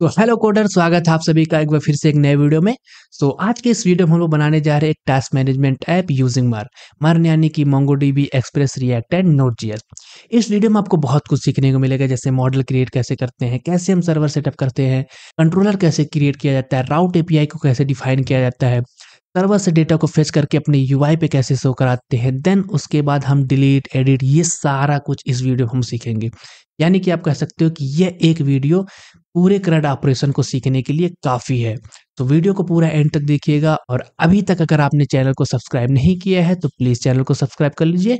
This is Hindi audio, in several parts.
तो हेलो कोडर, स्वागत है आप सभी का एक बार फिर से एक नए वीडियो में। आज के इस वीडियो में हम लोग बनाने जा रहे हैं एक टास्क मैनेजमेंट ऐप यूजिंग मार्न यानी कि मोंगोडीबी, एक्सप्रेस, रिएक्ट एंड नोड.जेएस। इस वीडियो में आपको बहुत कुछ सीखने को मिलेगा, जैसे मॉडल क्रिएट कैसे करते हैं, कैसे हम सर्वर सेटअप करते हैं, कंट्रोलर कैसे क्रिएट किया जाता है, राउट एपीआई को कैसे डिफाइन किया जाता है, सर्वर से डेटा को फेच करके अपने यूआई पे कैसे शो कराते हैं, देन उसके बाद हम डिलीट, एडिट, ये सारा कुछ इस वीडियो में हम सीखेंगे। यानी कि आप कह सकते हो कि ये एक वीडियो पूरे CRUD ऑपरेशन को सीखने के लिए काफ़ी है। तो वीडियो को पूरा एंड तक देखिएगा और अभी तक अगर आपने चैनल को सब्सक्राइब नहीं किया है तो प्लीज़ चैनल को सब्सक्राइब कर लीजिए।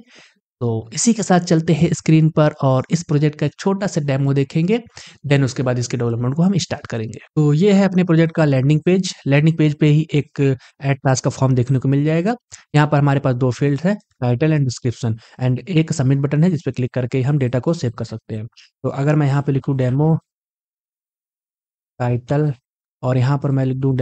तो इसी के साथ चलते हैं स्क्रीन पर और इस प्रोजेक्ट का एक छोटा-सा डेमो देखेंगे, देन उसके बाद इसके डेवलपमेंट को हम स्टार्ट करेंगे। तो ये है अपने प्रोजेक्ट का लैंडिंग पेज। लैंडिंग पेज पे ही एक ऐड टास्क का फॉर्म देखने को मिल जाएगा। यहाँ पर हमारे पास 2 फील्ड है, टाइटल एंड डिस्क्रिप्शन एंड एक सबमिट बटन है जिस पे क्लिक करके हम डेटा को सेव कर सकते हैं। तो अगर मैं यहाँ पे लिखूँ डेमो टाइटल और यहाँ पर मैं लिख दूँ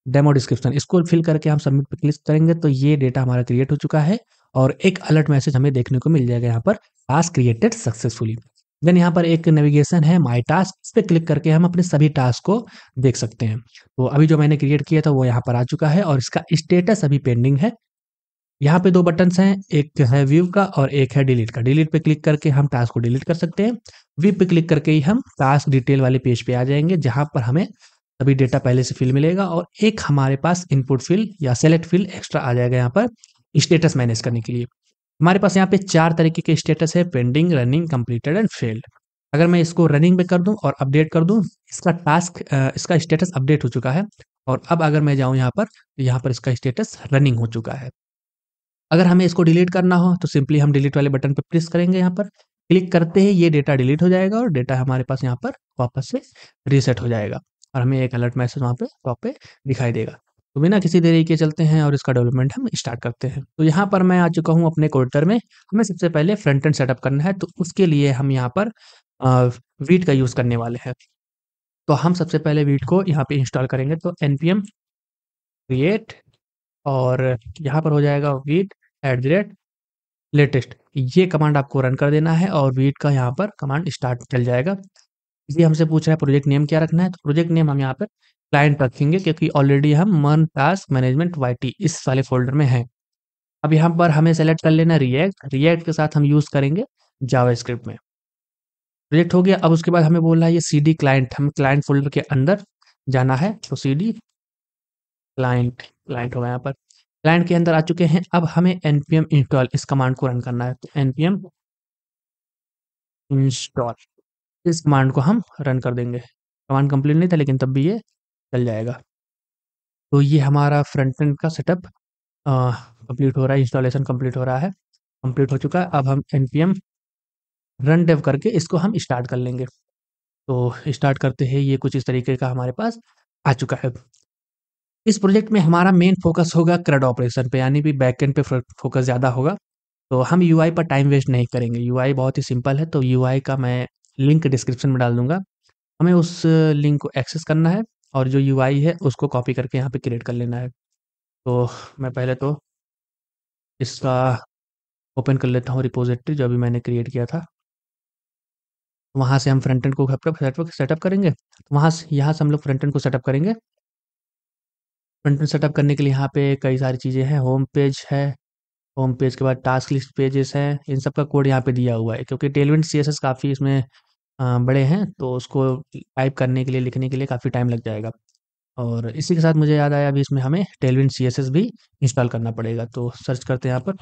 डेमो डिस्क्रिप्शन, इसको फिल करके हम सबमिट पे क्लिक करेंगे तो ये डेटा हमारा क्रिएट हो चुका है और एक अलर्ट मैसेज हमें देखने को मिल जाएगा यहाँ पर, टास्क क्रिएटेड सक्सेसफुली। देन यहाँ पर एक नेविगेशन है माय टास्क, इस पे क्लिक करके हम अपने सभी टास्क को देख सकते हैं। तो अभी जो मैंने क्रिएट किया था वो यहाँ पर आ चुका है और इसका स्टेटस अभी पेंडिंग है। यहाँ पे 2 बटन्स हैं, एक है व्यू का और एक है डिलीट का। डिलीट पे क्लिक करके हम टास्क को डिलीट कर सकते हैं। व्यू पे क्लिक करके ही हम टास्क डिटेल वाले पेज पे आ जाएँगे, जहाँ पर हमें सभी डेटा पहले से फ़ील्ड मिलेगा और एक हमारे पास इनपुट फ़ील्ड या सेलेक्ट फ़ील्ड एक्स्ट्रा आ जाएगा यहाँ पर स्टेटस मैनेज करने के लिए। हमारे पास यहाँ पे 4 तरीके के स्टेटस है, pending, running, completed and failed. अगर मैं इसको रनिंग पे कर दूँ और अपडेट कर दूँ, इसका स्टेटस अपडेट हो चुका है और अब अगर मैं जाऊँ यहाँ पर, तो यहाँ पर इसका स्टेटस रनिंग हो चुका है। अगर हमें इसको डिलीट करना हो तो सिंपली हम डिलीट वाले बटन पे प्रेस करेंगे यहाँ पर। क्लिक करते ही ये डेटा डिलीट हो जाएगा और डेटा हमारे पास यहाँ पर वापस से रीसेट हो जाएगा और हमें एक अलर्ट मैसेज वहाँ पे टॉप पे दिखाई देगा। तो बिना किसी देरी के चलते हैं और इसका डेवलपमेंट हम स्टार्ट करते हैं। तो यहाँ पर मैं आ चुका हूँ अपने कोडर में। हमें सबसे पहले फ्रंट एंड सेटअप करना है, तो उसके लिए हम यहाँ पर वीट का यूज़ करने वाले हैं। तो हम सबसे पहले वीट को यहाँ पे इंस्टॉल करेंगे, तो npm create और यहाँ पर हो जाएगा वीट लेटेस्ट, ये कमांड आपको रन कर देना है और वीट का यहाँ पर कमांड स्टार्ट चल जाएगा। ये हमसे पूछ रहा है प्रोजेक्ट नेम क्या रखना है, तो प्रोजेक्ट नेम हम यहाँ पर क्लाइंट रखेंगे क्योंकि ऑलरेडी हम मन टास्क मैनेजमेंट वाईटी इस वाले फोल्डर में हैं। अब यहाँ पर हमें सेलेक्ट कर लेना रिएक्ट, रिएक्ट के साथ हम यूज़ करेंगे जावास्क्रिप्ट में। प्रोजेक्ट हो गया। अब उसके बाद हमें बोल रहा है ये सीडी क्लाइंट, हम क्लाइंट फोल्डर के अंदर जाना है, तो सीडी क्लाइंट, क्लाइंट होगा यहाँ पर। क्लाइंट के अंदर आ चुके हैं। अब हमें npm इंस्टॉल इस कमांड को रन करना है, तो npm इंस्टॉल इस कमांड को हम रन कर देंगे। कमांड कंप्लीट नहीं था लेकिन तब भी ये चल जाएगा। तो ये हमारा फ्रंट एंड का सेटअप कंप्लीट हो रहा है, इंस्टॉलेशन कंप्लीट हो रहा है, कंप्लीट हो चुका है। अब हम npm रन डेव करके इसको हम स्टार्ट कर लेंगे। तो स्टार्ट करते हैं, ये कुछ इस तरीके का हमारे पास आ चुका है। इस प्रोजेक्ट में हमारा मेन फोकस होगा CRUD ऑपरेशन पे, यानी कि बैकएंड पे फोकस ज़्यादा होगा। तो हम यूआई पर टाइम वेस्ट नहीं करेंगे, यूआई बहुत ही सिंपल है, तो यूआई का मैं लिंक डिस्क्रिप्शन में डाल दूँगा। हमें उस लिंक को एक्सेस करना है और जो यूआई है उसको कॉपी करके यहाँ पे क्रिएट कर लेना है। तो मैं पहले तो इसका ओपन कर लेता हूँ रिपॉजिटरी जो अभी मैंने क्रिएट किया था। वहाँ से हम फ्रंट एंड को सेटअप करेंगे। वहाँ से यहाँ से हम लोग फ्रंट एंड को सेटअप करेंगे। फ्रंट एंड सेटअप करने के लिए यहाँ पे कई सारी चीज़ें हैं, होम पेज है, होम पेज के बाद टास्क लिस्ट पेजेस हैं, इन सब का कोड यहाँ पे दिया हुआ है क्योंकि टेलविंड सीएसएस काफ़ी इसमें बड़े हैं, तो उसको टाइप करने के लिए, लिखने के लिए काफ़ी टाइम लग जाएगा। और इसी के साथ मुझे याद आया, अभी इसमें हमें टेलविंड सीएसएस भी इंस्टॉल करना पड़ेगा। तो सर्च करते हैं यहाँ पर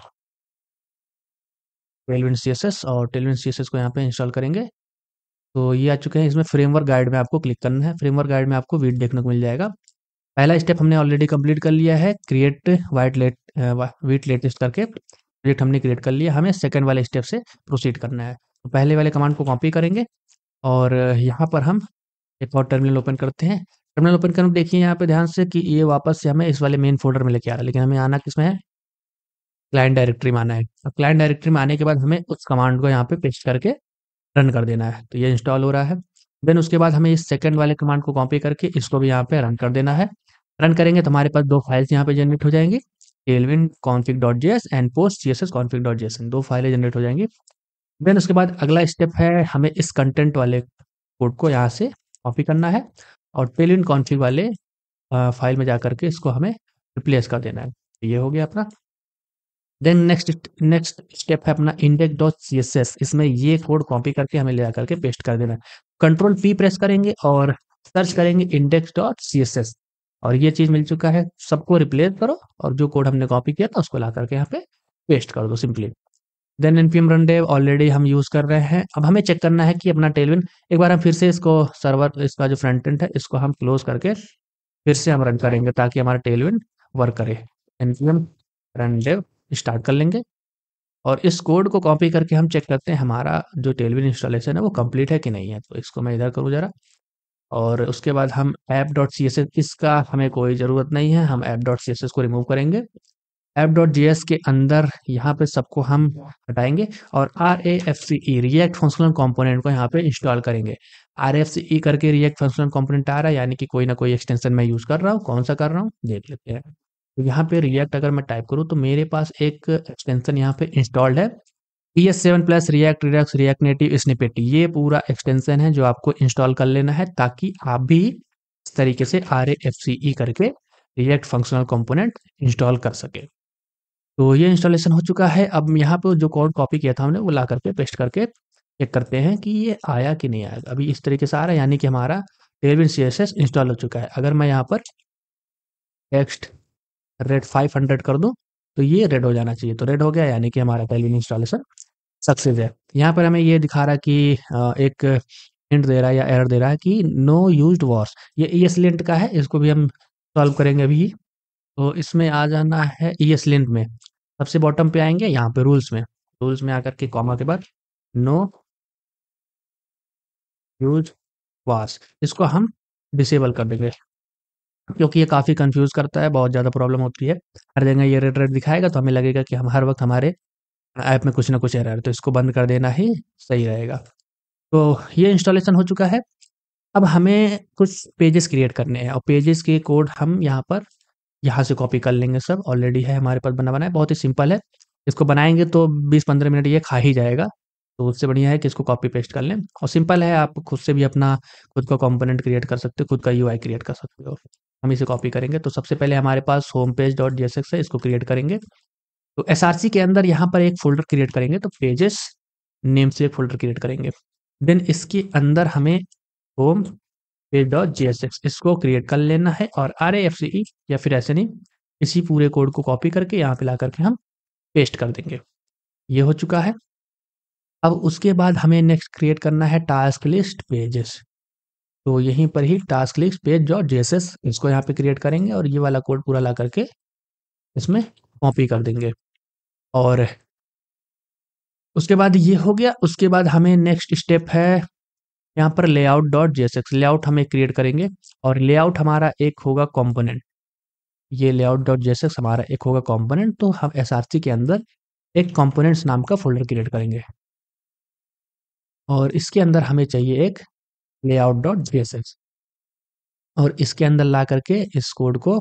टेलविंड सीएसएस और टेलविंड सीएसएस को यहाँ पे इंस्टॉल करेंगे। तो ये आ चुके हैं। इसमें फ्रेमवर्क गाइड में आपको क्लिक करना है। फ्रेमवर्क गाइड में आपको वीट देखने को मिल जाएगा। पहला स्टेप हमने ऑलरेडी कंप्लीट कर लिया है, क्रिएट वीट लेटेस्ट करके प्रोजेक्ट हमने क्रिएट कर लिया। हमें सेकंड वाले स्टेप से प्रोसीड करना है। तो पहले वाले कमांड को कॉपी करेंगे और यहाँ पर हम एक और टर्मिनल ओपन करते हैं। टर्मिनल ओपन करके देखिए यहाँ पे ध्यान से कि ये वापस से हमें इस वाले मेन फ़ोल्डर में लेके आ रहा है, लेकिन हमें आना किसमें है? क्लाइंट डायरेक्टरी में आना है। अब क्लाइंट डायरेक्टरी में आने के बाद हमें उस कमांड को यहाँ पे पेस्ट करके रन कर देना है। तो ये इंस्टॉल हो रहा है। देन उसके बाद हमें इस सेकंड वाले कमांड को कॉपी करके इसको भी यहाँ पे रन कर देना है। रन करेंगे तो हमारे पास 2 फाइल्स यहाँ पे जनरेट हो जाएँगी, tailwind config.js and postcss config.json, 2 फाइलें जनरेट हो जाएँगी। देन उसके बाद अगला स्टेप है, हमें इस कंटेंट वाले कोड को यहाँ से कॉपी करना है और टेलविन कॉन्फ़िग वाले फाइल में जाकर के इसको हमें रिप्लेस कर देना है। ये हो गया अपना। देन नेक्स्ट स्टेप है अपना index.css। इसमें ये कोड कॉपी करके हमें ले जाकर के पेस्ट कर देना है। कंट्रोल P प्रेस करेंगे और सर्च करेंगे index.css और ये चीज़ मिल चुका है। सबको रिप्लेस करो और जो कोड हमने कॉपी किया था उसको ला करके यहाँ पे पेस्ट कर दो simply. Then npm run dev already हम यूज़ कर रहे हैं। अब हमें चेक करना है कि अपना टेलविन एक बार हम फिर से इसको सर्वर इसका जो फ्रंट एंड है इसको हम क्लोज करके फिर से हम रन करेंगे ताकि हमारा टेलविन वर्क करे। npm run dev स्टार्ट कर लेंगे और इस कोड को कॉपी करके हम चेक करते हैं हमारा जो टेलविन इंस्टॉलेशन है वो कंप्लीट है कि नहीं है। तो इसको मैं इधर करूँ ज़रा और उसके बाद हम app.css इसका हमें कोई ज़रूरत नहीं है, हम app.css को रिमूव करेंगे। app.js के अंदर यहाँ पे सबको हम हटाएंगे और RAFCE रिएक्ट फंक्शनल कंपोनेंट को यहाँ पे इंस्टॉल करेंगे। RFCE करके रिएक्ट फंक्शनल कंपोनेंट आ रहा है, यानी कि कोई ना कोई एक्सटेंशन मैं यूज़ कर रहा हूँ। कौन सा कर रहा हूँ देख लेते हैं। तो यहाँ पे रिएक्ट अगर मैं टाइप करूँ तो मेरे पास एक एक्सटेंशन यहाँ पे इंस्टॉल्ड है, PS7 plus react Redux react native snippet. ये पूरा एक्सटेंशन है जो आपको इंस्टॉल कर लेना है ताकि आप भी इस तरीके से RAFCE करके रिएक्ट फंक्शनल कंपोनेंट इंस्टॉल कर सके। तो ये इंस्टॉलेशन हो चुका है। अब यहाँ पे जो कोड कॉपी किया था हमने वो ला करके पेस्ट करके चेक करते हैं कि ये आया कि नहीं आया। अभी इस तरीके से आ रहा है, यानी कि हमारा टेलविन CSS इंस्टॉल हो चुका है। अगर मैं यहाँ पर टेक्स्ट रेड 500 कर दूं तो ये रेड हो जाना चाहिए। तो रेड हो गया, यानी कि हमारा टेलविन इंस्टॉलेशन सक्सेस है। यहाँ पर हमें ये दिखा रहा है कि एक हिंट दे रहा है या एरर दे रहा है कि नो यूज्ड वॉर्स। ये ESLint का है, इसको भी हम सॉल्व करेंगे अभी। तो इसमें आ जाना है ESLint में, सबसे बॉटम पे आएंगे यहाँ पे रूल्स में आकर के कॉमा के बाद नो यूज वास, इसको हम डिसेबल कर देंगे क्योंकि ये काफ़ी कंफ्यूज करता है, बहुत ज़्यादा प्रॉब्लम होती है। हर जगह ये रेड रेड दिखाएगा तो हमें लगेगा कि हम हर वक्त हमारे ऐप में कुछ ना कुछ एरर है, तो इसको बंद कर देना ही सही रहेगा। तो ये इंस्टॉलेशन हो चुका है। अब हमें कुछ पेजेस क्रिएट करने हैं और पेजेस के कोड हम यहाँ से कॉपी कर लेंगे। सब ऑलरेडी है हमारे पास बना बनाया, बहुत ही सिंपल है। इसको बनाएंगे तो 20-15 मिनट ये खा ही जाएगा। तो उससे बढ़िया है कि इसको कॉपी पेस्ट कर लें और सिंपल है, आप खुद से भी अपना खुद का कंपोनेंट क्रिएट कर सकते हो, खुद का यूआई क्रिएट कर सकते हो। हम इसे कॉपी करेंगे तो सबसे पहले हमारे पास होम पेज डॉट JSX है, इसको क्रिएट करेंगे। तो SRC के अंदर यहाँ पर एक फ़ोल्डर क्रिएट करेंगे, तो पेजेस नेम से एक फ़ोल्डर क्रिएट करेंगे। देन इसके अंदर हमें होम पेज डॉट JSX इसको क्रिएट कर लेना है और RAFCE या फिर ऐसे नहीं, इसी पूरे कोड को कॉपी करके यहाँ पे ला करके हम पेस्ट कर देंगे। ये हो चुका है। अब उसके बाद हमें नेक्स्ट क्रिएट करना है टास्क लिस्ट पेजेस। तो यहीं पर ही task list page dot JSX इसको यहाँ पे क्रिएट करेंगे और ये वाला कोड पूरा ला करके इसमें कॉपी कर देंगे। और उसके बाद ये हो गया। उसके बाद हमें नेक्स्ट स्टेप है यहाँ पर लेआउट डॉट JSX। लेआउट हमें क्रिएट करेंगे और लेआउट हमारा एक होगा कंपोनेंट। ये लेआउट डॉट JSX हमारा एक होगा कंपोनेंट, तो हम SRC के अंदर एक कंपोनेंट्स नाम का फ़ोल्डर क्रिएट करेंगे और इसके अंदर हमें चाहिए एक लेआउट डॉट JSX और इसके अंदर ला करके इस कोड को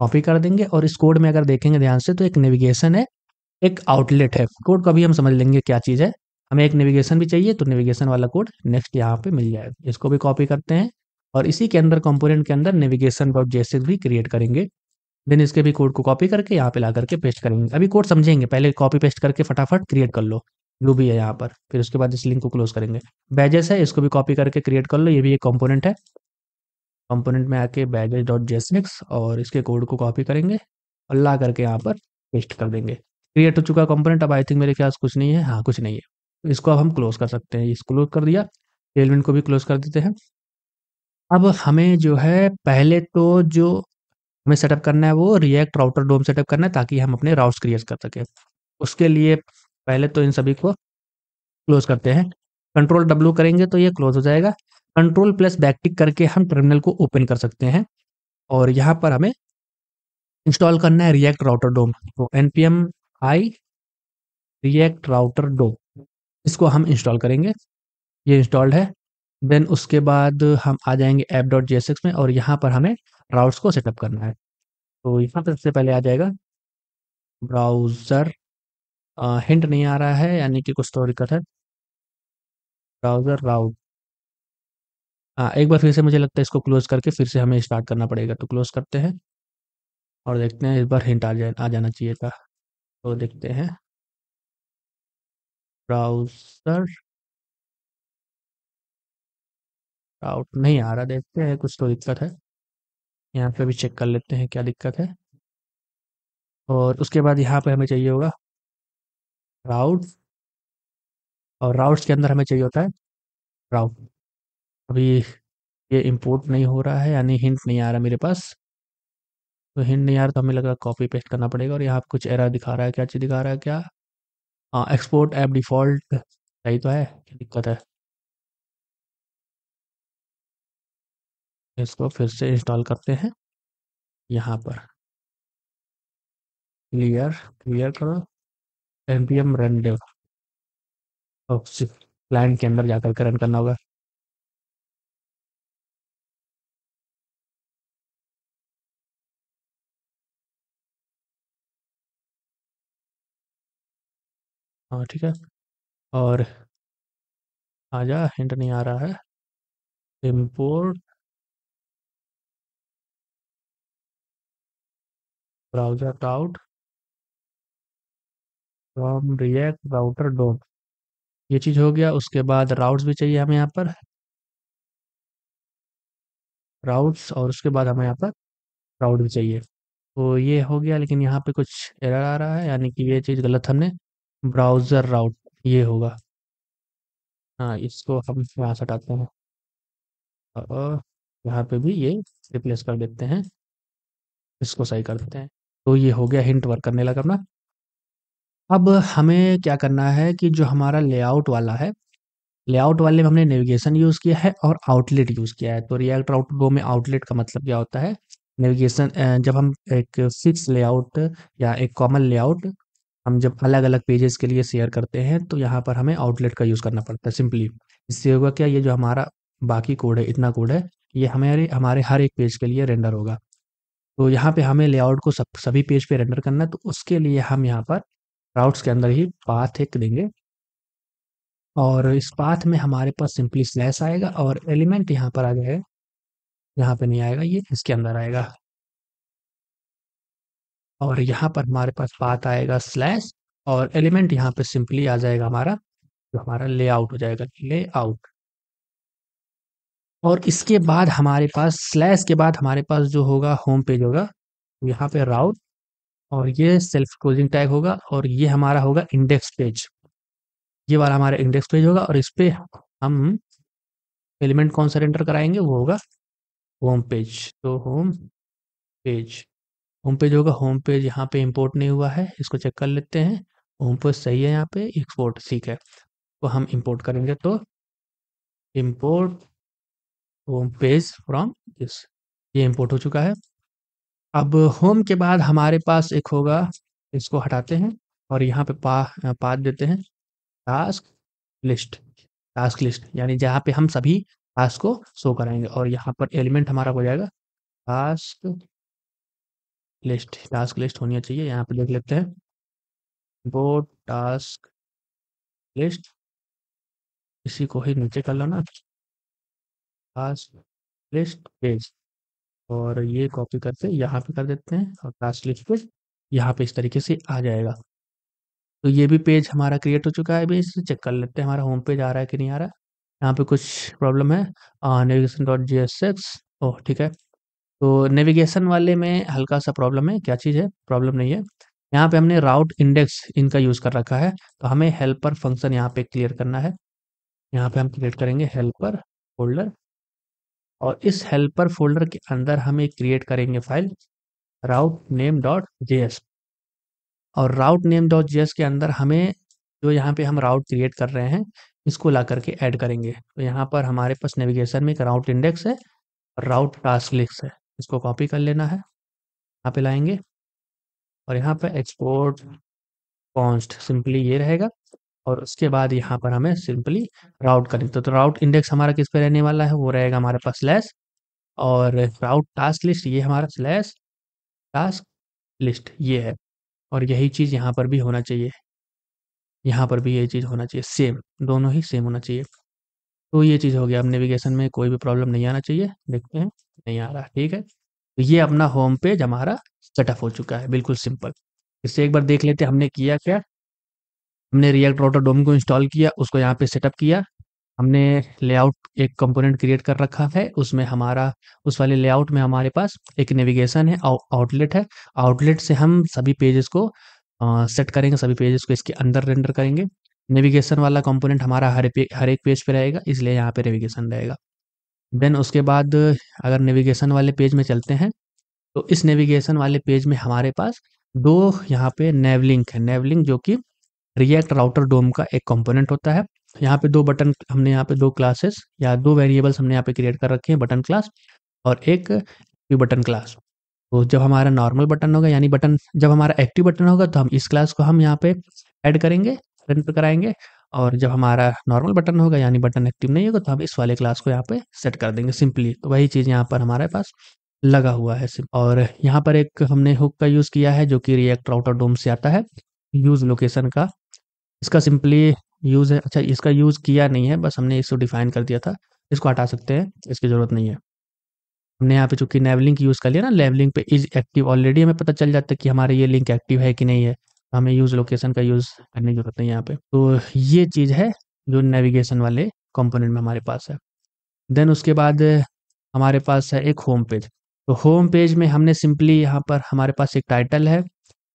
कॉपी कर देंगे। और इस कोड में अगर देखेंगे ध्यान से तो एक नेविगेशन है, एक आउटलेट है। कोड को अभी हम समझ लेंगे क्या चीज़ है। हमें एक नेविगेशन भी चाहिए तो नेविगेशन वाला कोड नेक्स्ट यहाँ पे मिल जाएगा। इसको भी कॉपी करते हैं और इसी के अंदर कंपोनेंट के अंदर नेविगेशन डॉट JSX भी क्रिएट करेंगे। देन इसके भी कोड को कॉपी करके यहाँ पे ला करके पेस्ट करेंगे। अभी कोड समझेंगे, पहले कॉपी पेस्ट करके फटाफट क्रिएट कर लो जो भी है यहाँ पर, फिर उसके बाद इस लिंक को क्लोज करेंगे। बैजेस है, इसको भी कॉपी करके क्रिएट कर लो, ये भी एक कंपोनेंट है। कंपोनेंट में आके बैजेस डॉट JSX और इसके कोड को कॉपी करेंगे और ला करके यहाँ पर पेस्ट कर देंगे। क्रिएट हो चुका कंपोनेंट। अब आई थिंक मेरे ख्याल से कुछ नहीं है, हाँ कुछ नहीं है, तो इसको अब हम क्लोज कर सकते हैं। इसको क्लोज कर दिया, टेलविन को भी क्लोज कर देते हैं। अब हमें जो है पहले तो जो हमें सेटअप करना है वो रिएक्ट राउटर डोम सेटअप करना है ताकि हम अपने राउट्स क्रिएट कर सकें। उसके लिए पहले तो इन सभी को क्लोज करते हैं। कंट्रोल W करेंगे तो ये क्लोज हो जाएगा। कंट्रोल प्लस बैकटिक करके हम टर्मिनल को ओपन कर सकते हैं और यहाँ पर हमें इंस्टॉल करना है रिएक्ट राउटर डोम। तो npm i रिएक्ट राउटर डोम इसको हम इंस्टॉल करेंगे। ये इंस्टॉल्ड है। देन उसके बाद हम आ जाएंगे app.jsx में और यहाँ पर हमें राउट्स को सेटअप करना है। तो यहाँ पर सबसे पहले आ जाएगा ब्राउज़र। हिंट नहीं आ रहा है, यानी कि कुछ तो दिक्कत है। ब्राउज़र राउट एक बार फिर से मुझे लगता है इसको क्लोज़ करके फिर से हमें स्टार्ट करना पड़ेगा, तो क्लोज़ करते हैं और देखते हैं, इस बार हिंट आ जाना चाहिए था। तो देखते हैं ब्राउज़र आउट नहीं आ रहा, देखते हैं कुछ तो दिक्कत है। यहाँ पे भी चेक कर लेते हैं क्या दिक्कत है। और उसके बाद यहाँ पे हमें चाहिए होगा राउट्स, और राउट्स के अंदर हमें चाहिए होता है राउट। अभी ये इम्पोर्ट नहीं हो रहा है, यानी हिंट नहीं आ रहा मेरे पास। तो हिंट नहीं आ रहा तो हमें लग रहा है कॉपी पेस्ट करना पड़ेगा, और यहाँ पे कुछ एरर दिखा रहा है, क्या चीज़ दिखा रहा है क्या? हाँ, एक्सपोर्ट ऐप डिफ़ॉल्ट सही तो है, क्या दिक्कत है? इसको फिर से इंस्टॉल करते हैं यहाँ पर। क्लियर क्लियर करो, npm रन dev। क्लाइंट के अंदर जाकर के रन करना होगा। हाँ ठीक है। और आजा, हिंट नहीं आ रहा है। Import browser route from React router DOM, ये चीज़ हो गया। उसके बाद राउट्स भी चाहिए हमें यहाँ पर, राउट्स, और उसके बाद हमें यहाँ पर राउट भी चाहिए। तो ये हो गया, लेकिन यहाँ पे कुछ एरर आ रहा है, यानी कि ये चीज़ गलत हमने ब्राउज़र राउट ये होगा। हाँ, इसको हम यहाँ से हटाते हैं और यहाँ पे भी ये रिप्लेस कर देते हैं, इसको सही कर देते हैं। तो ये हो गया, हिंट वर्क करने लगा अपना। अब हमें क्या करना है कि जो हमारा लेआउट वाला है, लेआउट वाले में हमने नेविगेशन यूज़ किया है और आउटलेट यूज़ किया है। तो रिएक्ट राउटर 2 में आउटलेट का मतलब क्या होता है? नेविगेशन जब हम एक फिक्स लेआउट या एक कॉमन लेआउट हम जब अलग-अलग पेजेस के लिए शेयर करते हैं, तो यहाँ पर हमें आउटलेट का यूज़ करना पड़ता है सिंपली। इससे होगा क्या, ये जो हमारा बाकी कोड है, इतना कोड है, ये हमारे हमारे हर एक पेज के लिए रेंडर होगा। तो यहाँ पे हमें लेआउट को सभी पेज पे रेंडर करना है, तो उसके लिए हम यहाँ पर राउट्स के अंदर ही पाथ एक देंगे, और इस पाथ में हमारे पास सिंपली स्लैश आएगा और एलिमेंट यहाँ पर आ जाएगा। यहाँ पे नहीं आएगा, ये इसके अंदर आएगा, और यहाँ पर हमारे पास पाथ आएगा स्लैश, और एलिमेंट यहाँ पे सिंपली आ जाएगा हमारा, जो हमारा लेआउट हो जाएगा, लेआउट। और इसके बाद हमारे पास स्लैश के बाद हमारे पास जो होगा होम पेज होगा, यहाँ पे राउट, और ये सेल्फ क्लोजिंग टैग होगा, और ये हमारा होगा इंडेक्स पेज। ये वाला हमारा इंडेक्स पेज होगा, और इस पे हम एलिमेंट कौन सा रेंडर कराएंगे, वो होगा होम पेज। तो पेज होम पेज होगा। होम पेज यहाँ पे इंपोर्ट नहीं हुआ है, इसको चेक कर लेते हैं। होम पेज सही है, यहाँ पे एक्सपोर्ट ठीक है। तो हम इंपोर्ट करेंगे, तो import home page from this, ये इंपोर्ट हो चुका है। अब होम के बाद हमारे पास एक होगा, इसको हटाते हैं और यहाँ पे पाथ देते हैं टास्क लिस्ट। टास्क लिस्ट यानी जहाँ पे हम सभी टास्क को शो कराएंगे, और यहाँ पर एलिमेंट हमारा हो जाएगा टास्क लिस्ट। टास्क लिस्ट होनी चाहिए, यहाँ पे देख लेते हैं, वो टास्क लिस्ट, इसी को ही नीचे कर लो ना, टास्क लिस्ट पेज, और ये कॉपी करके यहाँ पे कर देते हैं, और टास्क लिस्ट पे यहाँ पे इस तरीके से आ जाएगा। तो ये भी पेज हमारा क्रिएट हो चुका है। अभी इसे चेक कर लेते हैं हमारा होम पेज आ रहा है कि नहीं आ रहा है। यहाँ पे कुछ प्रॉब्लम है, navigation dot J S X, oh ठीक है। तो नेविगेशन वाले में हल्का सा प्रॉब्लम है, क्या चीज़ है, प्रॉब्लम नहीं है। यहाँ पे हमने राउट इंडेक्स इनका यूज़ कर रखा है, तो हमें हेल्पर फंक्शन यहाँ पे क्लियर करना है। यहाँ पे हम क्रिएट करेंगे हेल्पर फोल्डर, और इस हेल्पर फोल्डर के अंदर हम एक क्रिएट करेंगे फाइल राउट नेम डॉट जेएस, और राउट नेम डॉट जेएस के अंदर हमें जो यहाँ पे हम राउट क्रिएट कर रहे हैं, इसको ला करके ऐड करेंगे। तो यहाँ पर हमारे पास नेविगेशन में एक राउट इंडेक्स है और राउट टास्क लिस्ट है, इसको कॉपी कर लेना है, यहाँ पे लाएंगे, और यहाँ पे एक्सपोर्ट कॉन्स्ट सिंपली ये रहेगा, और उसके बाद यहाँ पर हमें सिंपली राउट करेंगे। तो राउट इंडेक्स हमारा किस पे रहने वाला है, वो रहेगा हमारे पास स्लैश, और राउट टास्क लिस्ट ये हमारा स्लैश टास्क लिस्ट ये है, और यही चीज़ यहाँ पर भी होना चाहिए, यहाँ पर भी यही चीज़ होना चाहिए, सेम, दोनों ही सेम होना चाहिए। तो ये चीज़ हो गया, अब नेविगेशन में कोई भी प्रॉब्लम नहीं आना चाहिए, देखते हैं, नहीं आ रहा, ठीक है। तो ये अपना होम पेज हमारा सेटअप हो चुका है, बिल्कुल सिंपल। इससे एक बार देख लेते हैं हमने किया क्या। हमने रिएक्ट राउटर डोम को इंस्टॉल किया, उसको यहाँ पे सेटअप किया। हमने लेआउट एक कंपोनेंट क्रिएट कर रखा है, उसमें हमारा उस वाले लेआउट में हमारे पास एक नेविगेशन है, आउटलेट है। आउटलेट से हम सभी पेजेस को सेट करेंगे, सभी पेजेस को इसके अंदर रेंडर करेंगे। नेविगेशन वाला कंपोनेंट हमारा हर एक पेज पे रहेगा, इसलिए यहाँ पे नेविगेशन रहेगा। देन उसके बाद अगर नेविगेशन वाले पेज में चलते हैं, तो इस नेविगेशन वाले पेज में हमारे पास 2 यहाँ पे नेव लिंक है। नेव लिंक जो कि रिएक्ट राउटर डोम का एक कंपोनेंट होता है। यहाँ पे 2 बटन हमने यहाँ पे 2 क्लासेस या 2 वेरिएबल्स हमने यहाँ पे क्रिएट कर रखे हैं, बटन क्लास और एक एक्टिव बटन क्लास। तो जब हमारा नॉर्मल बटन होगा यानी बटन जब हमारा एक्टिव बटन होगा तो हम इस क्लास को हम यहाँ पे ऐड करेंगे, रेंडर कराएँगे, और जब हमारा नॉर्मल बटन होगा यानी बटन एक्टिव नहीं होगा तो हम इस वाले क्लास को यहाँ पे सेट कर देंगे सिंपली। तो वही चीज़ यहाँ पर हमारे पास लगा हुआ है सिम और यहाँ पर एक हमने हुक का यूज़ किया है जो कि रिएक्ट राउटर डोम से आता है, यूज़ लोकेशन का। इसका सिंपली यूज़ है, अच्छा इसका यूज़ किया नहीं है, बस हमने इसको डिफाइन कर दिया था। इसको हटा सकते हैं, इसकी ज़रूरत नहीं है। हमने यहाँ पे चूँकि नैव लिंक यूज़ कर लिया ना, नैव लिंक पे इज़ एक्टिव ऑलरेडी हमें पता चल जाता है कि हमारा ये लिंक एक्टिव है कि नहीं है। तो हमें यूज़ लोकेशन का यूज़ करने की ज़रूरत नहीं है यहाँ पे। तो ये चीज़ है जो नेविगेशन वाले कंपोनेंट में हमारे पास है। देन उसके बाद हमारे पास है एक होम पेज। तो होम पेज में हमने सिंपली यहाँ पर हमारे पास एक टाइटल है,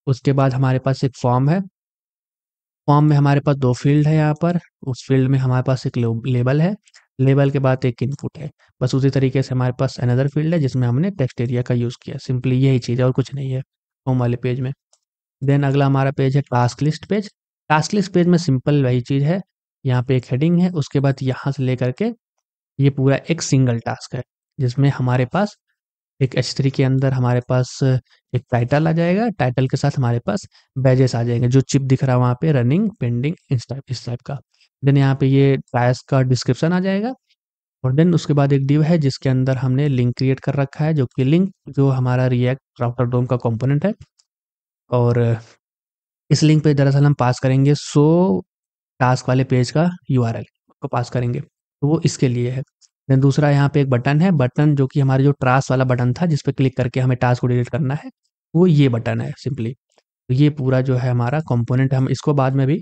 उसके बाद हमारे पास एक फॉर्म है। फॉर्म में हमारे पास 2 फ़ील्ड है यहाँ पर, उस फ़ील्ड में हमारे पास एक लो लेबल है, लेबल के बाद एक इनपुट है। बस उसी तरीके से हमारे पास अनदर फ़ील्ड है जिसमें हमने टेक्स्ट एरिया का यूज़ किया। सिंपली यही चीज़ है और कुछ नहीं है होम वाले पेज में। देन अगला हमारा पेज है task list page. Task list page में सिंपल वही चीज़ है, यहाँ पे एक हेडिंग है, उसके बाद यहाँ से लेकर के ये पूरा एक सिंगल टास्क है, जिसमें हमारे पास एक H3 के अंदर हमारे पास एक टाइटल आ जाएगा, टाइटल के साथ हमारे पास बैजेस आ जाएँगे, जो चिप दिख रहा है वहाँ पे रनिंग, पेंडिंग इस टाइप का। देन यहाँ पे ये टास्क का डिस्क्रिप्शन आ जाएगा और देन उसके बाद एक डिव है जिसके अंदर हमने लिंक क्रिएट कर रखा है, जो कि लिंक जो हमारा रिएक्ट राउटर डोम का कंपोनेंट है और इस लिंक पे दरअसल हम पास करेंगे टास्क वाले पेज का यूआरएल को पास करेंगे, तो वो इसके लिए है। देन दूसरा यहाँ पे एक बटन है, बटन जो कि हमारे जो टास्क वाला बटन था जिस पे क्लिक करके हमें टास्क को डिलीट करना है, वो ये बटन है सिंपली। तो ये पूरा जो है हमारा कंपोनेंट, हम इसको बाद में भी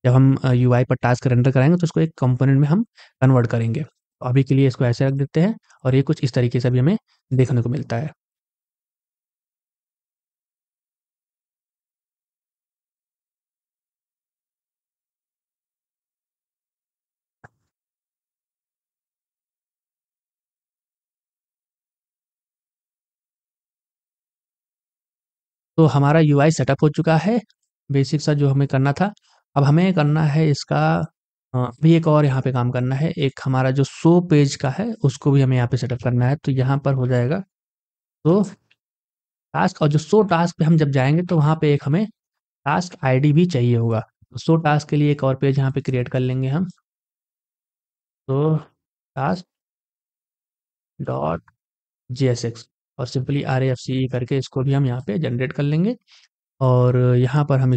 जब हम यूआई पर टास्क रेंडर कराएँगे तो इसको एक कंपोनेंट में हम कन्वर्ट करेंगे। तो अभी के लिए इसको ऐसे रख देते हैं और ये कुछ इस तरीके से भी हमें देखने को मिलता है। तो हमारा यूआई सेटअप हो चुका है, बेसिक सा जो हमें करना था। अब हमें करना है इसका अभी एक और यहाँ पे काम करना है, एक हमारा जो शो पेज का है, उसको भी हमें यहाँ पे सेटअप करना है। तो यहाँ पर हो जाएगा शो टास्क और जो शो टास्क पे हम जब जाएँगे तो वहाँ पे एक हमें टास्क आईडी भी चाहिए होगा। तो शो टास्क के लिए एक और पेज यहाँ पे क्रिएट कर लेंगे हम। तो टास्क डॉट जेएसएक्स और सिंपली आरएफसीई करके इसको भी हम यहाँ पे जनरेट कर लेंगे और यहाँ पर हम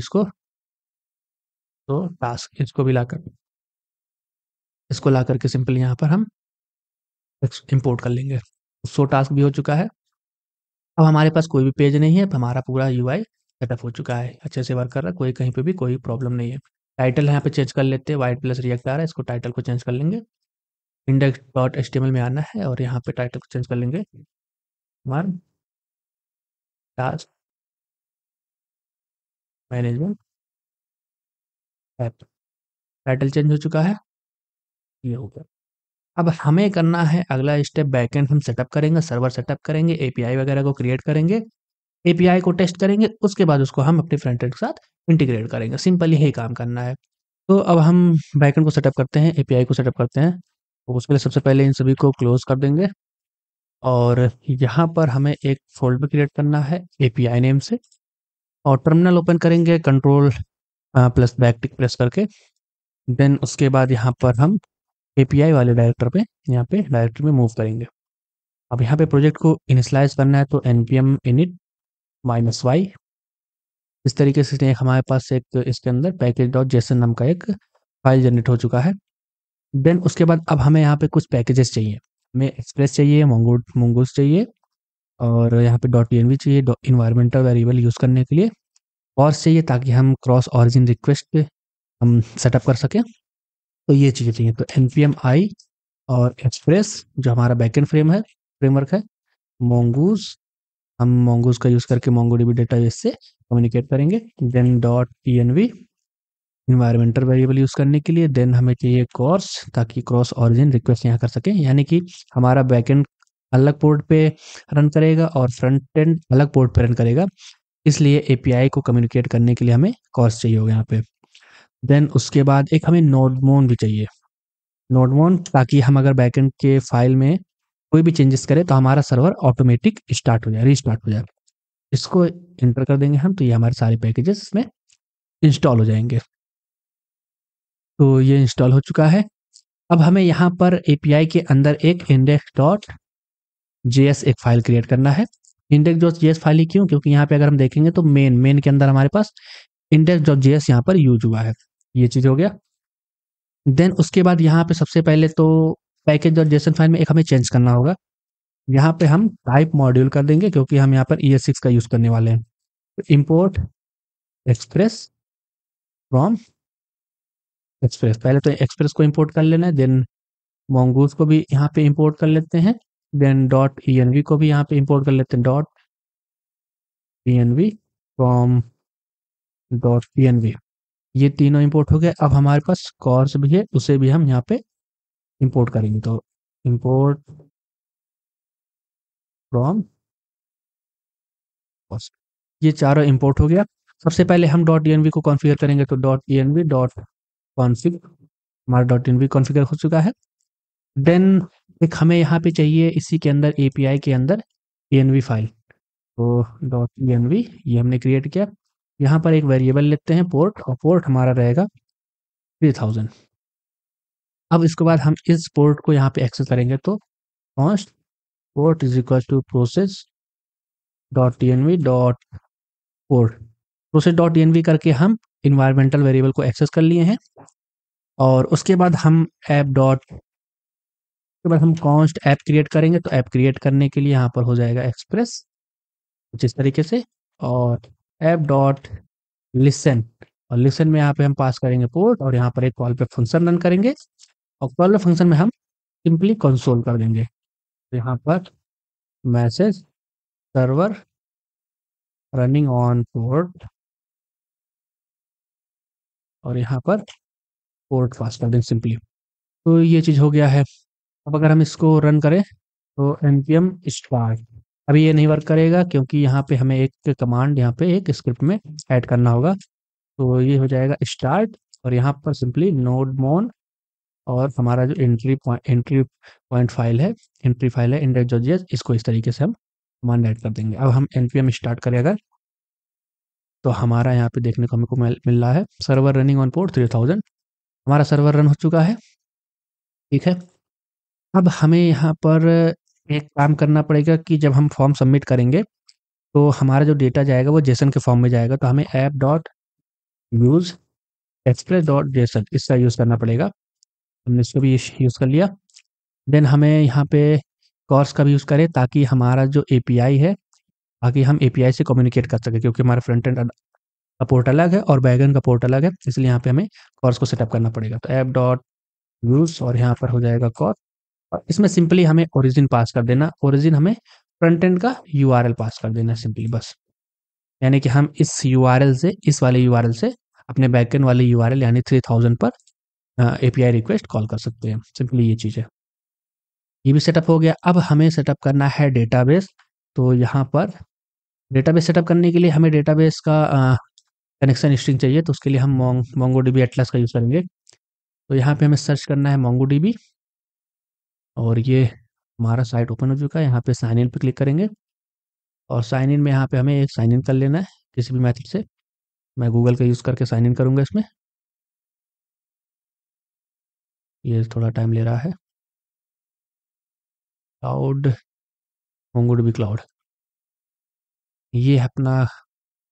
तो टास्क इसको भी लाकर इसको ला करके सिंपली यहाँ पर हम इंपोर्ट कर लेंगे। शो टास्क भी हो चुका है। अब हमारे पास कोई भी पेज नहीं है, अब हमारा पूरा यूआई सेटअप हो चुका है, अच्छे से वर्क कर रहा है, कोई कहीं पे भी कोई प्रॉब्लम नहीं है। टाइटल यहाँ पे चेंज कर लेते हैं, वाइट प्लस रिएक्ट आ रहा है, इसको टाइटल को चेंज कर लेंगे। इंडेक्स डॉट एचटीएमएल में आना है और यहाँ पे टाइटल को चेंज कर लेंगे हमारा task management app. Title change हो चुका है, ये हो गया। अब हमें करना है अगला स्टेप, बैकएंड हम सेटअप करेंगे, सर्वर सेटअप करेंगे, एपीआई वगैरह को क्रिएट करेंगे, एपीआई को टेस्ट करेंगे, उसके बाद उसको हम अपने फ्रंट एंड के साथ इंटीग्रेट करेंगे। सिंपल यही काम करना है। तो अब हम बैकएंड को सेटअप करते हैं, एपीआई को सेटअप करते हैं। तो उसके लिए सबसे पहले इन सभी को क्लोज कर देंगे और यहाँ पर हमें एक फ़ोल्डर क्रिएट करना है एपीआई नेम से और टर्मिनल ओपन करेंगे कंट्रोल प्लस बैक टिक प्रेस करके। देन उसके बाद यहाँ पर हम एपीआई वाले डायरेक्टरी में मूव करेंगे। अब यहाँ पे प्रोजेक्ट को इनिशियलाइज़ करना है तो npm init -y इस तरीके से एक हमारे पास एक इसके अंदर पैकेज डॉट जेसन नाम का एक फ़ाइल जनरेट हो चुका है। देन उसके बाद अब हमें यहाँ पे कुछ पैकेजेस चाहिए। हमें एक्सप्रेस चाहिए, मोंगोस चाहिए और यहाँ पे .env चाहिए इन्वायरमेंटल वेरिएबल यूज़ करने के लिए। कॉर्स चाहिए ताकि हम क्रॉस ऑरिजिन रिक्वेस्ट हम सेटअप कर सकें। तो ये चीज़ें चाहिए। तो npm i और एक्सप्रेस जो हमारा बैकएंड फ्रेमवर्क है, मोंगूस, हम मोंगूस का यूज़ करके मोंगोडीबी डेटाबेस से कम्युनिकेट करेंगे। Then .env environmental variable use करने के लिए। देन हमें चाहिए कॉर्स ताकि क्रॉस ऑरिजिन रिक्वेस्ट यहाँ कर सकें, यानी कि हमारा बैकएंड अलग पोर्ट पे रन करेगा और फ्रंट एंड अलग पोर्ट पे रन करेगा, इसलिए एपीआई को कम्युनिकेट करने के लिए हमें कॉर्स चाहिए होगा यहाँ पे। देन उसके बाद एक हमें नोडमोन भी चाहिए, नोडमोन, ताकि हम अगर बैकएंड के फाइल में कोई भी चेंजेस करें तो हमारा सर्वर ऑटोमेटिक स्टार्ट हो जाए, रीस्टार्ट हो जाए। इसको इंटर कर देंगे हम, तो ये हमारे सारे पैकेजेस इसमें इंस्टॉल हो जाएंगे। तो ये इंस्टॉल हो चुका है। अब हमें यहाँ पर एपीआई के अंदर एक index.js एक फाइल क्रिएट करना है। index.js फाइल ही क्यों? क्योंकि यहाँ पे अगर हम देखेंगे तो मेन के अंदर हमारे पास index.js यहाँ पर यूज हुआ है। ये चीज़ हो गया। देन उसके बाद यहाँ पे सबसे पहले तो पैकेज.json फाइल में एक हमें चेंज करना होगा। यहाँ पे हम टाइप मॉड्यूल कर देंगे क्योंकि हम यहाँ पर ES6 का यूज़ करने वाले हैं। तो इम्पोर्ट एक्सप्रेस फ्रॉम एक्सप्रेस, पहले तो एक्सप्रेस को इम्पोर्ट कर लेना है। देन मोंगूस को भी यहाँ पे इम्पोर्ट कर लेते हैं। देन .env को भी यहाँ पे इम्पोर्ट कर लेते हैं, .env फ्रॉम .env। ये तीनों इम्पोर्ट हो गए। अब हमारे पास कॉर्स भी है, उसे भी हम यहाँ पे इम्पोर्ट करेंगे। तो इम्पोर्ट फ्रॉम कॉर्स, ये चारों इम्पोर्ट हो गया। सबसे पहले हम .env को कॉन्फ़िगर करेंगे, तो .env .config, हमारा .env कॉन्फ़िगर हो चुका है। देन एक हमें यहाँ पे चाहिए इसी के अंदर एपीआई के अंदर env फाइल, तो .env ये हमने क्रिएट किया। यहाँ पर एक वेरिएबल लेते हैं पोर्ट, और पोर्ट हमारा रहेगा 3000। अब इसके बाद हम इस पोर्ट को यहाँ पे एक्सेस करेंगे, तो const port is equal to process.env.port। process.env करके हम इन्वायरमेंटल वेरिएबल को एक्सेस कर लिए हैं। और उसके बाद हम उसके बाद हम कॉन्स्ट ऐप क्रिएट करेंगे। तो ऐप क्रिएट करने के लिए यहाँ पर हो जाएगा एक्सप्रेस कुछ इस तरीके से, और ऐप डॉट लिसन, और लिसन में यहाँ पे हम पास करेंगे पोर्ट, और यहाँ पर एक कॉल पे फंक्शन रन करेंगे, और कॉल पे फंक्शन में हम सिंपली कंसोल कर देंगे। तो यहाँ पर message server running on port, और यहाँ पर पोर्ट पास कर देंगे सिंपली। तो ये चीज़ हो गया है। अब अगर हम इसको रन करें तो npm स्टार्ट, अभी ये नहीं वर्क करेगा क्योंकि यहाँ पे हमें एक कमांड यहाँ पे एक स्क्रिप्ट में ऐड करना होगा। तो ये हो जाएगा स्टार्ट, और यहाँ पर सिंपली नोडमोन और हमारा जो एंट्री फाइल है index.js, इसको इस तरीके से हम कमांड ऐड कर देंगे। अब हम npm स्टार्ट करें अगर, तो हमारा यहाँ पे देखने को हमको मिल रहा है सर्वर रनिंग ऑन पोर्ट 3000। हमारा सर्वर रन हो चुका है, ठीक है। अब हमें यहाँ पर एक काम करना पड़ेगा कि जब हम फॉर्म सबमिट करेंगे तो हमारा जो डेटा जाएगा वो जेसन के फॉर्म में जाएगा। तो हमें app dot use express dot JSON इसका यूज़ करना पड़ेगा। हमने इसको भी यूज़ कर लिया। देन हमें यहाँ पे कॉर्स का भी यूज़ करें ताकि हमारा जो एपीआई है, ताकि हम एपीआई से कम्युनिकेट कर सकें, क्योंकि हमारा फ्रंट एंड का पोर्ट अलग है और बैक एंड का पोर्ट अलग है, इसलिए यहाँ पे हमें कॉर्स को सेटअप करना पड़ेगा। तो ऐप डॉट यूज़, और यहाँ पर हो जाएगा कॉर्स, और इसमें सिंपली हमें ओरिजिन पास कर देना। ओरिजिन हमें फ्रंट एंड का यूआरएल पास कर देना सिंपली, बस। यानी कि हम इस यूआरएल से, इस वाले यूआरएल से अपने बैकएंड वाले यूआरएल यानी 3000 पर एपीआई रिक्वेस्ट कॉल कर सकते हैं। सिंपली ये चीज़ है। ये भी सेटअप हो गया। अब हमें सेटअप करना है डेटाबेस। तो यहाँ पर डेटाबेस सेटअप करने के लिए हमें डेटाबेस का कनेक्शन स्ट्रिंग चाहिए, तो उसके लिए हम मोंगोडीबी एटलस का यूज़ करेंगे। तो यहाँ पे हमें सर्च करना है मोंगोडीबी, और ये हमारा साइट ओपन हो चुका है। यहाँ पे साइन इन पे क्लिक करेंगे, और साइन इन में यहाँ पे हमें एक साइन इन कर लेना है किसी भी मेथड से। मैं गूगल का यूज़ करके साइन इन करूँगा इसमें। ये थोड़ा टाइम ले रहा है। क्लाउड, मोंगोडीबी क्लाउड, ये अपना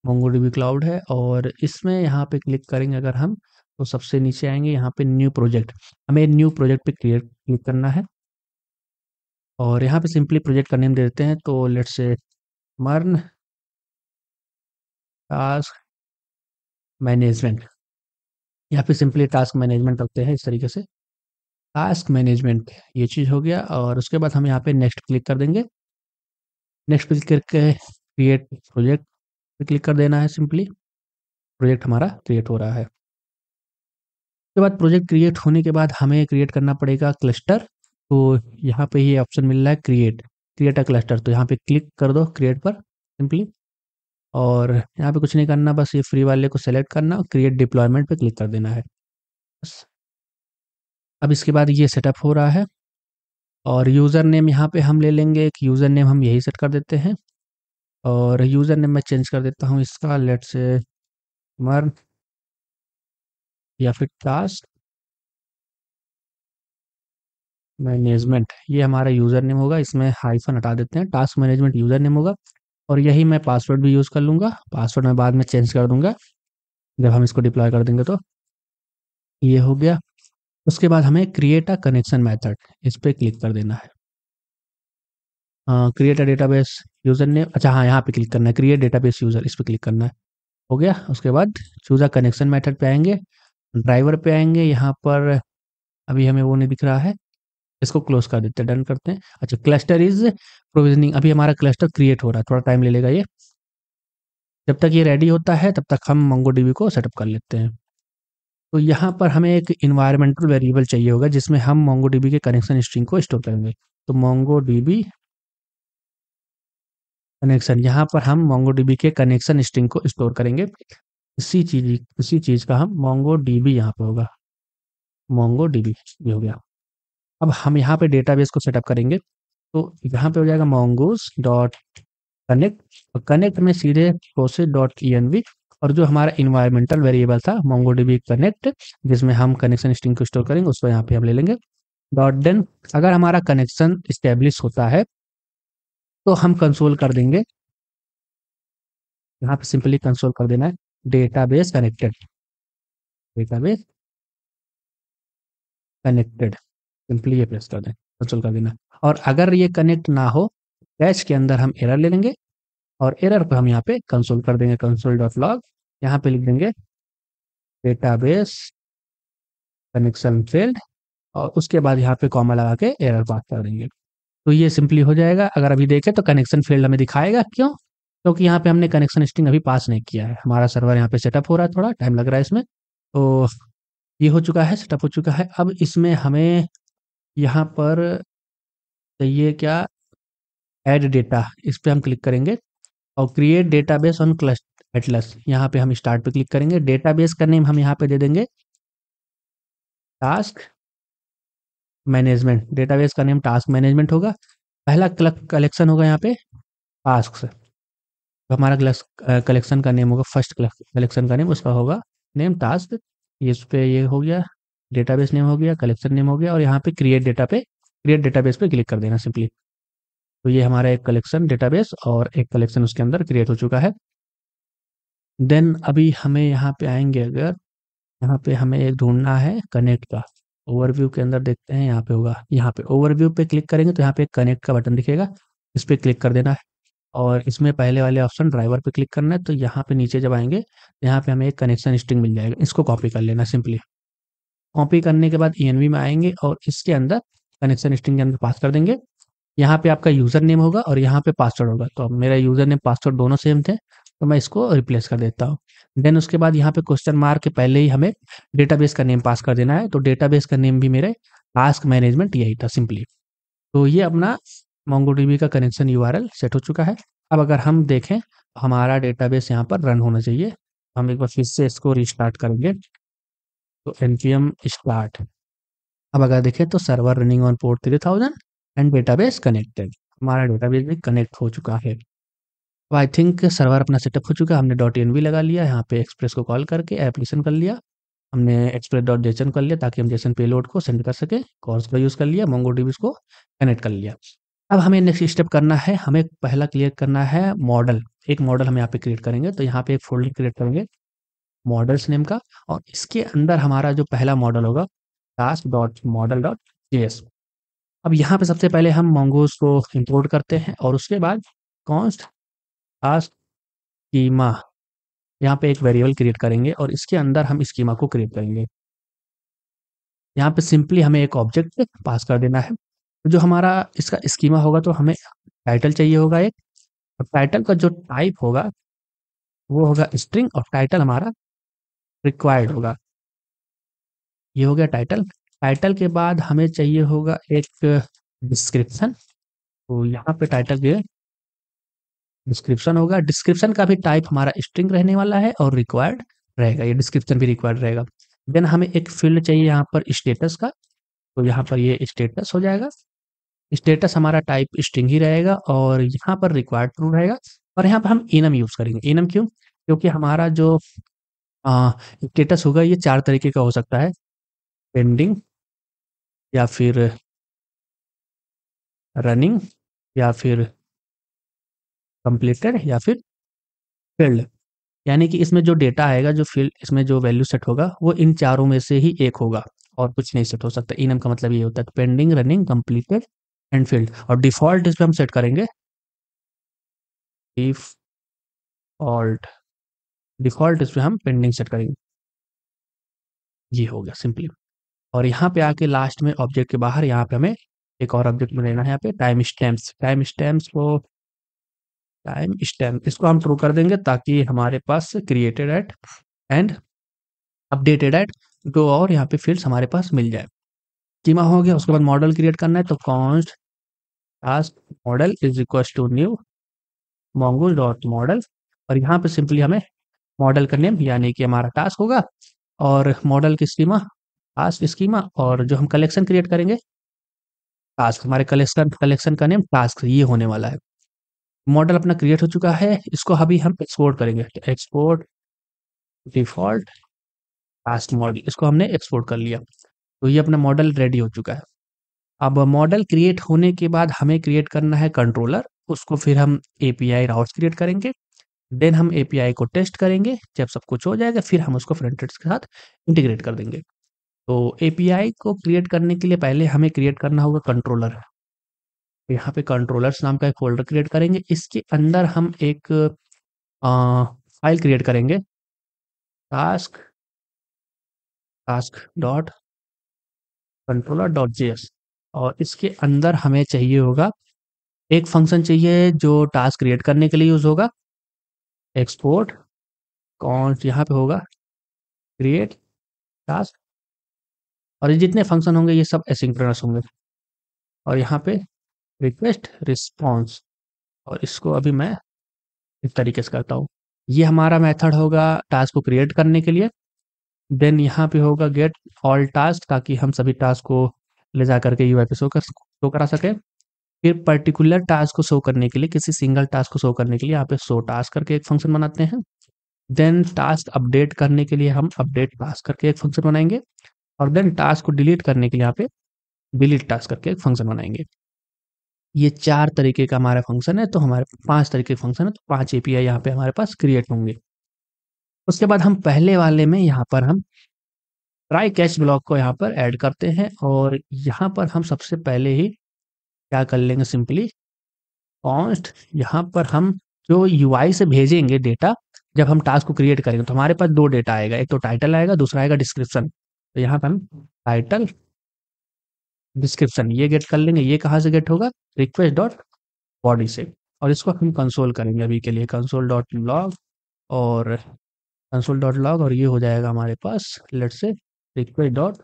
मोंगोडीबी क्लाउड है, और इसमें यहाँ पे क्लिक करेंगे अगर हम, तो सबसे नीचे आएंगे, यहाँ पे न्यू प्रोजेक्ट, हमें न्यू प्रोजेक्ट पे क्लिक करना है और यहाँ पे सिंपली प्रोजेक्ट का नेम दे देते हैं, तो लेट्स से मर्न टास्क मैनेजमेंट, यहाँ पे सिंपली टास्क मैनेजमेंट रखते हैं इस तरीके से, टास्क मैनेजमेंट ये चीज़ हो गया। और उसके बाद हम यहाँ पे नेक्स्ट क्लिक कर देंगे, नेक्स्ट क्लिक करके क्रिएट प्रोजेक्ट पे क्लिक कर देना है, सिंपली प्रोजेक्ट हमारा क्रिएट हो रहा है। उसके बाद प्रोजेक्ट क्रिएट होने के बाद हमें क्रिएट करना पड़ेगा क्लस्टर, तो यहाँ पे ये ऑप्शन मिल रहा है क्रिएट अ क्लस्टर, तो यहाँ पे क्लिक कर दो क्रिएट पर सिंपली, और यहाँ पे कुछ नहीं करना, बस ये फ्री वाले को सेलेक्ट करना, क्रिएट डिप्लॉयमेंट पे क्लिक कर देना है बस। अब इसके बाद ये सेटअप हो रहा है और यूज़र नेम यहाँ पे हम ले लेंगे, एक यूज़र नेम हम यही सेट कर देते हैं और यूज़र नेम मैं चेंज कर देता हूँ इसका, लेट्स से मर्न या फिर टास्क मैनेजमेंट, ये हमारा यूज़र नेम होगा, इसमें हाइफन हटा देते हैं, टास्क मैनेजमेंट यूज़र नेम होगा और यही मैं पासवर्ड भी यूज़ कर लूँगा, पासवर्ड मैं बाद में चेंज कर दूँगा जब हम इसको डिप्लॉय कर देंगे, तो ये हो गया। उसके बाद हमें क्रिएट अ कनेक्शन मेथड, इस पे क्लिक कर देना है। Create a database user name, अच्छा हाँ, यहाँ पे क्लिक करना है, क्रिएट डेटाबेस यूज़र, इस पे क्लिक करना है, हो गया। उसके बाद चूज़ अ कनेक्शन मेथड पे आएँगे, ड्राइवर पे आएँगे, यहाँ पर अभी हमें वो नहीं दिख रहा है, इसको क्लोज़ कर देते हैं, डन करते हैं। अच्छा, क्लस्टर इज़ प्रोविज़निंग, अभी हमारा क्लस्टर क्रिएट हो रहा है, थोड़ा टाइम ले लेगा ये। जब तक ये रेडी होता है तब तक हम मोंगोडीबी को सेटअप कर लेते हैं। तो यहाँ पर हमें एक एनवायरमेंटल वेरिएबल चाहिए होगा जिसमें हम मोंगोडीबी के कनेक्शन स्ट्रिंग को स्टोर करेंगे। तो मोंगोडीबी कनेक्शन, यहाँ पर हम मोंगोडीबी के कनेक्शन स्ट्रिंग को स्टोर करेंगे। इसी चीज़ का हम मोंगोडीबी यहाँ पे होगा, मोंगोडीबी ये हो गया। अब हम यहाँ पे डेटाबेस को सेटअप करेंगे, तो यहाँ पे हो जाएगा mongoose डॉट कनेक्ट, और कनेक्ट में सीधे प्रोसेस डॉट env, और जो हमारा इन्वायरमेंटल वेरिएबल था मोंगोडीबी कनेक्ट, जिसमें हम कनेक्शन स्ट्रिंग को स्टोर करेंगे, उसको यहाँ पे हम ले लेंगे डॉट देन। अगर हमारा कनेक्शन स्टेब्लिश होता है तो हम कंसोल कर देंगे, यहाँ पे सिंपली कंसोल कर देना है database connected, database connected, simply ये प्रेस कर दें, कंसोल कर देना। और अगर ये कनेक्ट ना हो, कैश के अंदर हम एरर ले लेंगे और एरर को हम यहाँ पे कंसोल कर देंगे, कंसोल डॉट लॉग, यहाँ पे लिख देंगे डेटाबेस कनेक्शन फेल्ड, और उसके बाद यहाँ पे कॉमा लगा के एरर पास कर देंगे, तो ये सिंपली हो जाएगा। अगर अभी देखें तो कनेक्शन फेल्ड हमें दिखाएगा, क्यों? क्योंकि यहाँ पे हमने कनेक्शन स्ट्रिंग अभी पास नहीं किया है, हमारा सर्वर यहाँ पे सेटअप हो रहा है, थोड़ा टाइम लग रहा है इसमें। तो ये हो चुका है, सेटअप हो चुका है। अब इसमें हमें यहाँ पर चाहिए क्या, ऐड डेटा, इस पे हम क्लिक करेंगे और create database on cluster Atlas, यहाँ पे हम स्टार्ट पे क्लिक करेंगे। डेटाबेस का नेम हम यहाँ पे दे देंगे टास्क मैनेजमेंट, डेटाबेस का नेम टास्क मैनेजमेंट होगा। पहला कलेक्शन होगा यहाँ पे टास्क से, तो हमारा कलेक्शन का नेम होगा, फर्स्ट कलेक्शन का नेम उसका होगा नेम टास्क, इस पे ये हो गया, डेटाबेस नेम हो गया, कलेक्शन नेम हो गया, और यहाँ पे क्रिएट डेटाबेस पे क्लिक कर देना सिंपली। तो ये हमारा एक कलेक्शन डेटाबेस और एक कलेक्शन उसके अंदर क्रिएट हो चुका है। देन अभी हमें यहाँ पे आएंगे, अगर यहाँ पे हमें एक ढूंढना है कनेक्ट का, ओवरव्यू के अंदर देखते हैं, यहाँ पे होगा, यहाँ पे ओवरव्यू पे क्लिक करेंगे तो यहाँ पे एक कनेक्ट का बटन दिखेगा, इस पे क्लिक कर देना है और इसमें पहले वाले ऑप्शन ड्राइवर पे क्लिक करना है। तो यहाँ पे नीचे जब आएंगे तो यहाँ पे हमें एक कनेक्शन स्ट्रिंग मिल जाएगा, इसको कॉपी कर लेना सिंपली। कॉपी करने के बाद env में आएंगे और इसके अंदर कनेक्शन स्ट्रिंग के अंदर पास कर देंगे। यहाँ पे आपका यूज़र नेम होगा और यहाँ पे पासवर्ड होगा, तो अब मेरा यूज़र नेम पासवर्ड दोनों सेम थे, तो मैं इसको रिप्लेस कर देता हूँ। देन उसके बाद यहाँ पे क्वेश्चन मार्क के पहले ही हमें डेटाबेस का नेम पास कर देना है, तो डेटाबेस का नेम भी मेरे टास्क मैनेजमेंट यही था सिंपली। तो ये अपना मोंगोडीबी का कनेक्शन यूआरएल सेट हो चुका है। अब अगर हम देखें, हमारा डेटाबेस यहाँ पर रन होना चाहिए, हम एक बार फिर से इसको रिस्टार्ट करेंगे, तो npm स्टार्ट। अब अगर देखें तो server running on port 3000 and database connected, हमारा डेटाबेस भी कनेक्ट हो चुका है। अब आई थिंक सर्वर अपना सेटअप हो चुका है, हमने डॉट एन लगा लिया, यहाँ पे एक्सप्रेस को कॉल करके एप्लीकेशन कर लिया, हमने एक्सप्रेस डॉट जेसन कर लिया ताकि हम जेसन पेलोड को सेंड कर सके, कॉर्स का यूज़ कर लिया, मोंगोडीबी को कनेक्ट कर लिया। अब हमें नेक्स्ट स्टेप करना है, हमें पहला क्रिएट करना है मॉडल, एक मॉडल हम यहाँ पे क्रिएट करेंगे, तो यहाँ पे एक फोल्डर क्रिएट करेंगे, मॉडल्स नेम का, और इसके अंदर हमारा जो पहला मॉडल होगा task dot model dot JS. अब यहाँ पे सबसे पहले हम मोंगोज को इंपोर्ट करते हैं और उसके बाद कॉन्स्ट टास्क स्कीमा, यहाँ पे एक वेरिएबल क्रिएट करेंगे और इसके अंदर हम स्कीमा को क्रिएट करेंगे। यहाँ पे सिंपली हमें एक ऑब्जेक्ट पास कर देना है। तो जो हमारा इसका स्कीमा होगा, तो हमें टाइटल चाहिए होगा एक, और टाइटल का जो टाइप होगा वो होगा स्ट्रिंग, और टाइटल हमारा रिक्वायर्ड होगा। ये हो गया टाइटल। टाइटल के बाद हमें चाहिए होगा एक डिस्क्रिप्शन, तो यहाँ पे टाइटल के डिस्क्रिप्शन होगा। डिस्क्रिप्शन का भी टाइप हमारा स्ट्रिंग रहने वाला है और रिक्वायर्ड रहेगा, ये डिस्क्रिप्शन भी रिक्वायर्ड रहेगा। देन हमें एक फील्ड चाहिए यहाँ पर स्टेटस का, तो यहाँ पर ये स्टेटस हो जाएगा। स्टेटस हमारा टाइप स्ट्रिंग ही रहेगा और यहाँ पर रिक्वायर्ड ट्रू रहेगा। और यहाँ पर हम इनम यूज़ करेंगे। इनम क्यों? क्योंकि हमारा जो स्टेटस होगा ये 4 तरीके का हो सकता है, पेंडिंग या फिर रनिंग या फिर कंप्लीटेड या फिर फील्ड। यानी कि इसमें जो डेटा आएगा, जो फील्ड इसमें जो वैल्यू सेट होगा वो इन चारों में से ही एक होगा और कुछ नहीं सेट हो सकता। इनम का मतलब ये होता है pending, running, completed and field. और डिफ़ॉल्ट इसमें हम सेट करेंगे डिफ़ॉल्ट। डिफ़ॉल्ट इसमें हम पेंडिंग सेट करेंगे। ये हो गया सिंपली। और यहाँ पे आके लास्ट में ऑब्जेक्ट के बाहर यहाँ पे हमें एक और ऑब्जेक्ट बनाना है, यहाँ पे टाइम स्टैम्प्स। टाइम स्टैम्प्स को टाइम स्टैम्प इसको हम ट्रू कर देंगे ताकि हमारे पास created at and updated at दो और यहाँ पे फील्ड्स हमारे पास मिल जाए। स्कीमा हो गया। उसके बाद मॉडल क्रिएट करना है, तो const task model is equal to new mongoose dot model, और यहाँ पे सिंपली हमें मॉडल का नेम यानी कि हमारा टास्क होगा और मॉडल की स्कीमा टास्क स्कीमा, और जो हम कलेक्शन क्रिएट करेंगे टास्क, हमारे कलेक्शन कलेक्शन का नेम टास्क ये होने वाला है। मॉडल अपना क्रिएट हो चुका है, इसको अभी हम एक्सपोर्ट करेंगे। एक्सपोर्ट डिफॉल्ट टास्क मॉडल, इसको हमने एक्सपोर्ट कर लिया, तो ये अपना मॉडल रेडी हो चुका है। अब मॉडल क्रिएट होने के बाद हमें क्रिएट करना है कंट्रोलर, उसको फिर हम एपीआई राउट्स क्रिएट करेंगे। देन हम एपीआई को टेस्ट करेंगे, जब सब कुछ हो जाएगा फिर हम उसको फ्रंट एंड के साथ इंटीग्रेट कर देंगे। तो एपीआई को क्रिएट करने के लिए पहले हमें क्रिएट करना होगा कंट्रोलर। यहाँ पे कंट्रोलर्स नाम का एक फ़ोल्डर क्रिएट करेंगे, इसके अंदर हम एक फाइल क्रिएट करेंगे task task dot controller dot JS, और इसके अंदर हमें चाहिए होगा एक फंक्शन चाहिए जो टास्क क्रिएट करने के लिए यूज़ होगा। एक्सपोर्ट कॉन्स्ट यहाँ पे होगा क्रिएट टास्क, और ये जितने फंक्शन होंगे ये सब एसिंक्रोनस होंगे। और यहाँ पे रिक्वेस्ट रिस्पॉन्स, और इसको अभी मैं इस तरीके से करता हूँ। ये हमारा मेथड होगा टास्क को क्रिएट करने के लिए। देन यहाँ पे होगा गेट ऑल टास्क, ताकि हम सभी टास्क को ले जा करके यूआई पे शो करा सकें। फिर पर्टिकुलर टास्क को शो करने के लिए, किसी सिंगल टास्क को शो करने के लिए यहाँ पे शो टास्क करके एक फंक्शन बनाते हैं। देन टास्क अपडेट करने के लिए हम अपडेट टास्क करके एक फंक्शन बनाएंगे, और देन टास्क को डिलीट करने के लिए यहाँ पे डिलीट टास्क करके एक फंक्शन बनाएंगे। ये 4 तरीके का हमारा फंक्शन है, तो हमारे 5 तरीके के फंक्शन है, तो 5 एपीआई यहाँ पे हमारे पास क्रिएट होंगे। उसके बाद हम पहले वाले में यहाँ पर हम ट्राई कैच ब्लॉक को यहाँ पर ऐड करते हैं, और यहाँ पर हम सबसे पहले ही क्या कर लेंगे, सिंपली कॉन्स्ट यहाँ पर हम जो यूआई से भेजेंगे डेटा, जब हम टास्क को क्रिएट करेंगे तो हमारे पास 2 डेटा आएगा, एक तो टाइटल आएगा, दूसरा आएगा डिस्क्रिप्शन। तो यहाँ पर हम टाइटल डिस्क्रिप्शन ये गेट कर लेंगे। ये कहाँ से गेट होगा? रिक्वेस्ट डॉट बॉडी से, और इसको हम कंसोल करेंगे अभी के लिए, कंसोल डॉट लॉग, और कंसोल डॉट लॉग, और ये हो जाएगा हमारे पास लेट्स से रिक्वेस्ट डॉट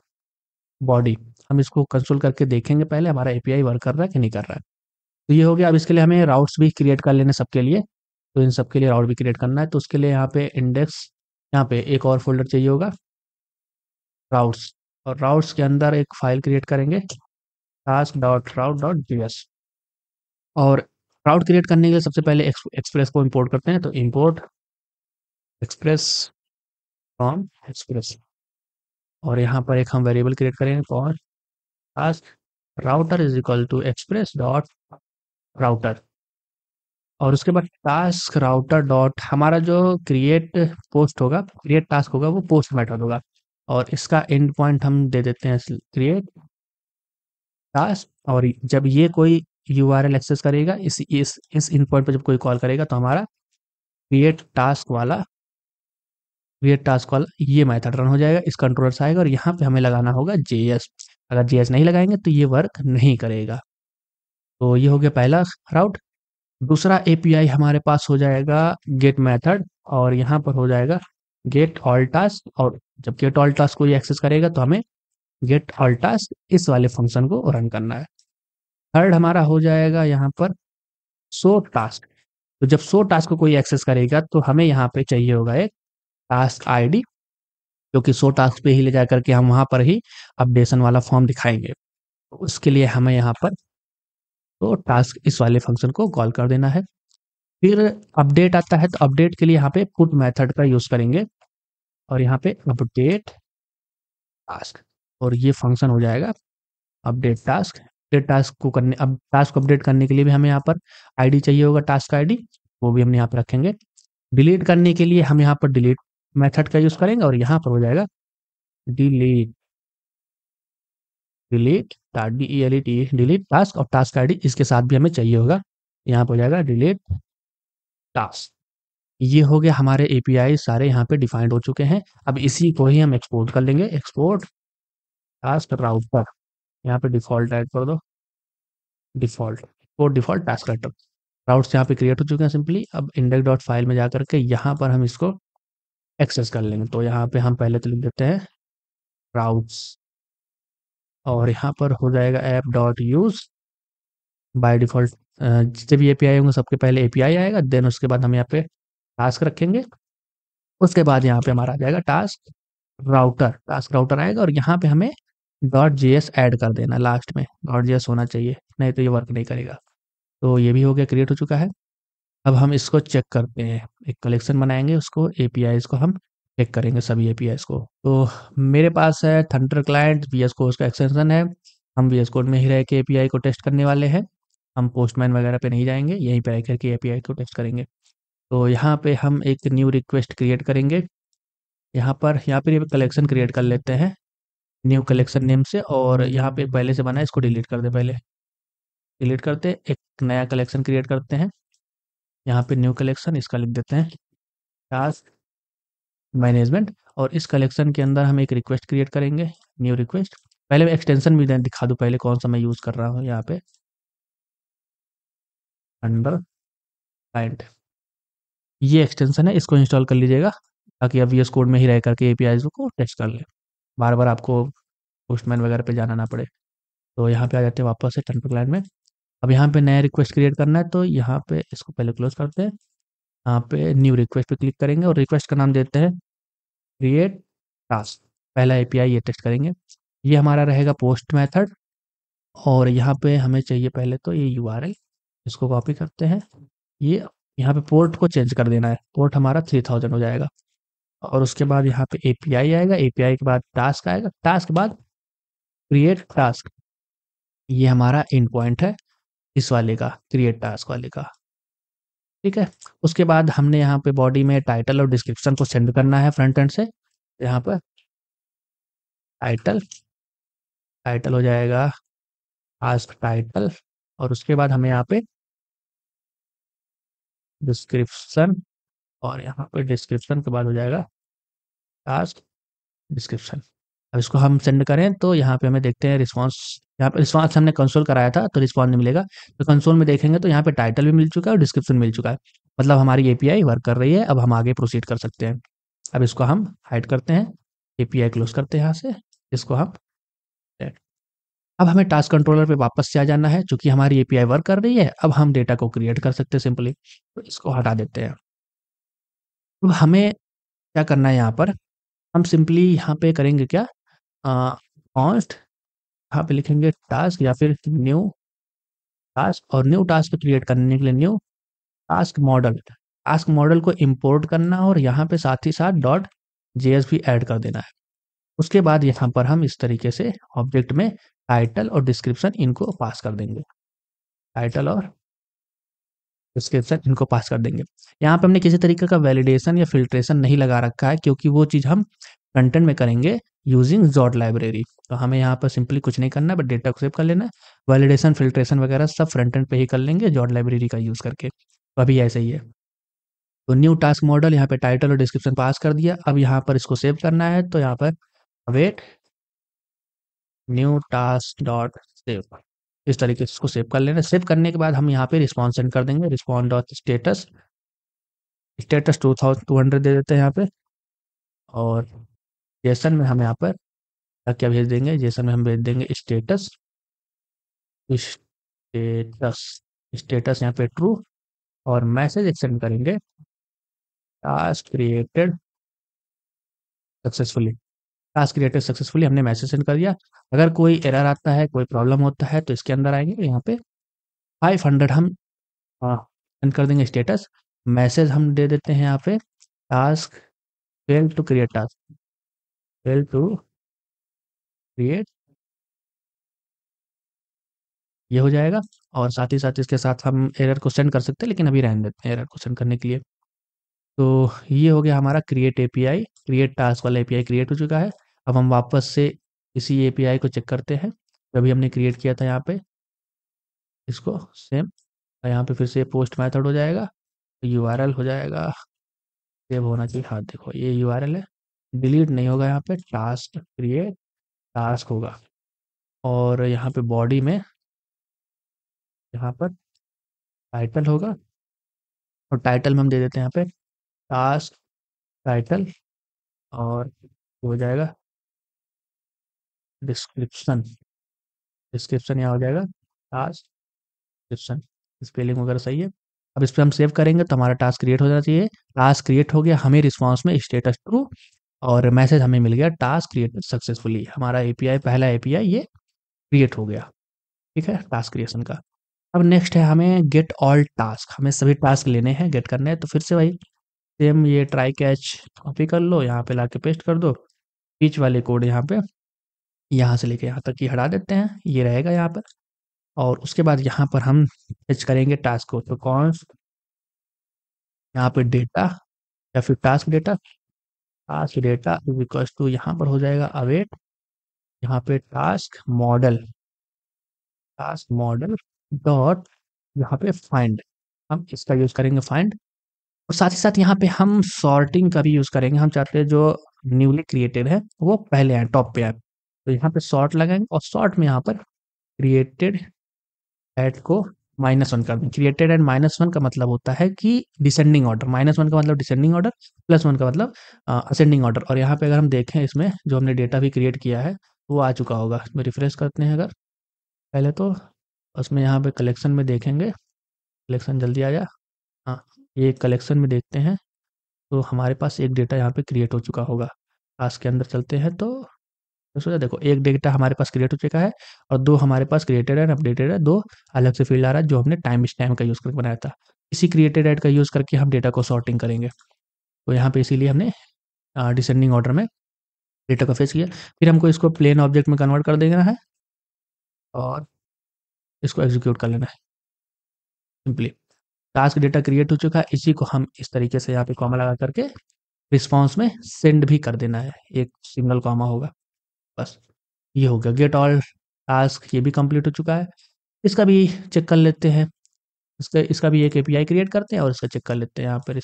बॉडी। हम इसको कंसोल करके देखेंगे पहले हमारा एपीआई वर्क कर रहा है कि नहीं कर रहा है। तो ये हो गया। अब इसके लिए हमें राउट्स भी क्रिएट कर लेने सबके लिए, तो इन सबके लिए राउट भी क्रिएट करना है। तो उसके लिए यहाँ पे इंडेक्स, यहाँ पे एक और फोल्डर चाहिए होगा राउट्स, और राउट्स के अंदर एक फाइल क्रिएट करेंगे टास्क डॉट राउट डॉट जीएस। और राउट क्रिएट करने के लिए सबसे पहले एक्सप्रेस को इंपोर्ट करते हैं, तो इंपोर्ट एक्सप्रेस फ्रॉम एक्सप्रेस, और यहाँ पर एक हम वेरिएबल क्रिएट करेंगे call task router is equal to express dot router. और उसके बाद टास्क राउटर डॉट हमारा जो क्रिएट पोस्ट होगा, क्रिएट टास्क होगा, वो पोस्ट मेथड होगा और इसका एंड पॉइंट हम दे देते हैं क्रिएट टास्क। और जब ये कोई यूआरएल एक्सेस करेगा, इस इन पॉइंट पे जब कोई कॉल करेगा तो हमारा क्रिएट टास्क वाला क्रिएट टास्क वाला ये मेथड रन हो जाएगा, इस कंट्रोलर से आएगा और यहाँ पे हमें लगाना होगा जेएस। अगर जेएस नहीं लगाएंगे तो ये वर्क नहीं करेगा। तो ये हो गया पहला राउट। दूसरा एपीआई हमारे पास हो जाएगा गेट मेथड और यहाँ पर हो जाएगा गेट ऑल टास्क। और जब गेट ऑल टास्क को ये एक्सेस करेगा तो हमें गेट ऑल टास्क इस वाले फंक्शन को रन करना है। थर्ड हमारा हो जाएगा यहाँ पर शो टास्क। तो जब शो टास्क को कोई एक्सेस करेगा तो हमें यहाँ पे चाहिए होगा एक टास्क आईडी, जो कि शो टास्क पे ही ले जा करके हम वहाँ पर ही अपडेशन वाला फॉर्म दिखाएंगे। तो उसके लिए हमें यहाँ पर तो टास्क इस वाले फंक्शन को कॉल कर देना है। फिर अपडेट आता है तो अपडेट के लिए यहाँ पे पुट मेथड का यूज करेंगे और यहाँ पे अपडेट टास्क और ये फंक्शन हो जाएगा अपडेट टास्क। अपडेट टास्क को करने अब टास्क को अपडेट करने के लिए भी हमें यहाँ पर आईडी चाहिए होगा, टास्क आईडी, वो भी हम यहाँ पे रखेंगे। डिलीट करने के लिए हम यहाँ पर डिलीट मेथड का यूज करेंगे और यहाँ पर हो जाएगा डिलीट डिलीट डिलीट टास्क और टास्क आईडी इसके साथ भी हमें चाहिए होगा। यहाँ पर हो जाएगा डिलीट टास्क। ये हो गया हमारे एपीआई सारे यहाँ पे डिफाइंड हो चुके हैं। अब इसी को ही हम एक्सपोर्ट कर लेंगे, एक्सपोर्ट टास्क राउटर। यहाँ पे डिफॉल्ट ऐड कर दो, डिफॉल्ट वो डिफॉल्ट टास्क राउटर। राउट्स यहाँ पे क्रिएट हो चुके हैं सिंपली। अब इंडेक्स डॉट फाइल में जाकर के यहाँ पर हम इसको एक्सेस कर लेंगे। तो यहाँ पे हम पहले तो लिख देते हैं राउट्स और यहाँ पर हो जाएगा app dot use. By default जितने भी एपीआई होंगे सबके पहले एपीआई आएगा, देन उसके बाद हम यहाँ पे टास्क रखेंगे। उसके बाद यहाँ पे हमारा आ जाएगा टास्क राउटर आएगा और यहाँ पे हमें डॉट जेएस ऐड कर देना लास्ट में। डॉट जेएस होना चाहिए, नहीं तो ये वर्क नहीं करेगा। तो ये भी हो गया, क्रिएट हो चुका है। अब हम इसको चेक करते हैं, एक कलेक्शन बनाएंगे, उसको एपीआईज को हम चेक करेंगे सभी एपीआईज को। तो मेरे पास है थंडर क्लाइंट, वीएस कोड का एक्सटेंशन है। हम वीएस कोड में ही रह के एपीआई को टेस्ट करने वाले हैं। हम पोस्टमैन वगैरह पे नहीं जाएंगे, यहीं पे रह करके एपीआई को टेस्ट करेंगे। तो यहाँ पे हम एक न्यू रिक्वेस्ट क्रिएट करेंगे। यहाँ पर ये कलेक्शन क्रिएट कर लेते हैं न्यू कलेक्शन नेम से। और यहाँ पे पहले से बना है, इसको डिलीट कर दे, पहले डिलीट करते एक नया कलेक्शन क्रिएट करते हैं। यहाँ पे न्यू कलेक्शन इसका लिख देते हैं टास्क मैनेजमेंट। और इस कलेक्शन के अंदर हम एक रिक्वेस्ट क्रिएट करेंगे, न्यू रिक्वेस्ट। पहले एक्सटेंशन भी दिखा दूँ पहले कौन सा मैं यूज़ कर रहा हूँ। यहाँ पे अंडर क्लाइंट ये एक्सटेंशन है, इसको इंस्टॉल कर लीजिएगा ताकि अब वीएस कोड में ही रह करके एपीआई को टेस्ट कर ले, बार बार आपको पोस्टमैन वगैरह पे जाना ना पड़े। तो यहाँ पे आ जाते हैं वापस से टर्न क्लाइंट में। अब यहाँ पे नया रिक्वेस्ट क्रिएट करना है, तो यहाँ पे इसको पहले क्लोज करते हैं। यहाँ पे न्यू रिक्वेस्ट पे क्लिक करेंगे और रिक्वेस्ट का नाम देते हैं क्रिएट टास्क। पहला एपीआई ये टेस्ट करेंगे। ये हमारा रहेगा पोस्ट मेथड और यहाँ पे हमें चाहिए पहले तो ये यूआरएल, इसको कॉपी करते हैं। ये यहाँ पे पोर्ट को चेंज कर देना है, पोर्ट हमारा 3000 हो जाएगा। और उसके बाद यहाँ पे एपीआई आएगा, एपीआई के बाद टास्क आएगा, टास्क के बाद क्रिएट टास्क। ये हमारा एंड पॉइंट है इस वाले का, क्रिएट टास्क वाले का। ठीक है। उसके बाद हमने यहाँ पे बॉडी में टाइटल और डिस्क्रिप्शन को सेंड करना है फ्रंट एंड से। यहाँ पर टाइटल टाइटल हो जाएगा आस्क टाइटल और उसके बाद हमें यहाँ पे डिस्क्रिप्शन और यहाँ पे डिस्क्रिप्शन के बाद हो जाएगा टास्क डिस्क्रिप्शन। अब इसको हम सेंड करें तो यहाँ पे हमें देखते हैं रिस्पांस। यहाँ पे रिस्पांस हमने कंसोल कराया था तो रिस्पांस नहीं मिलेगा। तो कंसोल में देखेंगे तो यहाँ पे टाइटल भी मिल चुका है और डिस्क्रिप्शन मिल चुका है, मतलब हमारी एपीआई वर्क कर रही है। अब हम आगे प्रोसीड कर सकते हैं। अब इसको हम हाइड करते हैं, एपीआई क्लोज करते हैं यहाँ से, इसको हम अब हमें टास्क कंट्रोलर पे वापस से आ जाना है। चूंकि हमारी एपीआई वर्क कर रही है, अब हम डेटा को क्रिएट कर सकते हैं सिंपली। तो इसको हटा देते हैं। अब हमें क्या करना है, यहाँ पर हम सिंपली यहाँ पे करेंगे क्या, कॉन्स्ट यहाँ पे लिखेंगे टास्क या फिर न्यू टास्क। और न्यू टास्क क्रिएट करने के लिए न्यू टास्क मॉडल को इंपोर्ट करना और यहाँ पे साथ ही साथ डॉट जेएस भी ऐड कर देना है। उसके बाद यहाँ पर हम इस तरीके से ऑब्जेक्ट में टाइटल और डिस्क्रिप्शन इनको पास कर देंगे, टाइटल और डिस्क्रिप्शन इनको पास कर देंगे। यहाँ पे हमने किसी तरीके का वैलिडेशन या फ़िल्ट्रेशन नहीं लगा रखा है क्योंकि वो चीज़ हम फ्रंट-एंड में करेंगे यूज़िंग ज़ॉट लाइब्रेरी। तो हमें यहाँ पर सिंपली कुछ नहीं करना है बस डेटा को सेव कर लेना है। वैलिडेशन, फ़िल्ट्रेशन वगैरह सब फ्रंट-एंड पे ही कर लेंगे ज़ॉट लाइब्रेरी का यूज़ करके। तो अभी ऐसा ही है। तो न्यू टास्क मॉडल यहाँ पे टाइटल और डिस्क्रिप्शन पास कर दिया। अब यहाँ पर इसको सेव करना है तो यहाँ पर await new task dot save इस तरीके से इसको सेव कर लेना। सेव करने के बाद हम यहाँ पे रिस्पॉन्स सेंड कर देंगे। रिस्पॉन्स डॉट स्टेटस स्टेटस 2200 दे देते हैं यहाँ पे। और जेसन में हम यहाँ पर क्या भेज देंगे, जेसन में हम भेज देंगे स्टेटस स्टेटस स्टेटस यहाँ पे ट्रू। और मैसेज एक्सटेंड करेंगे task created successfully. Task created successfully हमने मैसेज सेंड कर दिया। अगर कोई एरर आता है, कोई प्रॉब्लम होता है तो इसके अंदर आएंगे यहाँ पे 500 हम सेंड कर देंगे स्टेटस। मैसेज हम दे देते हैं यहाँ पे task fail to create task fail to create, ये हो जाएगा। और साथ ही साथ इसके साथ हम एरर को सेंड कर सकते हैं लेकिन अभी रहने देते हैं एरर को सेंड करने के लिए। तो ये हो गया हमारा क्रिएट एपीआई, क्रिएट टास्क वाला एपीआई क्रिएट हो चुका है। अब हम वापस से इसी एपीआई को चेक करते हैं जो अभी हमने क्रिएट किया था यहाँ पे, इसको सेम यहाँ पे फिर से पोस्ट मेथड हो जाएगा, यूआरएल हो जाएगा, सेव होना चाहिए। हाँ देखो ये यूआरएल है, डिलीट नहीं होगा, यहाँ पे टास्क क्रिएट टास्क होगा। और यहाँ पे बॉडी में यहाँ पर टाइटल होगा और टाइटल में हम दे देते हैं यहाँ पे टास्क टाइटल। और हो जाएगा डिस्क्रिप्शन, डिस्क्रिप्शन यहाँ हो जाएगा टास्क डिस्क्रिप्शन। स्पेलिंग वगैरह सही है। अब इस पे हम सेव करेंगे तो हमारा टास्क क्रिएट हो जाना चाहिए। टास्क क्रिएट हो गया, हमें रिस्पॉन्स में स्टेटस ट्रू और मैसेज हमें मिल गया टास्क क्रिएटेड सक्सेसफुली। हमारा एपीआई पहला एपीआई ये क्रिएट हो गया। ठीक है टास्क क्रिएशन का। अब नेक्स्ट है हमें गेट ऑल टास्क, हमें सभी टास्क लेने हैं, गेट करने हैं। तो फिर से वही सेम ये ट्राई कैच कॉपी कर लो, यहाँ पे लाके पेस्ट कर दो। बीच वाले कोड यहाँ पे यहाँ से लेके यहाँ तक ही हटा देते हैं, ये रहेगा यहाँ पर। और उसके बाद यहाँ पर हम फेच करेंगे टास्क को। तो कौन यहाँ पे डेटा या फिर task data is equals to यहाँ पर हो जाएगा अवेट यहाँ पे टास्क मॉडल डॉट यहाँ पे फाइंड, हम इसका यूज करेंगे फाइंड। और साथ ही साथ यहाँ पे हम सॉर्टिंग का भी यूज करेंगे। हम चाहते हैं जो न्यूली क्रिएटेड है वो पहले आए, टॉप पे आए। तो यहाँ पे सॉर्ट लगाएंगे और सॉर्ट में यहाँ पर क्रिएटेड एट को -1 कर दें। क्रिएटेड एट -1 का मतलब होता है कि डिसेंडिंग ऑर्डर, -1 का मतलब डिसेंडिंग ऑर्डर, +1 का मतलब असेंडिंग ऑर्डर। और यहाँ पे अगर हम देखें इसमें जो हमने डेटा भी क्रिएट किया है वो आ चुका होगा। इसमें रिफ्रेश करते हैं अगर पहले तो उसमें यहाँ पे कलेक्शन में देखेंगे, कलेक्शन जल्दी आ जा। हाँ ये कलेक्शन में देखते हैं तो हमारे पास एक डेटा यहाँ पे क्रिएट हो चुका होगा। टास्क के अंदर चलते हैं तो सोचा देखो एक डेटा हमारे पास क्रिएट हो चुका है और दो हमारे पास क्रिएटेड एंड अपडेटेड है, दो अलग से फील्ड आ रहा है जो हमने टाइम स्टैम्प का यूज़ करके बनाया था। इसी क्रिएटेड ऐड का यूज़ करके हम डेटा को सॉर्टिंग करेंगे। तो यहाँ पे इसीलिए हमने डिसेंडिंग ऑर्डर में डेटा को फेच किया। फिर हमको इसको प्लेन ऑब्जेक्ट में कन्वर्ट कर देना है और इसको एग्जीक्यूट कर लेना है सिंपली। टास्क डेटा क्रिएट हो चुका है, इसी को हम इस तरीके से यहाँ पे कॉमा लगा करके रिस्पॉन्स में सेंड भी कर देना है, एक सिंगल कॉमा होगा बस। ये हो गया गेट ऑल टास्क, ये भी कंप्लीट हो चुका है। इसका भी चेक कर लेते हैं, इसका भी एक एपीआई क्रिएट करते हैं और इसका चेक कर लेते हैं यहाँ पर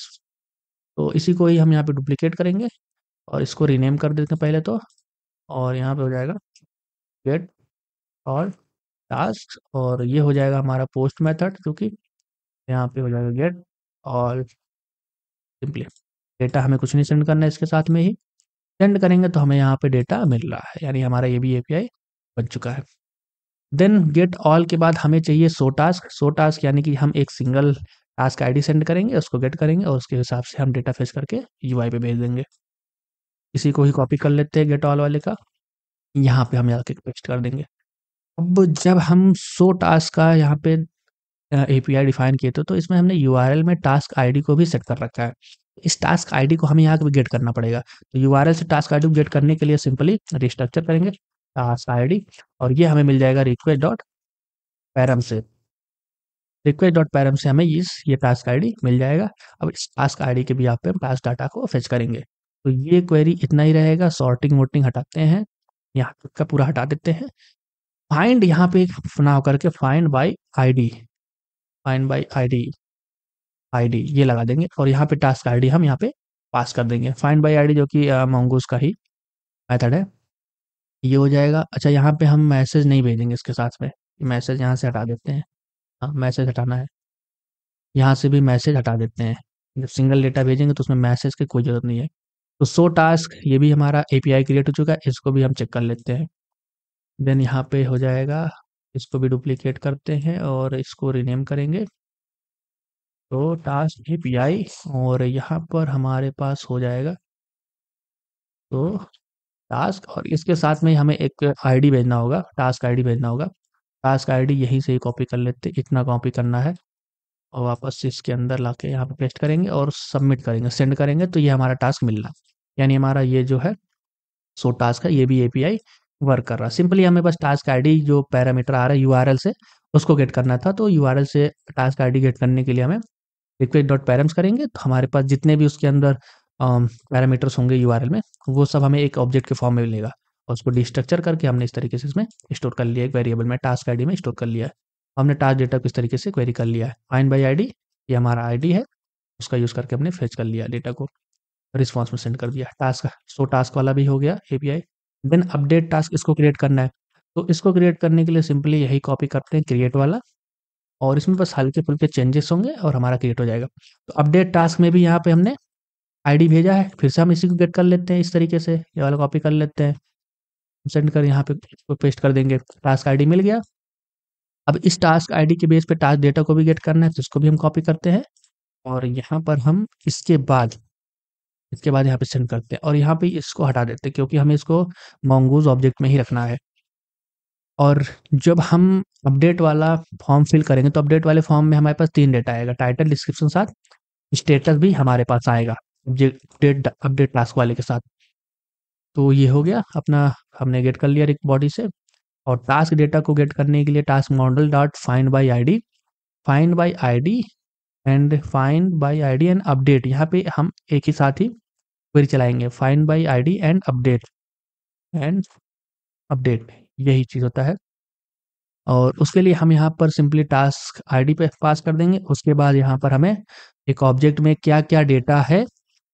तो इसी को ही हम यहाँ पे डुप्लीकेट करेंगे और इसको रीनेम कर देते हैं पहले तो। और यहाँ पे हो जाएगा गेट ऑल टास्क और ये हो जाएगा हमारा पोस्ट मेथड, क्योंकि यहाँ पे हो जाएगा गेट ऑल सिंपली। डेटा हमें कुछ नहीं सेंड करना है, इसके साथ में ही सेंड करेंगे तो हमें यहाँ पे डेटा मिल रहा है, यानी हमारा ये भी एपीआई बन चुका है। देन गेट ऑल के बाद हमें चाहिए शो टास्क यानी कि हम एक सिंगल टास्क आईडी सेंड करेंगे, उसको गेट करेंगे और उसके हिसाब से हम डेटा फेच करके यूआई पे भेज देंगे। इसी को ही कॉपी कर लेते हैं गेट ऑल वाले का, यहाँ पे हम जाके पेस्ट कर देंगे। अब जब हम शो टास्क का यहाँ पे एपीआई डिफाइन किए थे तो इसमें हमने यूआरएल में टास्क आईडी को भी सेट कर रखा है। इस टास्क आईडी को हमें यहाँ पे गेट करना पड़ेगा। तो यूआरएल से टास्क आईडी को गेट करने के लिए सिंपली रिस्ट्रक्चर करेंगे टास्क आईडी और ये हमें मिल जाएगा रिक्वेस्ट डॉट पैरम से। रिक्वेस्ट डॉट पैरम से हमें ये टास्क आईडी मिल जाएगा। अब इस टास्क आईडी के भी यहाँ पे हम टास्क डाटा को फेच करेंगे। तो ये क्वेरी इतना ही रहेगा। सॉर्टिंग वोटिंग हटाते हैं, यहाँ तक का पूरा हटा देते हैं। फाइंड यहाँ पे ना होकर के find by ID, find by ID, ID ये लगा देंगे और यहाँ पे टास्क आईडी हम यहाँ पे पास कर देंगे। फाइंड बाय आईडी जो कि mongoose का ही मेथड है, ये हो जाएगा। अच्छा, यहाँ पे हम मैसेज नहीं भेजेंगे इसके साथ में, मैसेज यहाँ से हटा देते हैं। हाँ, मैसेज हटाना है, यहाँ से भी मैसेज हटा देते हैं। जब सिंगल डेटा भेजेंगे तो उसमें मैसेज की कोई ज़रूरत नहीं है। तो शो टास्क ये भी हमारा एपीआई क्रिएट हो चुका है, इसको भी हम चेक कर लेते हैं। देन यहाँ पे हो जाएगा, इसको भी डुप्लीकेट करते हैं और इसको रीनेम करेंगे तो टास्क एपीआई, और यहाँ पर हमारे पास हो जाएगा तो टास्क, और इसके साथ में हमें एक आईडी भेजना होगा, टास्क आईडी भेजना होगा। टास्क आईडी यहीं से ही कॉपी कर लेते हैं, इतना कॉपी करना है और वापस से इसके अंदर लाके यहाँ पे पेस्ट करेंगे और सबमिट करेंगे, सेंड करेंगे तो ये हमारा टास्क मिल रहा। यानी हमारा ये जो है सो टास्क है, ये भी एपीआई वर्क कर रहा। सिंपली हमें बस टास्क आईडी जो पैरामीटर आ रहा है यूआरएल से, उसको गेट करना था। तो यूआरएल से टास्क आईडी गेट करने के लिए हमें रिक्वेस्ट डॉट पैरम्स करेंगे तो हमारे पास जितने भी उसके अंदर पैरामीटर्स होंगे यूआरएल में, वो सब हमें एक ऑब्जेक्ट के फॉर्म में मिलेगा और उसको डिस्ट्रक्चर करके हमने इस तरीके से इसमें स्टोर कर लिया, एक वेरिएबल में टास्क आईडी में स्टोर कर लिया है। हमने टास्क डेटा को इस तरीके से क्वेरी कर लिया है। फाइंड बाय आईडी, ये हमारा आईडी है, उसका यूज़ करके हमने फेच कर लिया डेटा को, रिस्पॉन्स में सेंड कर दिया। टास्क सो टास्क वाला भी हो गया एपीआई। देन अपडेट टास्क, इसको क्रिएट करना है। तो इसको क्रिएट करने के लिए सिंपली यही कॉपी करते हैं, क्रिएट वाला, और इसमें बस हल्के-फुल्के चेंजेस होंगे और हमारा क्रिएट हो जाएगा। तो अपडेट टास्क में भी यहाँ पे हमने आईडी भेजा है, फिर से हम इसी को गेट कर लेते हैं इस तरीके से, ये वाला कॉपी कर लेते हैं, सेंड कर यहाँ पे इसको पेस्ट कर देंगे, टास्क आईडी मिल गया। अब इस टास्क आईडी के बेस पे टास्क डेटा को भी गेट करना है, तो इसको भी हम कॉपी करते हैं और यहाँ पर हम इसके बाद यहाँ पे सेंड करते हैं और यहाँ पे इसको हटा देते हैं क्योंकि हमें इसको mongoose ऑब्जेक्ट में ही रखना है। और जब हम अपडेट वाला फॉर्म फिल करेंगे तो अपडेट वाले फॉर्म में हमारे पास 3 डेटा आएगा, टाइटल, डिस्क्रिप्शन साथ स्टेटस भी हमारे पास आएगा अपडेट अपडेट टास्क वाले के साथ। तो ये हो गया अपना, हमने गेट कर लिया एक बॉडी से। और टास्क डेटा को गेट करने के लिए task model dot find by ID, find by ID and find by ID and update, यहाँ पे हम एक ही साथ ही क्वेरी चलाएंगे, find by ID and update, यही चीज़ होता है। और उसके लिए हम यहाँ पर सिंपली टास्क आईडी पे पास कर देंगे। उसके बाद यहाँ पर हमें एक ऑब्जेक्ट में क्या-क्या डेटा है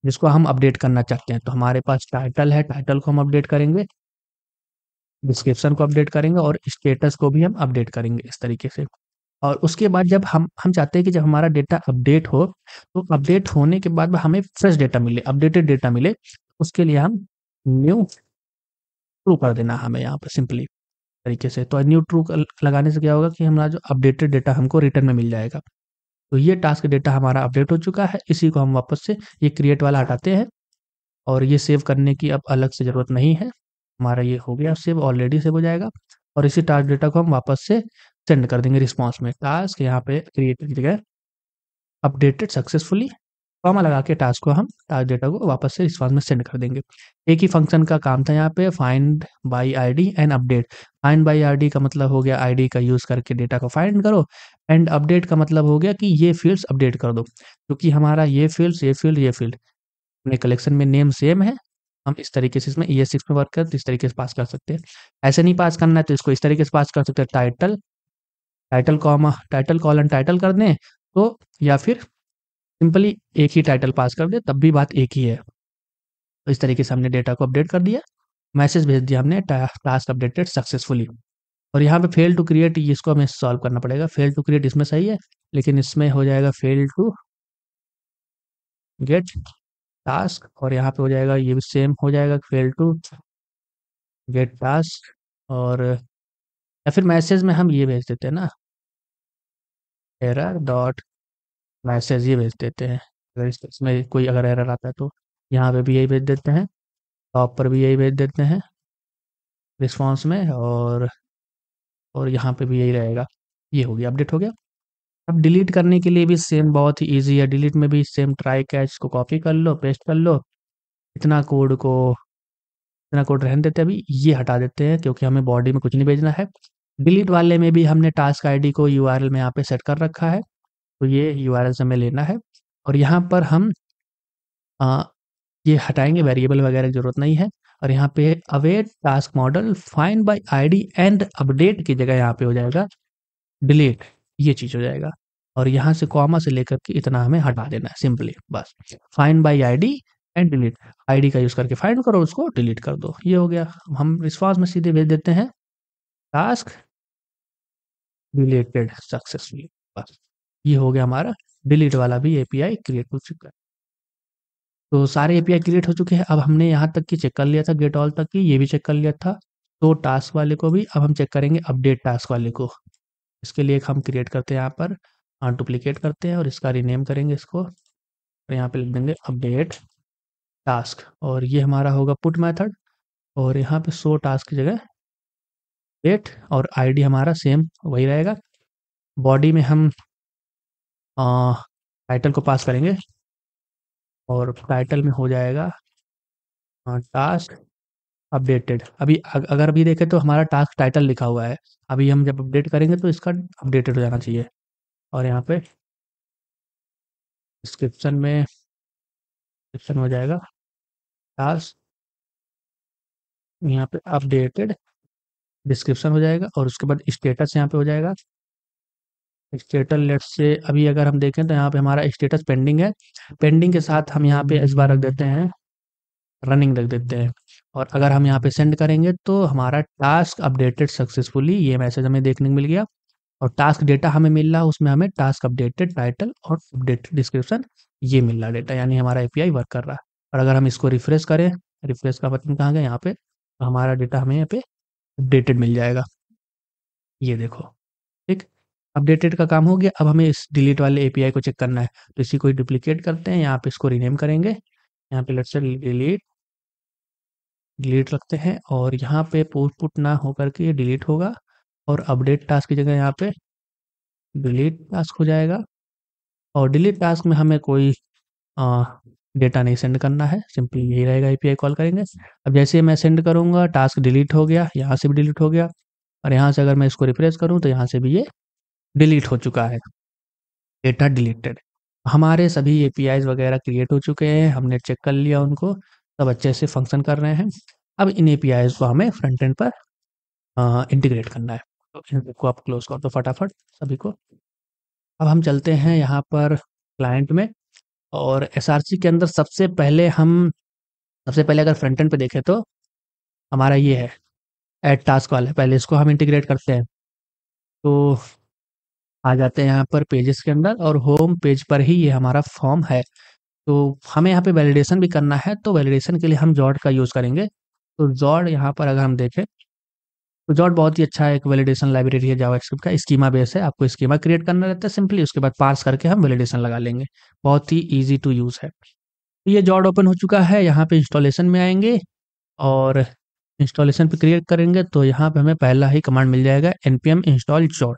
जिसको हम अपडेट करना चाहते हैं। तो हमारे पास टाइटल है, टाइटल को हम अपडेट करेंगे, डिस्क्रिप्शन को अपडेट करेंगे और स्टेटस को भी हम अपडेट करेंगे इस तरीके से। और उसके बाद जब हम चाहते हैं कि जब हमारा डेटा अपडेट हो, तो अपडेट होने के बाद हमें फ्रेश डेटा मिले, अपडेटेड डेटा मिले, उसके लिए हम न्यू ट्रू कर देना हमें यहाँ पे सिंपली तरीके से। तो न्यू ट्रू लगाने से क्या होगा कि हमारा जो अपडेटेड डेटा हमको रिटर्न में मिल जाएगा। तो ये टास्क डेटा हमारा अपडेट हो चुका है, इसी को हम वापस से ये क्रिएट वाला हटाते हैं और ये सेव करने की अब अलग से ज़रूरत नहीं है। हमारा ये हो गया सेव, ऑलरेडी सेव हो जाएगा और इसी टास्क डेटा को हम वापस से सेंड कर देंगे रिस्पॉन्स में। टास्क यहाँ पे क्रिएट की जगह अपडेटेड सक्सेसफुली, कॉमा लगा के टास्क को हम टास्क डेटा को वापस से रिस्पॉन्स में सेंड कर देंगे। एक ही फंक्शन का काम था यहाँ पे, find by ID and update. Find by ID का मतलब हो गया आईडी का यूज़ करके डेटा को फाइंड करो, एंड अपडेट का मतलब हो गया कि ये फील्ड्स अपडेट कर दो। क्योंकि हमारा ये फील्ड्स, ये फील्ड अपने कलेक्शन में नेम सेम है, हम इस तरीके से इसमें ES6 में वर्क करते इस तरीके से पास कर सकते हैं। ऐसे नहीं पास करना है तो इसको इस तरीके से पास कर सकते हैं, title, title comma title colon title कर दें तो, या फिर सिंपली एक ही टाइटल पास कर दें तब भी बात एक ही है। तो इस तरीके से हमने डेटा को अपडेट कर दिया, मैसेज भेज दिया हमने टास्क अपडेटेड सक्सेसफुली। और यहाँ पे फेल टू क्रिएट, इसको हमें सॉल्व करना पड़ेगा। फेल टू क्रिएट इसमें सही है, लेकिन इसमें हो जाएगा फेल टू गेट टास्क, और यहाँ पे हो जाएगा ये भी सेम हो जाएगा, फेल टू गेट टास्क। और या फिर मैसेज में हम ये भेज देते हैं ना, एरर डॉट मैसेज, ये भेज देते हैं। अगर इसमें कोई अगर एरर आता है तो यहाँ पे भी यही भेज देते हैं, टॉप पर भी यही भेज देते हैं रिस्पॉन्स में, और यहाँ पे भी यही रहेगा। ये हो गया, अपडेट हो गया। अब डिलीट करने के लिए भी सेम बहुत ही ईज़ी है। डिलीट में भी सेम ट्राई कैच को कॉपी कर लो, पेस्ट कर लो। इतना कोड को इतना कोड रहने देते हैं, अभी ये हटा देते हैं क्योंकि हमें बॉडी में कुछ नहीं भेजना है। डिलीट वाले में भी हमने टास्क आईडी को यूआरएल में यहाँ पे सेट कर रखा है, तो ये यूआरएल से हमें लेना है और यहाँ पर हम अ, ये हटाएँगे, वेरिएबल वगैरह की ज़रूरत नहीं है और यहाँ पे await task model find by ID and update की जगह यहाँ पे हो जाएगा डिलीट, ये चीज़ हो जाएगा और यहाँ से कॉमा से लेकर के इतना हमें हटा देना है सिंपली बस। Find by ID and delete, ID का यूज़ करके फाइंड करो, उसको डिलीट कर दो, ये हो गया। हम रिस्पांस में सीधे भेज देते हैं टास्क डिलीटेड सक्सेसफुली, बस ये हो गया हमारा डिलीट वाला भी एपीआई क्रिएट हो चुका है। तो सारे एपीआई क्रिएट हो चुके हैं। अब हमने यहाँ तक की चेक कर लिया था, गेट ऑल तक की, ये भी चेक कर लिया था। तो टास्क वाले को भी अब हम चेक करेंगे अपडेट टास्क वाले को। इसके लिए एक हम क्रिएट करते हैं यहाँ पर, डुप्लीकेट करते हैं और इसका रीनेम करेंगे इसको और यहाँ पे लिख देंगे अपडेट टास्क और ये हमारा होगा पुट मेथड और यहाँ पे शो टास्क की जगह डेट और आईडी हमारा सेम वही रहेगा। बॉडी में हम टाइटल को पास करेंगे और टाइटल में हो जाएगा टास्क अपडेटेड। अभी अगर अभी देखें तो हमारा टास्क टाइटल लिखा हुआ है, अभी हम जब अपडेट करेंगे तो इसका अपडेटेड हो जाना चाहिए और यहाँ पे डिस्क्रिप्शन में डिस्क्रिप्शन हो जाएगा टास्क, यहाँ पे अपडेटेड डिस्क्रिप्शन हो जाएगा और उसके बाद स्टेटस यहाँ पे हो जाएगा स्टेटस। लेट से अभी अगर हम देखें तो यहाँ पे हमारा स्टेटस पेंडिंग है, पेंडिंग के साथ हम यहाँ पे इस बार रख देते हैं रनिंग रख देते हैं और अगर हम यहाँ पे सेंड करेंगे तो हमारा टास्क अपडेटेड सक्सेसफुली, ये मैसेज हमें देखने को मिल गया और टास्क डेटा हमें मिल रहा है, उसमें हमें टास्क अपडेटेड टाइटल और अपडेटेड डिस्क्रिप्शन ये मिल रहा है डेटा, यानी हमारा एपीआई वर्क कर रहा है। और अगर हम इसको रिफ्रेश करें, रिफ्रेश का बटन कहाँ गया, यहाँ पे, तो हमारा डेटा हमें यहाँ पे अपडेटेड मिल जाएगा, ये देखो, ठीक। अपडेटेड का काम हो गया। अब हमें इस डिलीट वाले एपीआई को चेक करना है, तो इसी को डुप्लीकेट करते हैं, यहाँ पे इसको रीनेम करेंगे, यहाँ पे लेट्स से डिलीट डिलीट रखते हैं और यहाँ पे पुट ना होकर के ये डिलीट होगा और अपडेट टास्क की जगह यहाँ पे डिलीट टास्क हो जाएगा और डिलीट टास्क में हमें कोई डेटा नहीं सेंड करना है, सिंपली यही रहेगा, एपीआई कॉल करेंगे। अब जैसे मैं सेंड करूँगा टास्क डिलीट हो गया, यहाँ से भी डिलीट हो गया और यहाँ से अगर मैं इसको रिफ्रेश करूँ तो यहाँ से भी ये डिलीट हो चुका है, डेटा डिलीटेड। हमारे सभी एपीआईज वगैरह क्रिएट हो चुके हैं, हमने चेक कर लिया उनको, सब अच्छे से फंक्शन कर रहे हैं। अब इन एपीआईज को हमें फ्रंट एंड पर इंटीग्रेट करना है, तो इनको आप क्लोज कर दो फटाफट सभी को। अब हम चलते हैं यहाँ पर क्लाइंट में और एसआरसी के अंदर सबसे पहले अगर फ्रंट एंड पे देखें तो हमारा ये है ऐड टास्क वाला है, पहले इसको हम इंटीग्रेट करते हैं। तो आ जाते हैं यहाँ पर पेजेस के अंदर और होम पेज पर ही ये हमारा फॉर्म है। तो हमें यहाँ पे वैलिडेशन भी करना है, तो वैलिडेशन के लिए हम जॉड का यूज़ करेंगे। तो जॉड यहाँ पर अगर हम देखें तो जॉड बहुत ही अच्छा एक वैलिडेशन लाइब्रेरी है जावास्क्रिप्ट का, स्कीमा बेस है, आपको स्कीमा क्रिएट करना रहता है सिंपली, उसके बाद पार्स करके हम वैलिडेशन लगा लेंगे, बहुत ही ईजी टू यूज़ है। तो ये जॉड ओपन हो चुका है, यहाँ पे इंस्टॉलेशन में आएंगे और इंस्टॉलेशन पे क्लिक करेंगे तो यहाँ पे हमें पहला ही कमांड मिल जाएगा npm install jod,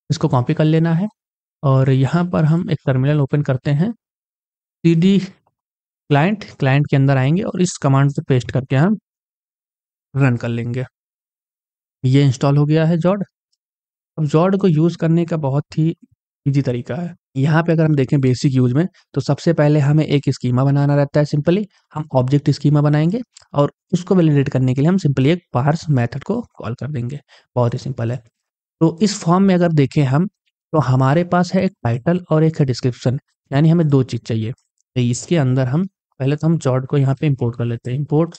इसको कॉपी कर लेना है और यहाँ पर हम एक टर्मिनल ओपन करते हैं, cd क्लाइंट के अंदर आएंगे और इस कमांड को पेस्ट करके हम रन कर लेंगे। ये इंस्टॉल हो गया है जॉड। अब जॉड को यूज़ करने का बहुत ही ईजी तरीका है। यहाँ पे अगर हम देखें बेसिक यूज़ में, तो सबसे पहले हमें एक स्कीमा बनाना रहता है, सिंपली हम ऑब्जेक्ट स्कीमा बनाएँगे और उसको वैलिडेट करने के लिए हम सिंपली एक पार्स मेथड को कॉल कर देंगे, बहुत ही सिंपल है। तो इस फॉर्म में अगर देखें हम, तो हमारे पास है एक टाइटल और एक है डिस्क्रिप्शन, यानी हमें 2 चीज़ चाहिए। तो इसके अंदर हम पहले तो हम जॉड को यहाँ पे इम्पोर्ट कर लेते हैं, import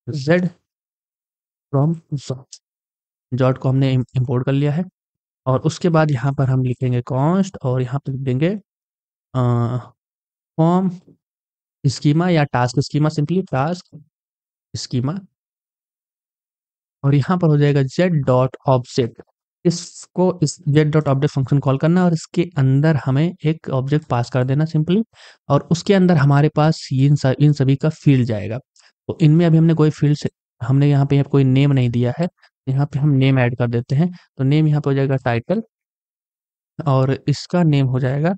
Z from jawed, jawed को हमने इम्पोर्ट कर लिया है और उसके बाद यहाँ पर हम लिखेंगे कॉन्स्ट और यहाँ पे लिख देंगे फॉर्म स्कीमा या task schema, simply task schema और यहाँ पर हो जाएगा जेड डॉट ऑब्जेक्ट, इसको इस Z dot object function call करना और इसके अंदर हमें एक ऑब्जेक्ट पास कर देना सिंपली और उसके अंदर हमारे पास इन सभी का फील्ड जाएगा। तो इनमें अभी हमने कोई फील्ड से हमने यहाँ पे कोई नेम नहीं दिया है, यहाँ पे हम नेम ऐड कर देते हैं। तो नेम यहाँ पे हो जाएगा टाइटल और इसका नेम हो जाएगा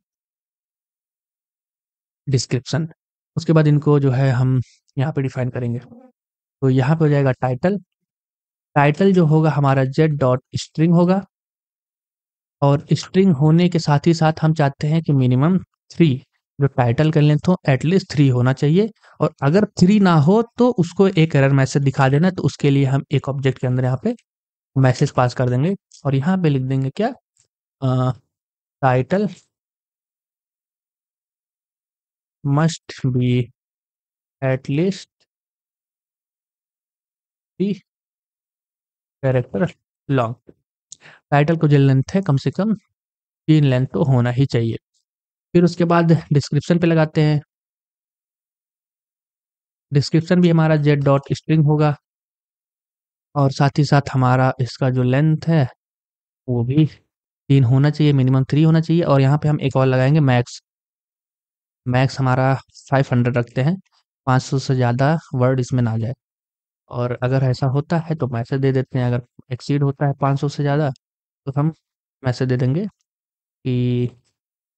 डिस्क्रिप्शन। उसके बाद इनको जो है हम यहाँ पे डिफाइन करेंगे, तो यहाँ पे हो जाएगा टाइटल टाइटल जो होगा हमारा जेड डॉट स्ट्रिंग होगा, और स्ट्रिंग होने के साथ ही साथ हम चाहते हैं कि मिनिमम 3, जो टाइटल का लेंथ हो एटलीस्ट 3 होना चाहिए, और अगर 3 ना हो तो उसको एक एरर मैसेज दिखा देना। तो उसके लिए हम एक ऑब्जेक्ट के अंदर यहाँ पे मैसेज पास कर देंगे, और यहाँ पे लिख देंगे क्या, title must be at least 3 character long. Title को जो लेंथ है कम से कम 3 लेंथ तो होना ही चाहिए। फिर उसके बाद डिस्क्रिप्शन पे लगाते हैं। डिस्क्रिप्शन भी हमारा जेड डॉट स्ट्रिंग होगा, और साथ ही साथ हमारा इसका जो लेंथ है वो भी 3 होना चाहिए, मिनिमम 3 होना चाहिए। और यहाँ पे हम एक और लगाएंगे मैक्स। मैक्स हमारा 500 रखते हैं, 500 से ज़्यादा वर्ड इसमें ना जाए। और अगर ऐसा होता है तो मैसेज दे देते हैं, अगर एक्सीड होता है 500 से ज़्यादा तो हम मैसेज दे देंगे कि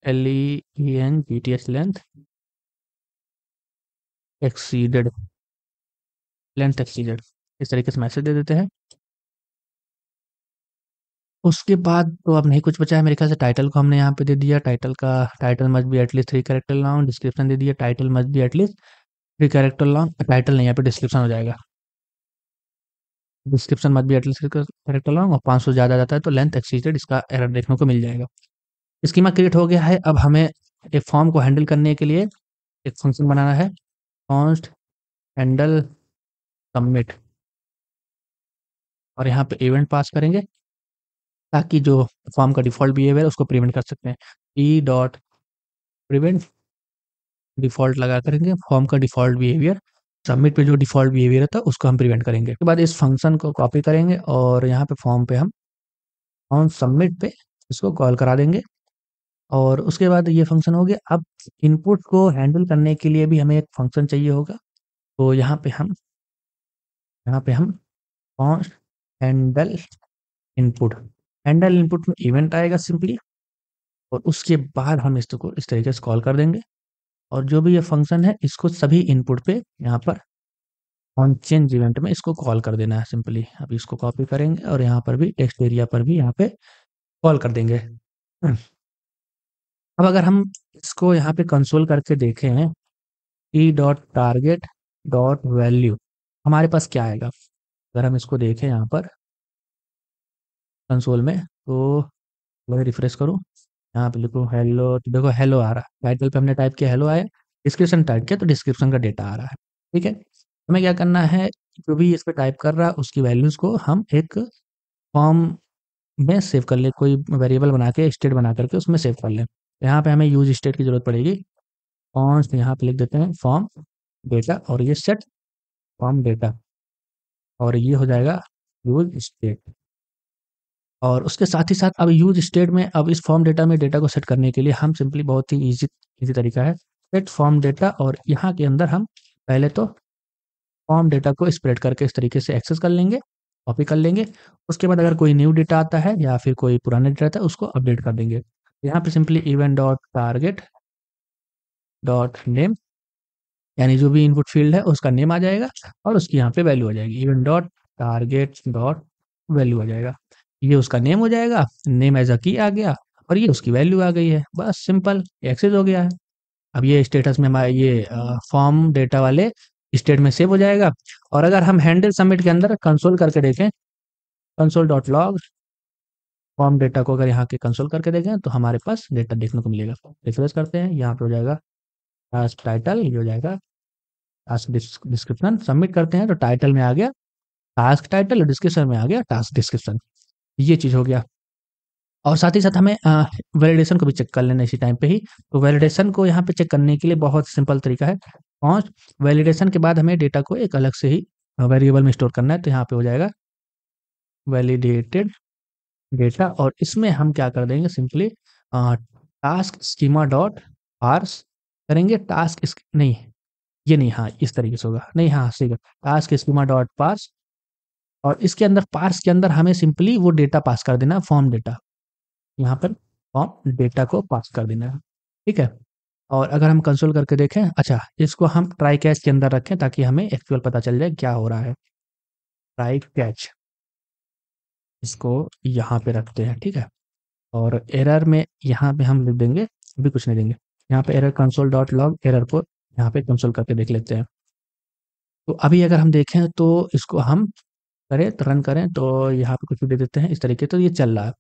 LENGTH length exceeded, length exceeded, इस तरीके से मैसेज दे देते हैं। उसके बाद तो अब नहीं कुछ बचा है मेरे ख्याल से। टाइटल को हमने यहाँ पे दे दिया, टाइटल का title must be at least 3 character long. Description दे दिया, title must be at least 3 character long. Title नहीं, यहाँ पे डिस्क्रिप्शन हो जाएगा। Description must be at least 3 character long, और 500 ज़्यादा जाता है तो लेंथ एक्सीडेड, इसका एरर देखने को मिल जाएगा। स्कीमा क्रिएट हो गया है। अब हमें एक फॉर्म को हैंडल करने के लिए एक फंक्शन बनाना है, कॉन्स्ट हैंडल सबमिट, और यहाँ पे इवेंट पास करेंगे ताकि जो फॉर्म का डिफ़ॉल्ट बिहेवियर है उसको प्रिवेंट कर सकते हैं। ई डॉट प्रिवेंट डिफ़ॉल्ट लगा करेंगे फॉर्म का डिफ़ॉल्ट बिहेवियर। सबमिट पे जो डिफ़ॉल्ट बिहेवियर था उसको हम प्रिवेंट करेंगे। उसके बाद इस फंक्शन को कॉपी करेंगे और यहाँ पे फॉर्म पे हम ऑन सबमिट पे इसको कॉल करा देंगे, और उसके बाद ये फंक्शन हो गया। अब इनपुट को हैंडल करने के लिए भी हमें एक फंक्शन चाहिए होगा, तो यहाँ पे हम const handle input, handle input में इवेंट आएगा सिंपली, और उसके बाद हम इसको इस तरीके से कॉल कर देंगे। और जो भी ये फंक्शन है इसको सभी इनपुट पे यहाँ पर ऑन चेंज इवेंट में इसको कॉल कर देना है सिंपली। अभी इसको कॉपी करेंगे और यहाँ पर भी टेक्स्ट एरिया पर भी यहाँ पे कॉल कर देंगे। अब अगर हम इसको यहाँ पे कंसोल करके देखें, E dot target dot value, हमारे पास क्या आएगा? अगर हम इसको देखें यहाँ पर कंसोल में, तो मैं रिफ्रेश करूँ, यहाँ पे लिखूँ हेलो, तो देखो हेलो आ रहा है। टाइटल पे हमने टाइप किया हेलो आया, डिस्क्रिप्शन टाइप किया तो डिस्क्रिप्शन का डेटा आ रहा है। ठीक है, हमें क्या करना है, जो भी इस पे टाइप कर रहा है उसकी वैल्यूज़ को हम एक फॉर्म में सेव कर लें, कोई वेरिएबल बना के स्टेट बना करके उसमें सेव कर लें। यहाँ पे हमें यूज स्टेट की ज़रूरत पड़ेगी। कॉन्स्ट यहाँ पे लिख देते हैं फॉर्म डेटा, और ये सेट फॉर्म डेटा, और ये हो जाएगा यूज स्टेट। और उसके साथ ही साथ अब यूज स्टेट में, अब इस फॉर्म डेटा में डेटा को सेट करने के लिए हम सिंपली, बहुत ही इजी तरीका है, सेट फॉर्म डेटा, और यहाँ के अंदर हम पहले तो फॉर्म डेटा को स्प्रेड करके इस तरीके से एक्सेस कर लेंगे, कॉपी कर लेंगे। उसके बाद अगर कोई न्यू डेटा आता है या फिर कोई पुराना डेटा आता है उसको अपडेट कर देंगे। यहाँ पे simply event dot target dot name, यानी जो भी इनपुट फील्ड है उसका नेम आ जाएगा, और उसकी यहाँ पे वैल्यू आ जाएगी, event dot target dot value आ जाएगा। ये उसका नेम हो जाएगा, नेम एज अ की आ गया, और ये उसकी वैल्यू आ गई है। बस सिंपल एक्सेस हो गया है। अब ये स्टेटस में हमारा ये फॉर्म डेटा वाले स्टेट में सेव हो जाएगा। और अगर हम हैंडल सबमिट के अंदर कंसोल करके देखें, console dot log form data को अगर यहाँ के कंसोल करके देखें तो हमारे पास डेटा देखने को मिलेगा। रिफ्रेश करते हैं, यहाँ पे हो जाएगा टास्क टाइटल, ये हो जाएगा टास्क डिस्क्रिप्शन। सबमिट करते हैं तो टाइटल में आ गया टास्क टाइटल, और डिस्क्रिप्शन में आ गया टास्क डिस्क्रिप्शन। ये चीज़ हो गया। और साथ ही साथ हमें वैलिडेशन को भी चेक कर लेना इसी टाइम पे ही। तो वैलिडेशन को यहाँ पे चेक करने के लिए बहुत सिंपल तरीका है, पहुँच वैलिडेशन के बाद हमें डेटा को एक अलग से ही वेरिएबल में स्टोर करना है। तो यहाँ पे हो जाएगा वैलिडेटेड डेटा, और इसमें हम क्या कर देंगे, simply task schema dot parse करेंगे। नहीं, ये नहीं, हाँ इस तरीके से होगा, नहीं हाँ सही है, टास्क स्कीमा डॉट पार्स, और इसके अंदर पार्स के अंदर हमें सिंपली वो डेटा पास कर देना, फॉर्म डेटा, यहाँ पर फॉर्म डेटा को पास कर देना है। ठीक है, और अगर हम कंसोल करके देखें, अच्छा इसको हम ट्राई कैच के अंदर रखें ताकि हमें एक्चुअल पता चल जाए क्या हो रहा है। ट्राई कैच, इसको यहाँ पे रखते हैं, ठीक है? और एरर में यहाँ पे हम लिख देंगे, अभी कुछ नहीं देंगे। यहाँ पे error console dot log error को यहाँ पे कंसोल करके देख लेते हैं। तो अभी अगर हम देखें तो इसको हम करें तो रन करें तो यहाँ पे कुछ भी दे देते हैं इस तरीके, तो ये चल रहा है।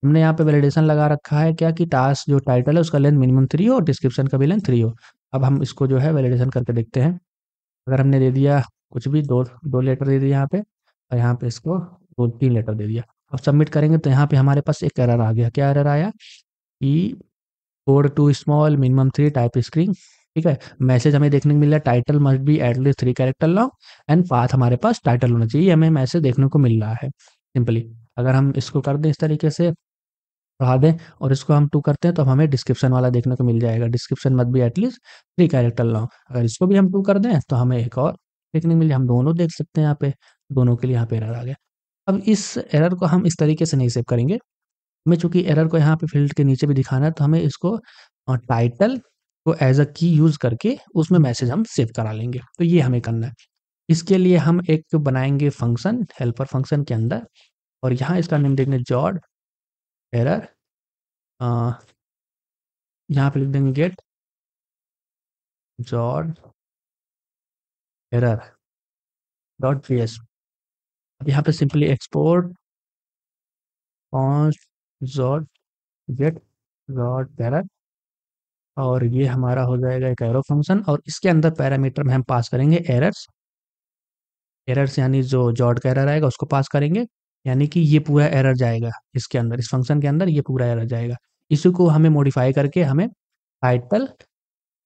हमने यहाँ पे वैलिडेशन लगा रखा है क्या कि टास्क जो टाइटल है उसका लेंथ मिनिमम 3 हो और डिस्क्रिप्शन का भी लेंथ 3 हो। अब हम इसको जो है वैलिडेशन करके देखते हैं। अगर हमने दे दिया कुछ भी 2 लेटर दे दिया यहाँ पे और यहाँ पे इसको 2-3 लेटर दे दिया। अब सबमिट करेंगे तो यहाँ पे हमारे पास एक एरर आ गया। क्या एरर आया कि code too small minimum 3 type screen, ठीक है? मैसेज हमें देखने को मिल रहा है title must be at least 3 character long and path हमारे पास टाइटल होना चाहिए, हमें मैसेज देखने को मिल रहा है सिंपली। अगर हम इसको कर दें इस तरीके से बढ़ा दें और इसको हम 2 करते हैं तो हमें डिस्क्रिप्शन वाला देखने को मिल जाएगा, description must be at least 3 character long. अगर इसको भी हम 2 कर दें तो हमें एक और देखने को मिल, हम दोनों देख सकते हैं यहाँ पे, दोनों के लिए यहाँ पे एरर आ गया। अब इस एरर को हम इस तरीके से नहीं सेव करेंगे, हमें चूँकि एरर को यहाँ पे फ़ील्ड के नीचे भी दिखाना है तो हमें इसको टाइटल को एज़ अ की यूज़ करके उसमें मैसेज हम सेव करा लेंगे। तो ये हमें करना है। इसके लिए हम एक बनाएँगे फ़ंक्शन हेल्पर फ़ंक्शन के अंदर और यहाँ इसका नेम देंगे जॉड एरर, अ, यहाँ पे लिख देंगे get zod error dot JS. अब यहाँ पे simply export const zod get zod error और ये हमारा हो जाएगा एक एरो फ़ंक्शन और इसके अंदर पैरामीटर में हम पास करेंगे एरर्स। एरर्स यानी जो जॉड का एरर आएगा उसको पास करेंगे, यानी कि ये पूरा एरर जाएगा इसके अंदर, इस फंक्शन के अंदर ये पूरा एरर जाएगा। इसी को हमें मॉडिफाई करके हमें टाइटल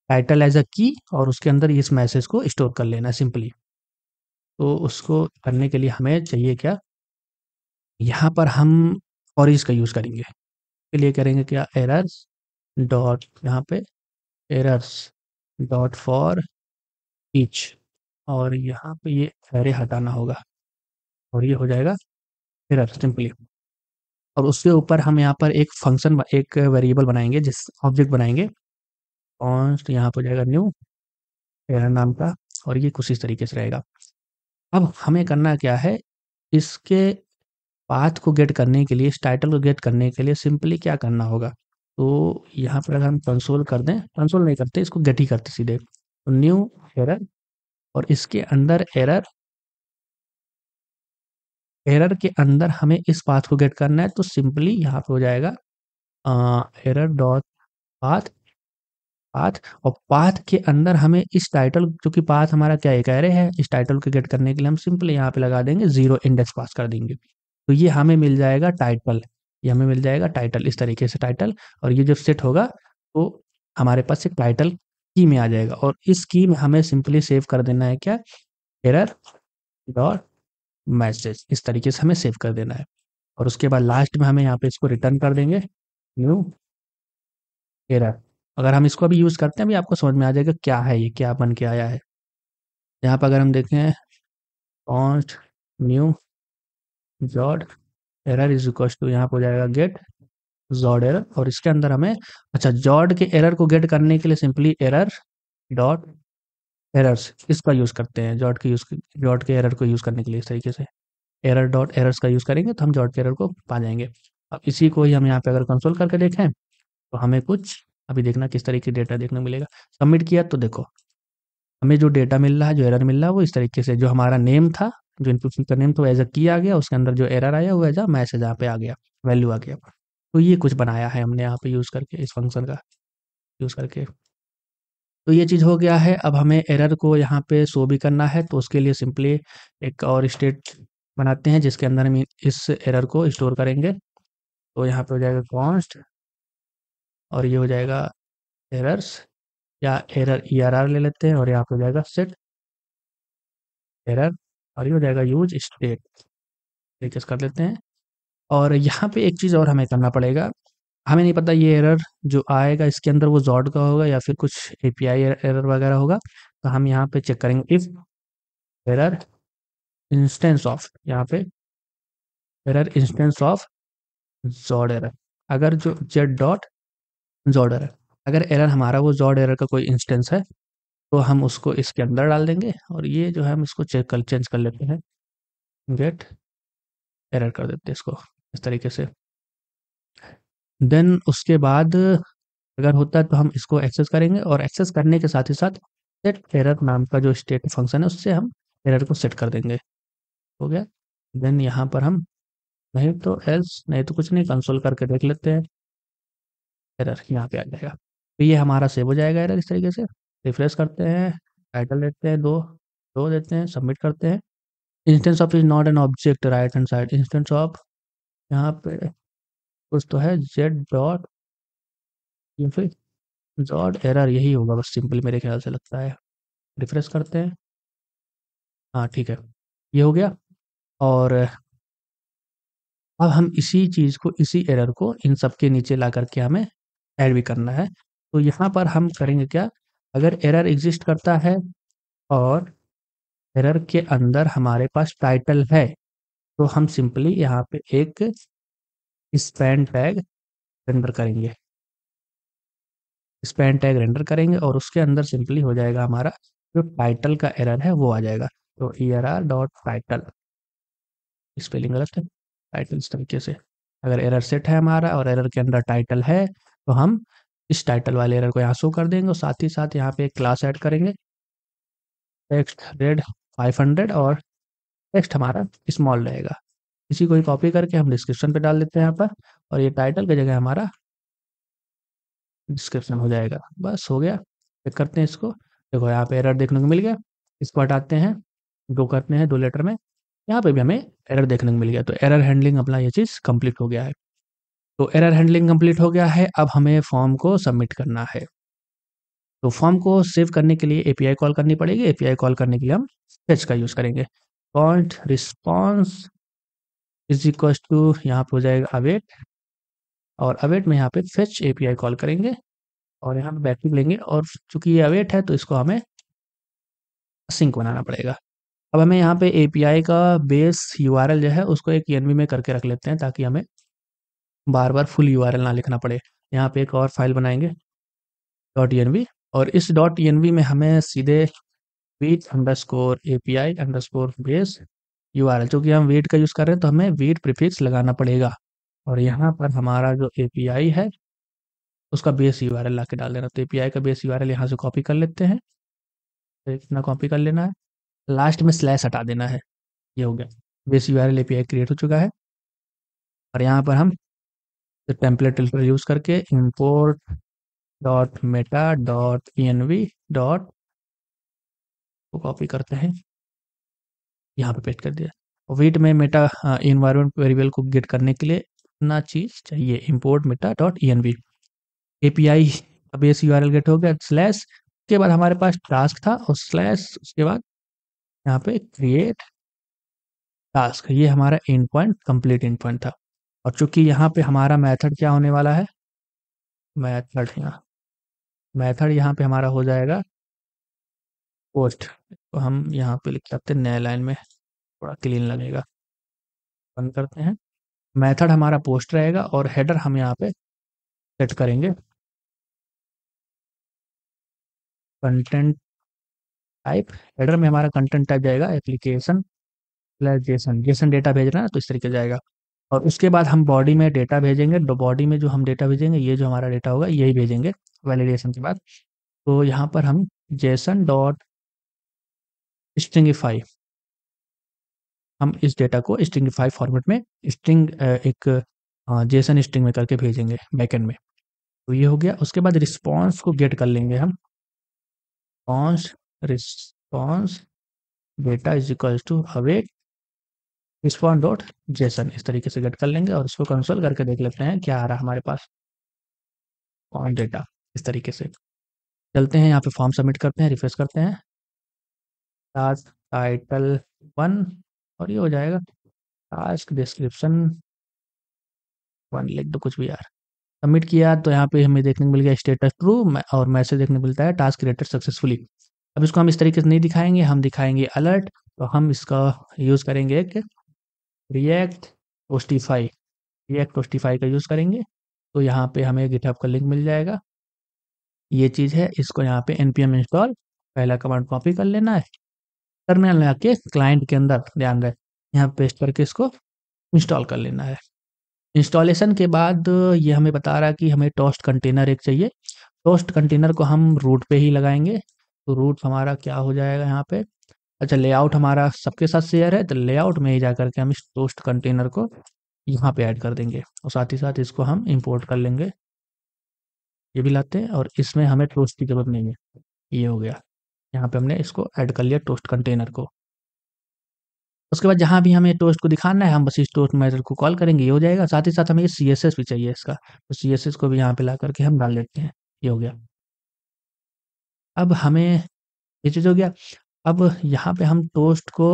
टाइटल एज़ अ की और उसके अंदर इस मैसेज को स्टोर कर लेना है सिंपली। तो उसको करने के लिए हमें चाहिए क्या, यहाँ पर हम फॉर ईच का यूज़ करेंगे। इसके लिए करेंगे क्या एरर्स डॉट यहाँ पे एरर्स डॉट फॉर ईच और यहाँ पे ये अरे हटाना होगा और ये हो जाएगा एरर सिंपली। और उसके ऊपर हम यहाँ पर एक फंक्शन एक वेरिएबल बनाएँगे जिस ऑब्जेक्ट बनाएँगे कॉन्स्ट यहाँ पे हो जाएगा न्यू एरर नाम का और ये कुछ इस तरीके से रहेगा। अब हमें करना क्या है, इसके पाथ को गेट करने के लिए, इस टाइटल को गेट करने के लिए सिंपली क्या करना होगा? तो यहाँ पर अगर हम कंसोल कर दें, कंसोल नहीं करते इसको गेट ही करते सीधे। तो न्यू एरर और इसके अंदर एरर एरर के अंदर हमें इस पाथ को गेट करना है तो सिंपली यहाँ पे हो जाएगा एरर डॉट पाथ पाथ और पाथ के अंदर हमें इस टाइटल, क्योंकि पाथ हमारा क्या एक एरे है, इस टाइटल को गेट करने के लिए हम सिंपली यहाँ पे लगा देंगे 0 इंडेक्स पास कर देंगे। तो ये हमें मिल जाएगा टाइटल, ये हमें मिल जाएगा टाइटल इस तरीके से टाइटल और ये जब सेट होगा तो हमारे पास एक टाइटल की में आ जाएगा और इस की में हमें सिंपली सेव कर देना है क्या एरर डॉट मैसेज, इस तरीके से हमें सेव कर देना है और उसके बाद लास्ट में हमें यहाँ पे इसको रिटर्न कर देंगे न्यू एरर। अगर हम इसको अभी यूज़ करते हैं अभी आपको समझ में आ जाएगा क्या है ये, क्या बन के आया है। यहाँ पर अगर हम देखें const new zod error is equals to यहाँ पे हो जाएगा गेट जॉड एरर और इसके अंदर हमें अच्छा जॉड के एरर को गेट करने के लिए सिंपली एरर डॉट एरर्स इसका यूज़ करते हैं, जॉड के एरर को यूज़ करने के लिए इस तरीके से एरर डॉट एरर्स का यूज़ करेंगे तो हम जॉड के एरर को पा जाएंगे। अब इसी को ही हम यहाँ पे अगर कंसोल करके देखें तो हमें कुछ अभी देखना किस तरीके डेटा देखने को मिलेगा। सबमिट किया तो देखो हमें जो डेटा मिल रहा है, जो एरर मिल रहा है वो इस तरीके से, जो हमारा नेम था, जो इनपुट का नेम था एज अ की आ गया, उसके अंदर जो एरर आया वो एज अ मैसेज यहाँ पे आ गया, वैल्यू आ गया। तो ये कुछ बनाया है हमने यहाँ पे यूज़ करके इस फंक्शन का यूज़ करके। तो ये चीज़ हो गया है। अब हमें एरर को यहाँ पे शो भी करना है तो उसके लिए सिंपली एक और स्टेट बनाते हैं जिसके अंदर हम इस एरर को स्टोर करेंगे। तो यहाँ पे हो जाएगा कॉन्स्ट और ये हो जाएगा एरर्स या एरर ERR ले लेते हैं और यहाँ पे हो जाएगा सेट एरर और ये हो जाएगा यूज स्टेट, तरीके से कर लेते हैं। और यहाँ पे एक चीज़ और हमें करना पड़ेगा, हमें नहीं पता ये एरर जो आएगा इसके अंदर वो जॉड का होगा या फिर कुछ API एरर वगैरह होगा, तो हम यहाँ पे चेक करेंगे इफ एरर इंस्टेंस ऑफ, यहाँ पे error instance of jawed error, अगर जो जेड डॉट जॉड एरर, अगर एरर हमारा वो जॉड एरर का कोई इंस्टेंस है तो हम उसको इसके अंदर डाल देंगे और ये जो है हम इसको चेंज कर लेते हैं गेट एरर कर देते हैं इसको इस तरीके से। देन उसके बाद अगर होता है तो हम इसको एक्सेस करेंगे और एक्सेस करने के साथ ही साथ सेट एरर नाम का जो स्टेट फंक्शन है उससे हम एरर को सेट कर देंगे। हो गया। देन यहाँ पर हम नहीं तो एल्स नहीं तो कुछ नहीं कंसोल करके देख लेते हैं। एरर यहाँ पे आ जाएगा तो ये हमारा सेव हो जाएगा एरर इस तरीके से। रिफ्रेश करते हैं, टाइटल देते हैं दो, दो देते हैं, सबमिट करते हैं। Instance of is not an object right hand side instance of, यहाँ पे कुछ तो है जेड डॉट या फिर डॉट एरर यही होगा बस सिंपल मेरे ख्याल से लगता है। रिफ्रेश करते हैं, हाँ ठीक है, ये हो गया। और अब हम इसी चीज़ को इसी एरर को इन सब के नीचे ला करके हमें ऐड भी करना है। तो यहाँ पर हम करेंगे क्या, अगर एरर एग्जिस्ट करता है और एरर के अंदर हमारे पास टाइटल है तो हम सिंपली यहाँ पे एक स्पैन टैग रेंडर करेंगे। स्पैन टैग रेंडर करेंगे और उसके अंदर सिंपली हो जाएगा हमारा जो टाइटल का एरर है वो आ जाएगा। तो err डॉट टाइटल, स्पेलिंग गलत है, टाइटल इस तरीके से। अगर एरर सेट है हमारा और एरर के अंदर टाइटल है तो हम इस टाइटल वाले एरर को यहाँ शो कर देंगे और साथ ही साथ यहाँ पे एक क्लास ऐड करेंगे टेक्स्ट रेड 500 और टेक्स्ट हमारा स्मॉल रहेगा। इसी को ही कॉपी करके हम डिस्क्रिप्शन पे डाल देते हैं यहाँ पर और ये टाइटल की जगह हमारा डिस्क्रिप्शन हो जाएगा। बस हो गया। चेक करते हैं इसको, देखो यहाँ पे एरर देखने को मिल गया। इसको हटाते हैं, दो करते हैं दो लेटर में, यहाँ पे भी हमें एरर देखने को मिल गया। तो एरर हैंडलिंग अपना ये चीज़ कंप्लीट हो गया है। तो एरर हैंडलिंग कंप्लीट हो गया है, अब हमें फॉर्म को सबमिट करना है। तो फॉर्म को सेव करने के लिए एपीआई कॉल करनी पड़ेगी। एपीआई कॉल करने के लिए हम फेच का यूज़ करेंगे। Point response is equal to यहाँ पे हो जाएगा अवेट, और अवेट में यहाँ पे फेच एपीआई कॉल करेंगे और यहाँ पे बैकटिक लेंगे और चूंकि ये अवेट है तो इसको हमें सिंक बनाना पड़ेगा। अब हमें यहाँ पे एपीआई का बेस यूआरएल जो है उसको एक एनवी में करके रख लेते हैं ताकि हमें बार बार फुल यूआरएल ना लिखना पड़े। यहाँ पे एक और फाइल बनाएंगे डॉट एनवी और इस डॉट एनवी में हमें सीधे vite underscore API underscore base URL, चूँकि हम वेट का यूज़ कर रहे हैं तो हमें वेट प्रीफिक्स लगाना पड़ेगा और यहाँ पर हमारा जो एपीआई है उसका बेस यूआरएल ला के डाल देना। तो एपीआई का बेस यूआरएल यहाँ से कॉपी कर लेते हैं, तो इतना कॉपी कर लेना है, लास्ट में स्लैश हटा देना है। ये हो गया, बेस यूआरएल एपीआई क्रिएट हो चुका है। और यहाँ पर हम टेम्पलेट फिल्टर यूज़ करके import dot Meta dot env dot को कॉपी करते हैं, यहाँ पे पेस्ट कर दिया। और वेट में मेटा इन्वायरमेंट वेरिएबल को गेट करने के लिए इतना चीज़ चाहिए, import Meta dot env। API का बेस यूआरएल गेट हो गया, स्लैश के बाद हमारे पास टास्क था और स्लैश उसके बाद यहाँ पे क्रिएट टास्क, ये हमारा and point complete and point था। और चूंकि यहाँ पे हमारा मेथड क्या होने वाला है, मेथड यहाँ पे हमारा हो जाएगा पोस्ट। तो हम यहाँ पे लिख सकते हैं नए लाइन में, थोड़ा क्लीन लगेगा। बंद करते हैं। मेथड हमारा पोस्ट रहेगा और हेडर हम यहाँ पे सेट करेंगे कंटेंट टाइप। हेडर में हमारा कंटेंट टाइप जाएगा application plus Jason, Jason data भेज रहा है तो इस तरीके जाएगा। और उसके बाद हम बॉडी में डेटा भेजेंगे, तो बॉडी में जो हम डेटा भेजेंगे ये जो हमारा डेटा होगा यही भेजेंगे वैलिडेशन के बाद। तो यहाँ पर हम जेसन डॉट स्ट्रिंगिफाई, हम इस डेटा को स्ट्रिंगिफाई फॉर्मेट में स्ट्रिंग एक जेसन स्ट्रिंग में करके भेजेंगे बैकएंड में। तो ये हो गया। उसके बाद रिस्पॉन्स को गेट कर लेंगे हम, response data is equal to await response dot JSON, इस तरीके से गेट कर लेंगे और इसको कंसोल करके देख लेते हैं क्या आ रहा है हमारे पास ऑन डेटा। इस तरीके से चलते हैं, यहाँ पे फॉर्म सबमिट करते हैं, रिफ्रेश करते हैं, टास्क टाइटल 1 और ये हो जाएगा टास्क डिस्क्रिप्शन 1, लिख दो कुछ भी यार। सबमिट किया तो यहाँ पे हमें देखने को मिल गया स्टेटस ट्रू और मैसेज देखने को मिलता है टास्क क्रिएटेड सक्सेसफुली। अब इसको हम इस तरीके से नहीं दिखाएंगे, हम दिखाएंगे अलर्ट। तो हम इसका यूज़ करेंगे एक रिएक्ट पोस्टिफाई, रिएक्ट पोस्टिफाई का यूज़ करेंगे। तो यहाँ पे हमें गिटहब का लिंक मिल जाएगा, ये चीज़ है। इसको यहाँ पे npm इंस्टॉल पहला कमांड कॉपी कर लेना है, टर्मिनल में आके क्लाइंट के अंदर ध्यान रहे यहाँ पेस्ट करके इसको इंस्टॉल कर लेना है। इंस्टॉलेशन के बाद ये हमें बता रहा है कि हमें टोस्ट कंटेनर एक चाहिए। टोस्ट कंटेनर को हम रूट पे ही लगाएँगे। तो रूट हमारा क्या हो जाएगा यहाँ पे, अच्छा लेआउट हमारा सबके साथ शेयर है, तो लेआउट में ही जाकर के हम इस टोस्ट कंटेनर को यहाँ पे ऐड कर देंगे और साथ ही साथ इसको हम इंपोर्ट कर लेंगे। ये भी लाते हैं और इसमें हमें टोस्ट की ज़रूरत नहीं है। ये हो गया। यहाँ पे हमने इसको ऐड कर लिया टोस्ट कंटेनर को। उसके बाद जहाँ भी हमें टोस्ट को दिखाना है, हम बस इस टोस्ट मेथड को कॉल करेंगे, ये हो जाएगा। साथ ही साथ हमें ये सीएसएस भी चाहिए इसका, तो सीएसएस को भी यहाँ पे ला करके हम डाल देते हैं। ये हो गया। अब हमें ये चीज़ हो गया। अब यहाँ पे हम टोस्ट को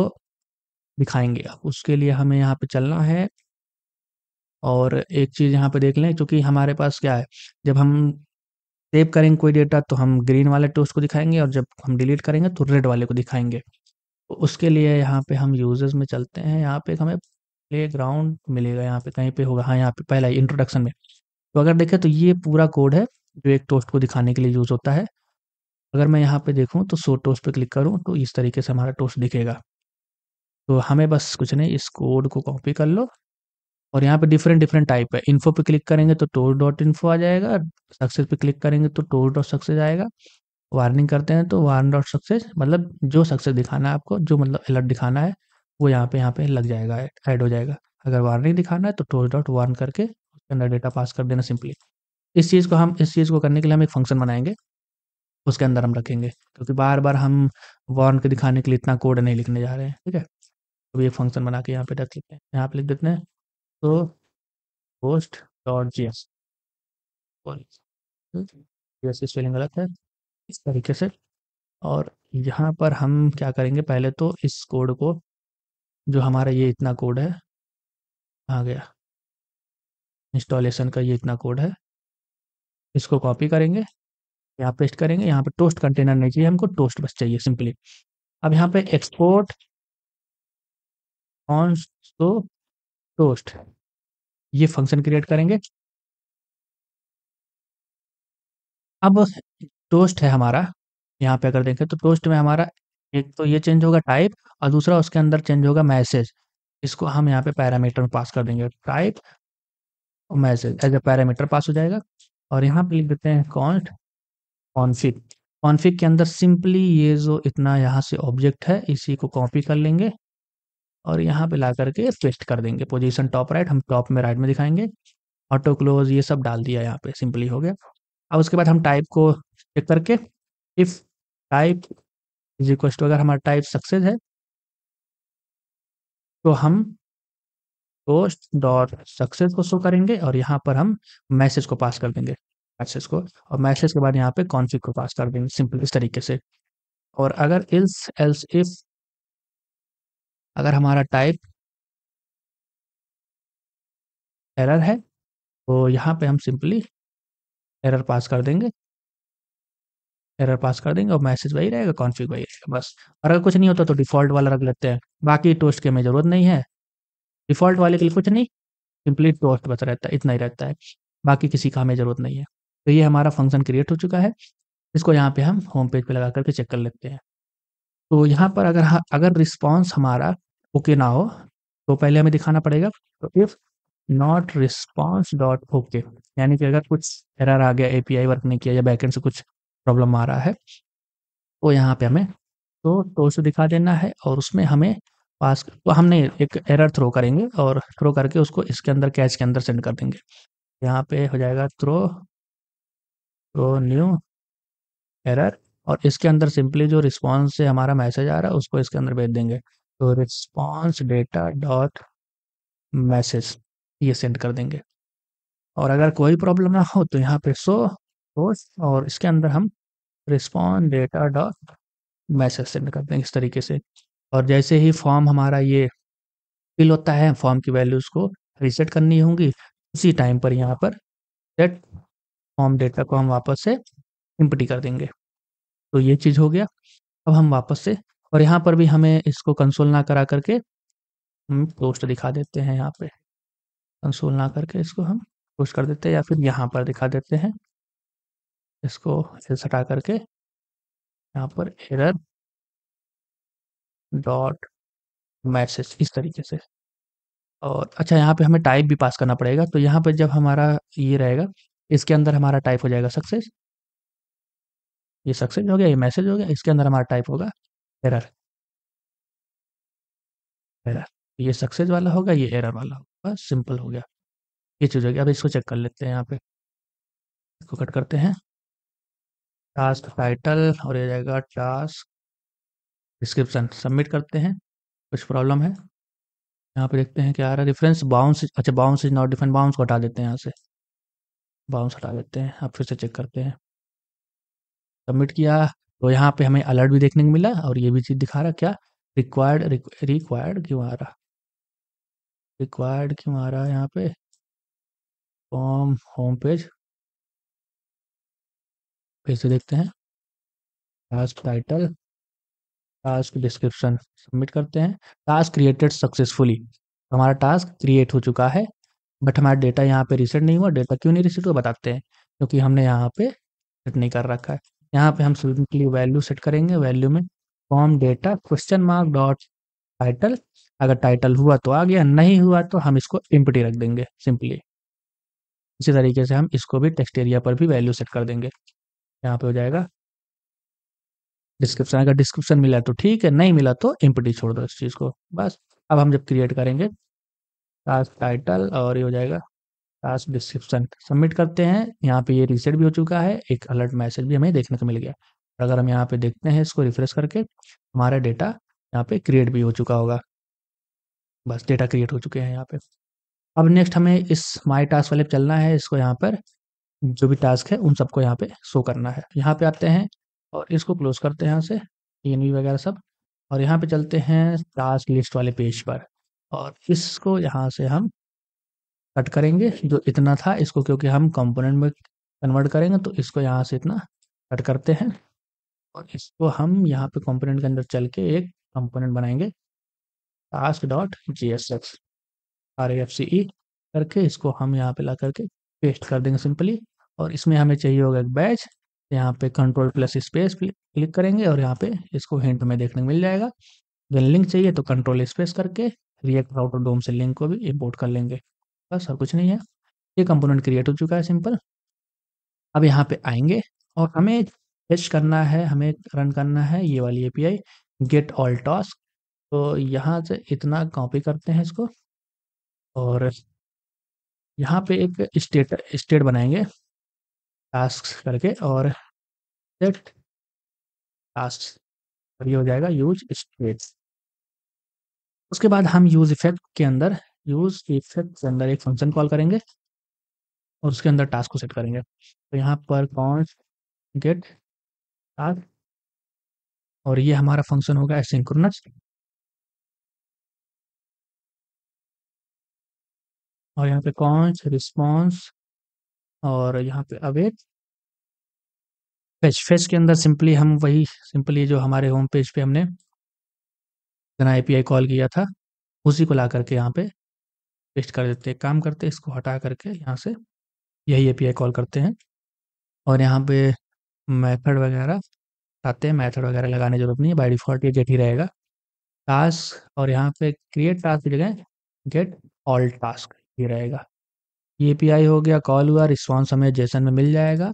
दिखाएँगे। अब उसके लिए हमें यहाँ पे चलना है और एक चीज़ यहाँ पे देख लें, चूँकि हमारे पास क्या है, जब हम सेव करेंगे कोई डेटा तो हम ग्रीन वाले टोस्ट को दिखाएँगे और जब हम डिलीट करेंगे तो रेड वाले को दिखाएँगे। तो उसके लिए यहाँ पे हम यूज़र्स में चलते हैं, यहाँ पे हमें प्लेग्राउंड मिलेगा, यहाँ पे कहीं पे होगा, हाँ, यहाँ पे पहला ही इंट्रोडक्शन में। तो अगर देखें तो ये पूरा कोड है, जो एक टोस्ट को दिखाने के लिए यूज़ होता है। अगर मैं यहाँ पे देखूँ तो शो टोस्ट पे क्लिक करूँ तो इस तरीके से हमारा टोस्ट दिखेगा। तो हमें बस कुछ नहीं, इस कोड को कॉपी कर लो और यहाँ पे डिफरेंट डिफरेंट टाइप है। इन्फो पे क्लिक करेंगे तो टोस्ट डॉट इन्फो आ जाएगा, सक्सेस पे क्लिक करेंगे तो टोस्ट डॉट सक्सेस आएगा, वार्निंग करते हैं तो वार्न डॉट सक्सेस, मतलब जो सक्सेस दिखाना है आपको, जो मतलब अलर्ट दिखाना है वो यहाँ पे लग जाएगा, ऐड हो जाएगा। अगर वार्निंग दिखाना है तो टोस्ट डॉट वार्न करके उसके अंदर डेटा पास कर देना सिंपली। इस चीज़ को करने के लिए हम एक फंक्शन बनाएँगे, उसके अंदर हम रखेंगे, क्योंकि बार-बार हम वार्न के दिखाने के लिए इतना कोड नहीं लिखने जा रहे हैं, ठीक है? तो ये फंक्शन बना के यहाँ पे रख लेते हैं। यहाँ पे लिख देते हैं तो post dot JS, sorry, JS की स्पेलिंग गलत है, इस तरीके से। और यहाँ पर हम क्या करेंगे, पहले तो इस कोड को, जो हमारा ये इतना कोड है, आ गया, इंस्टॉलेशन का ये इतना कोड है, इसको कॉपी करेंगे, यहाँ पेस्ट करेंगे। यहाँ पे टोस्ट कंटेनर नहीं चाहिए हमको, टोस्ट बस चाहिए सिंपली। अब यहाँ पे एक्सपोर्ट कॉन्स टू टोस्ट, ये फंक्शन क्रिएट करेंगे। अब टोस्ट है हमारा, यहाँ पे अगर देखें तो टोस्ट में हमारा एक तो ये चेंज होगा टाइप, और दूसरा उसके अंदर चेंज होगा मैसेज। इसको हम यहाँ पे पैरामीटर में पास कर देंगे, टाइप और message as a parameter pass हो जाएगा। और यहाँ पे लिख देते हैं कॉन्स्ट कॉन्फिग। कॉन्फिग के अंदर सिंपली ये जो इतना यहाँ से ऑब्जेक्ट है, इसी को कॉपी कर लेंगे और यहाँ पे ला करके पेस्ट कर देंगे। पोजीशन टॉप राइट, हम टॉप में राइट में दिखाएंगे। ऑटो क्लोज ये सब डाल दिया यहाँ पे, सिंपली हो गया। अब उसके बाद हम टाइप को चेक करके, if type is equal to, अगर हमारा टाइप सक्सेस है तो हम पोस्ट डॉट सक्सेस को शो करेंगे और यहाँ पर हम मैसेज को पास कर देंगे, मैसेज को, और मैसेज के बाद यहाँ पे कॉन्फिग को पास कर देंगे, सिंपल इस तरीके से। और अगर इल्स एल्स इफ, अगर हमारा टाइप एरर है तो यहाँ पे हम सिंपली एरर पास कर देंगे, एरर पास कर देंगे और मैसेज वही रहेगा, कॉन्फिग वही रहेगा बस। और अगर कुछ नहीं होता तो डिफ़ॉल्ट वाला रख लेते हैं, बाकी टोस्ट की हमें ज़रूरत नहीं है। डिफ़ॉल्ट वाले के लिए कुछ नहीं, सिंपली टोस्ट बस रहता है, इतना ही रहता है, बाकी किसी का हमें ज़रूरत नहीं है। तो ये हमारा फंक्शन क्रिएट हो चुका है, इसको यहाँ पे हम होम पेज पे लगा करके चेक कर लेते हैं। तो यहाँ पर अगर रिस्पॉन्स हमारा ओके ना हो तो पहले हमें दिखाना पड़ेगा, तो if not response dot okay, यानी कि अगर कुछ एरर आ गया, एपीआई वर्क नहीं किया या बैकएंड से कुछ प्रॉब्लम आ रहा है, तो यहाँ पे हमें तो टोस्ट दिखा देना है और उसमें हमें पास, तो हमने एक एरर थ्रो करेंगे और थ्रो करके उसको इसके अंदर कैच के अंदर सेंड कर देंगे। यहाँ पे हो जाएगा थ्रो थ्रो न्यू एरर, और इसके अंदर सिंपली जो रिस्पॉन्स से हमारा मैसेज आ रहा है उसको इसके अंदर भेज देंगे। तो रिस्पॉन्स डेटा डॉट मैसेज ये सेंड कर देंगे। और अगर कोई प्रॉब्लम ना हो तो यहाँ पे शो पोस्ट और इसके अंदर हम response data dot message send कर देंगे इस तरीके से। और जैसे ही फॉर्म हमारा ये फिल होता है, फॉर्म की वैल्यूज़ को रीसेट करनी होंगी, उसी टाइम पर यहाँ पर सेट फॉर्म डेटा को हम वापस से एम्प्टी कर देंगे। तो ये चीज़ हो गया। अब हम वापस से, और यहाँ पर भी हमें इसको कंसोल ना करा करके हम पोस्ट दिखा देते हैं, यहाँ पे कंसोल ना करके इसको हम पोस्ट कर देते हैं, या फिर यहाँ पर दिखा देते हैं, इसको एल्स हटा करके यहाँ पर एरर डॉट मैसेज इस तरीके से। और अच्छा यहाँ पे हमें टाइप भी पास करना पड़ेगा, तो यहाँ पे जब हमारा ये रहेगा, इसके अंदर हमारा टाइप हो जाएगा सक्सेस, ये सक्सेस हो गया, ये मैसेज हो गया, इसके अंदर हमारा टाइप होगा एरर, एरर। ये सक्सेस वाला होगा, ये एरर वाला होगा, बस सिंपल हो गया, ये चीज़ हो गई। अब इसको चेक कर लेते हैं यहाँ पे, इसको कट करते हैं, टास्क टाइटल और ये जाएगा टास्क डिस्क्रिप्शन, सबमिट करते हैं, कुछ प्रॉब्लम है? यहाँ पे देखते हैं क्या आ रहा है, रेफरेंस बाउंस, अच्छा bounce is not defined, bounce को हटा देते हैं यहाँ से, बाउंस हटा देते हैं। अब फिर से चेक करते हैं, सबमिट किया, तो यहाँ पे हमें अलर्ट भी देखने को मिला और ये भी चीज़ दिखा रहा क्या, रिक्वायर्ड, रिक्वायर्ड क्यों आ रहा, रिक्वायर्ड क्यों आ रहा है यहाँ पे, फॉर्म होम पेज, फिर से देखते हैं, task title, task description, submit करते हैं, टास्क क्रिएटेड सक्सेसफुली, हमारा टास्क क्रिएट हो चुका है, बट हमारा डेटा यहाँ पे रीसेट नहीं हुआ। डेटा क्यों नहीं रीसेट हुआ बताते हैं, क्योंकि हमने यहाँ पे सेट नहीं कर रखा है। यहाँ पे हम सिंपली वैल्यू सेट करेंगे, वैल्यू में form data question mark dot title, अगर टाइटल हुआ तो आ गया, नहीं हुआ तो हम इसको एम्प्टी रख देंगे सिंपली। इसी तरीके से हम इसको भी टेक्स्ट एरिया पर भी वैल्यू सेट कर देंगे, यहाँ पे हो जाएगा डिस्क्रिप्शन, अगर डिस्क्रिप्शन मिला तो ठीक है, नहीं मिला तो एम्प्टी छोड़ दो इस चीज़ को, बस। अब हम जब क्रिएट करेंगे टास्क टाइटल और ये हो जाएगा टास्क डिस्क्रिप्शन, सबमिट करते हैं, यहाँ पे ये रीसेट भी हो चुका है, एक अलर्ट मैसेज भी हमें देखने को मिल गया। अगर हम यहाँ पे देखते हैं इसको रिफ्रेश करके, हमारा डेटा यहाँ पे क्रिएट भी हो चुका होगा, बस डेटा क्रिएट हो चुके हैं यहाँ पे। अब नेक्स्ट हमें इस माई टास्क वाले पे चलना है, इसको यहाँ पर जो भी टास्क है उन सबको यहाँ पे शो करना है। यहाँ पे आते हैं और इसको क्लोज करते हैं यहाँ से, टीएनवी वगैरह सब, और यहाँ पे चलते हैं टास्क लिस्ट वाले पेज पर, और इसको यहाँ से हम कट करेंगे, जो इतना था इसको, क्योंकि हम कंपोनेंट में कन्वर्ट करेंगे तो इसको यहाँ से इतना कट करते हैं, और इसको हम यहाँ पे कंपोनेंट के अंदर चल के एक कंपोनेंट बनाएंगे, task dot J S X R A F C E करके, इसको हम यहाँ पे ला करके पेस्ट कर देंगे सिंपली। और इसमें हमें चाहिए होगा एक बैच, यहाँ पे कंट्रोल प्लस स्पेस क्लिक करेंगे और यहाँ पे इसको हिंट में देखने को मिल जाएगा। अगर लिंक चाहिए तो कंट्रोल स्पेस करके रिएक्ट राउटर डोम से लिंक को भी इंपोर्ट कर लेंगे, बस और कुछ नहीं है। ये कंपोनेंट क्रिएट हो चुका है सिंपल। अब यहाँ पे आएंगे और हमें फेच करना है, हमें रन करना है ये वाली एपीआई गेट ऑल टास्क, तो यहाँ से इतना कॉपी करते हैं इसको, और यहाँ पे एक स्टेट बनाएंगे टास्क करके, और सेट टास्क, और ये हो जाएगा यूज स्टेट। उसके बाद हम यूज इफेक्ट के अंदर एक फंक्शन कॉल करेंगे और उसके अंदर टास्क को सेट करेंगे। तो यहाँ पर कॉन्स्ट गेट टास्क, और ये हमारा फंक्शन होगा एसिंक्रोनस, और यहाँ पे कॉन्स्ट रिस्पॉन्स, और यहाँ पे अवेट फेच। फेच के अंदर सिंपली हम वही सिंपली जो हमारे होम पेज पे हमने जना एपीआई कॉल किया था उसी को ला करके यहाँ पे पेस्ट कर देते हैं। काम करते हैं, इसको हटा करके यहाँ से यही एपीआई कॉल करते हैं, और यहाँ पे मेथड वगैरह आते हैं, मेथड वगैरह लगाने की जरूरत नहीं है, बाय डिफॉल्ट ये गेट ही रहेगा टास्क, और यहाँ पे क्रिएट टास्क की जगह गेट ऑल टास्क ही रहेगा। ये एपीआई हो गया, कॉल हुआ, रिस्पॉन्स हमें जेसन में मिल जाएगा।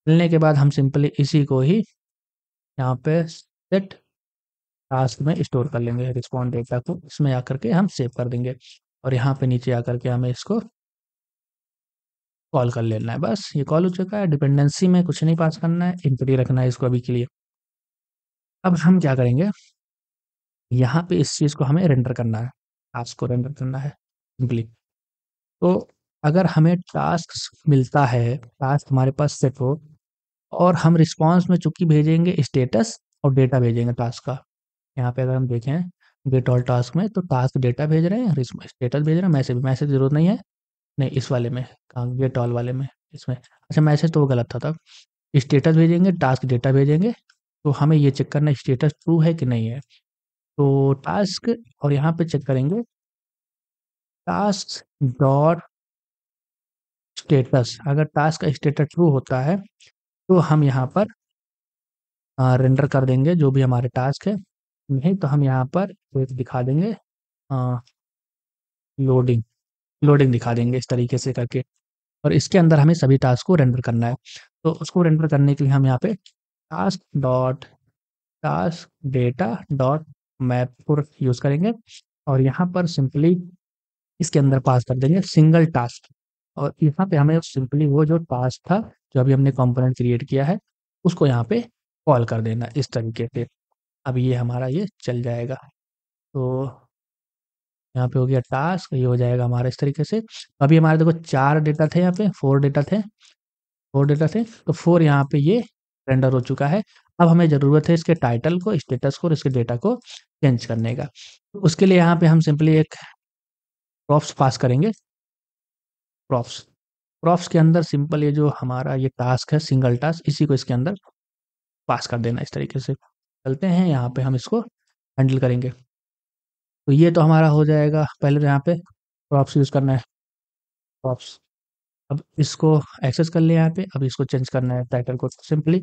मिलने के बाद हम सिंपली इसी को ही यहाँ पे सेट टास्क में स्टोर कर लेंगे, रिस्पॉन्स डेटा को इसमें आकर के हम सेव कर देंगे, और यहाँ पे नीचे आकर के हमें इसको कॉल कर लेना है, बस ये कॉल हो चुका है। डिपेंडेंसी में कुछ नहीं पास करना है, एम्प्टी रखना है इसको अभी के लिए। अब हम क्या करेंगे, यहाँ पे इस चीज़ को हमें रेंडर करना है, टास्क को रेंडर करना है सिंपली। तो अगर हमें टास्क मिलता है, टास्क हमारे पास सेट हो, और हम रिस्पॉन्स में चूंकि भेजेंगे स्टेटस और डेटा भेजेंगे टास्क का, यहाँ पे अगर हम देखें गेट ऑल टास्क में, तो टास्क डेटा भेज रहे हैं, स्टेटस भेज रहे हैं, मैसेज मैसेज जरूरत नहीं है, नहीं इस वाले में कहाँ गेट ऑल वाले में, इसमें अच्छा मैसेज तो वो गलत था तब, स्टेटस भेजेंगे, टास्क डेटा भेजेंगे, तो हमें ये चेक करना है स्टेटस ट्रू है कि नहीं है। तो टास्क, और यहाँ पे चेक करेंगे टास्क डॉट स्टेटस, अगर टास्क का स्टेटस ट्रू होता है तो हम यहाँ पर रेंडर कर देंगे जो भी हमारे टास्क है, नहीं तो हम यहाँ पर एक दिखा देंगे लोडिंग लोडिंग दिखा देंगे इस तरीके से करके। और इसके अंदर हमें सभी टास्क को रेंडर करना है। तो उसको रेंडर करने के लिए हम यहाँ पे task data dot map use करेंगे और यहाँ पर सिंपली इसके अंदर पास कर देंगे सिंगल टास्क। और यहाँ पे हमें सिंपली वो जो टास्क था, जो अभी हमने कंपोनेंट क्रिएट किया है, उसको यहाँ पे कॉल कर देना इस तरीके से। अब ये हमारा ये चल जाएगा। तो यहाँ पे हो गया टास्क, ये हो जाएगा हमारा इस तरीके से। अभी हमारे देखो 4 डेटा थे, यहाँ पे 4 डेटा थे, 4 डेटा थे, तो 4 यहाँ पे ये रेंडर हो चुका है। अब हमें ज़रूरत है इसके टाइटल को, स्टेटस को और इसके डेटा को चेंज करने का। तो उसके लिए यहाँ पे हम सिंपली एक प्रॉप्स पास करेंगे। प्रॉप्स प्रॉप्स के अंदर सिंपल ये जो हमारा ये टास्क है, सिंगल टास्क, इसी को इसके अंदर पास कर देना इस तरीके से। चलते हैं यहाँ पे हम इसको हैंडल करेंगे। तो ये तो हमारा हो जाएगा। पहले तो यहाँ पे प्रॉप्स यूज़ करना है, प्रॉप्स। अब इसको एक्सेस कर लिया यहाँ पे। अब इसको चेंज करना है टाइटल को, सिंपली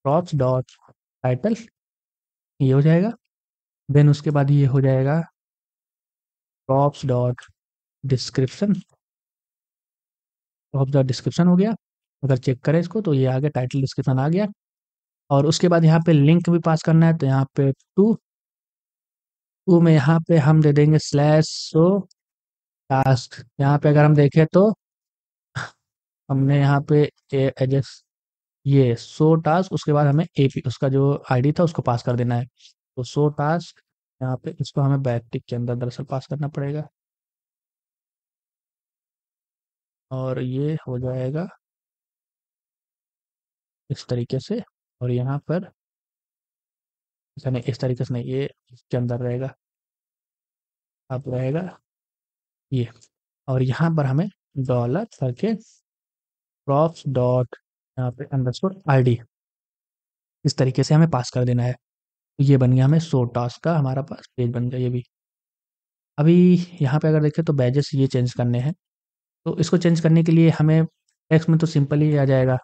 प्रॉप्स डॉट टाइटल, ये हो जाएगा। देन उसके बाद ये हो जाएगा props dot description. Props dot description हो गया। अगर चेक करें इसको तो ये आ गया, टाइटल डिस्क्रिप्शन आ गया। और उसके बाद यहाँ पे लिंक भी पास करना है, तो यहाँ पे टू में यहाँ पे हम दे देंगे स्लैश शो टास्क। यहाँ पे अगर हम देखें तो हमने यहाँ पे एजेस ये शो टास्क, उसके बाद हमें एपी उसका जो आईडी था उसको पास कर देना है। तो शो टास्क यहाँ पे इसको हमें बैकटिक के अंदर दरअसल पास करना पड़ेगा। और ये हो जाएगा इस तरीके से। और यहाँ पर ऐसा नहीं, इस तरीके से नहीं, ये इसके अंदर रहेगा। अब रहेगा ये। और यहाँ पर हमें डॉलर करके प्रॉप्स डॉट यहाँ पे अंडरस्कोर आईडी, इस तरीके से हमें पास कर देना है। तो ये बन गया हमें शो टास्क का, हमारा पास पेज बन गया ये भी। अभी यहाँ पे अगर देखें तो बैजेस ये चेंज करने हैं। तो इसको चेंज करने के लिए हमें टेक्स्ट में तो सिंपल ही आ जाएगा,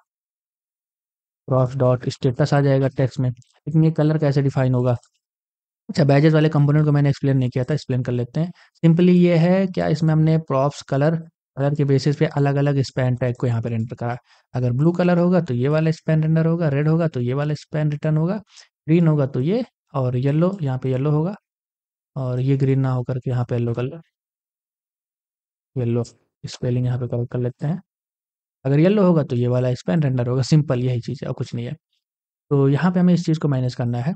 प्रॉप्स डॉट स्टेटस आ जाएगा टेक्स्ट में। लेकिन ये कलर कैसे डिफाइन होगा? अच्छा, बैजेस वाले कंपोनेंट को मैंने एक्सप्लेन नहीं किया था, एक्सप्लेन कर लेते हैं। सिंपली ये है क्या, इसमें हमने प्रॉप्स कलर कलर के बेसिस पे अलग अलग स्पैन टैग को यहाँ पे रेंडर करा। अगर ब्लू कलर होगा तो ये वाला स्पैन रेंडर होगा, रेड होगा तो ये वाला स्पैन रिटर्न होगा, ग्रीन होगा तो ये, और येलो यहाँ पे येलो होगा, और ये ग्रीन ना होकर के यहाँ पे येलो कलर, येलो स्पेलिंग यहाँ पे करेक्ट कर लेते हैं। अगर येलो होगा तो ये वाला स्पैन रेंडर होगा। सिंपल यही चीज़ है और कुछ नहीं है। तो यहाँ पे हमें इस चीज़ को मैनेज करना है।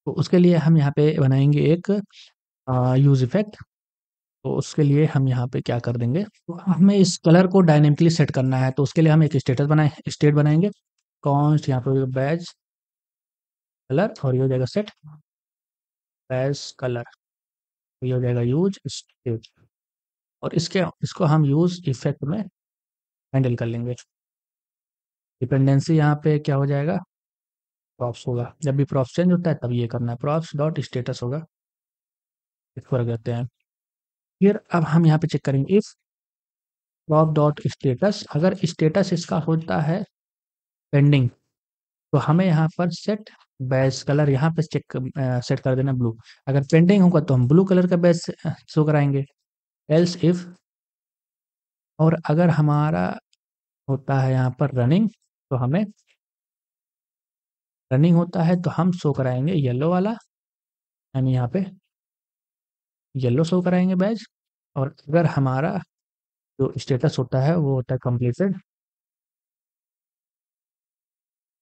तो उसके लिए हम यहाँ पे बनाएंगे एक यूज इफेक्ट। तो उसके लिए हम यहाँ पे क्या कर देंगे, तो हमें इस कलर को डायनेमिकली सेट करना है। तो उसके लिए हम एक स्टेट बनाएंगे। कॉन्स्ट यहाँ पे बैज कलर, और ये हो जाएगा सेट बैज कलर, ये हो जाएगा यूज स्टेट। और इसको हम यूज इफेक्ट में हैंडल कर लेंगे। डिपेंडेंसी यहाँ पे क्या हो जाएगा, प्रॉप्स होगा। जब भी प्रॉप्स चेंज होता है तब ये करना है, प्रॉप्स डॉट स्टेटस होगा। इसको रख देते हैं। फिर अब हम यहाँ पे चेक करेंगे इफ प्रॉप डॉट स्टेटस, अगर स्टेटस इसका होता है पेंडिंग, तो हमें यहाँ पर सेट बैज कलर यहाँ पे सेट कर देना ब्लू। अगर पेंडिंग होगा तो हम ब्लू कलर का बैज शो कराएंगे। एल्स इफ, और अगर हमारा होता है यहाँ पर रनिंग, तो हमें रनिंग होता है तो हम शो कराएंगे येलो वाला, यानी यहाँ पे येलो शो कराएंगे बैज। और अगर हमारा जो स्टेटस होता है वो होता है कंप्लीटेड,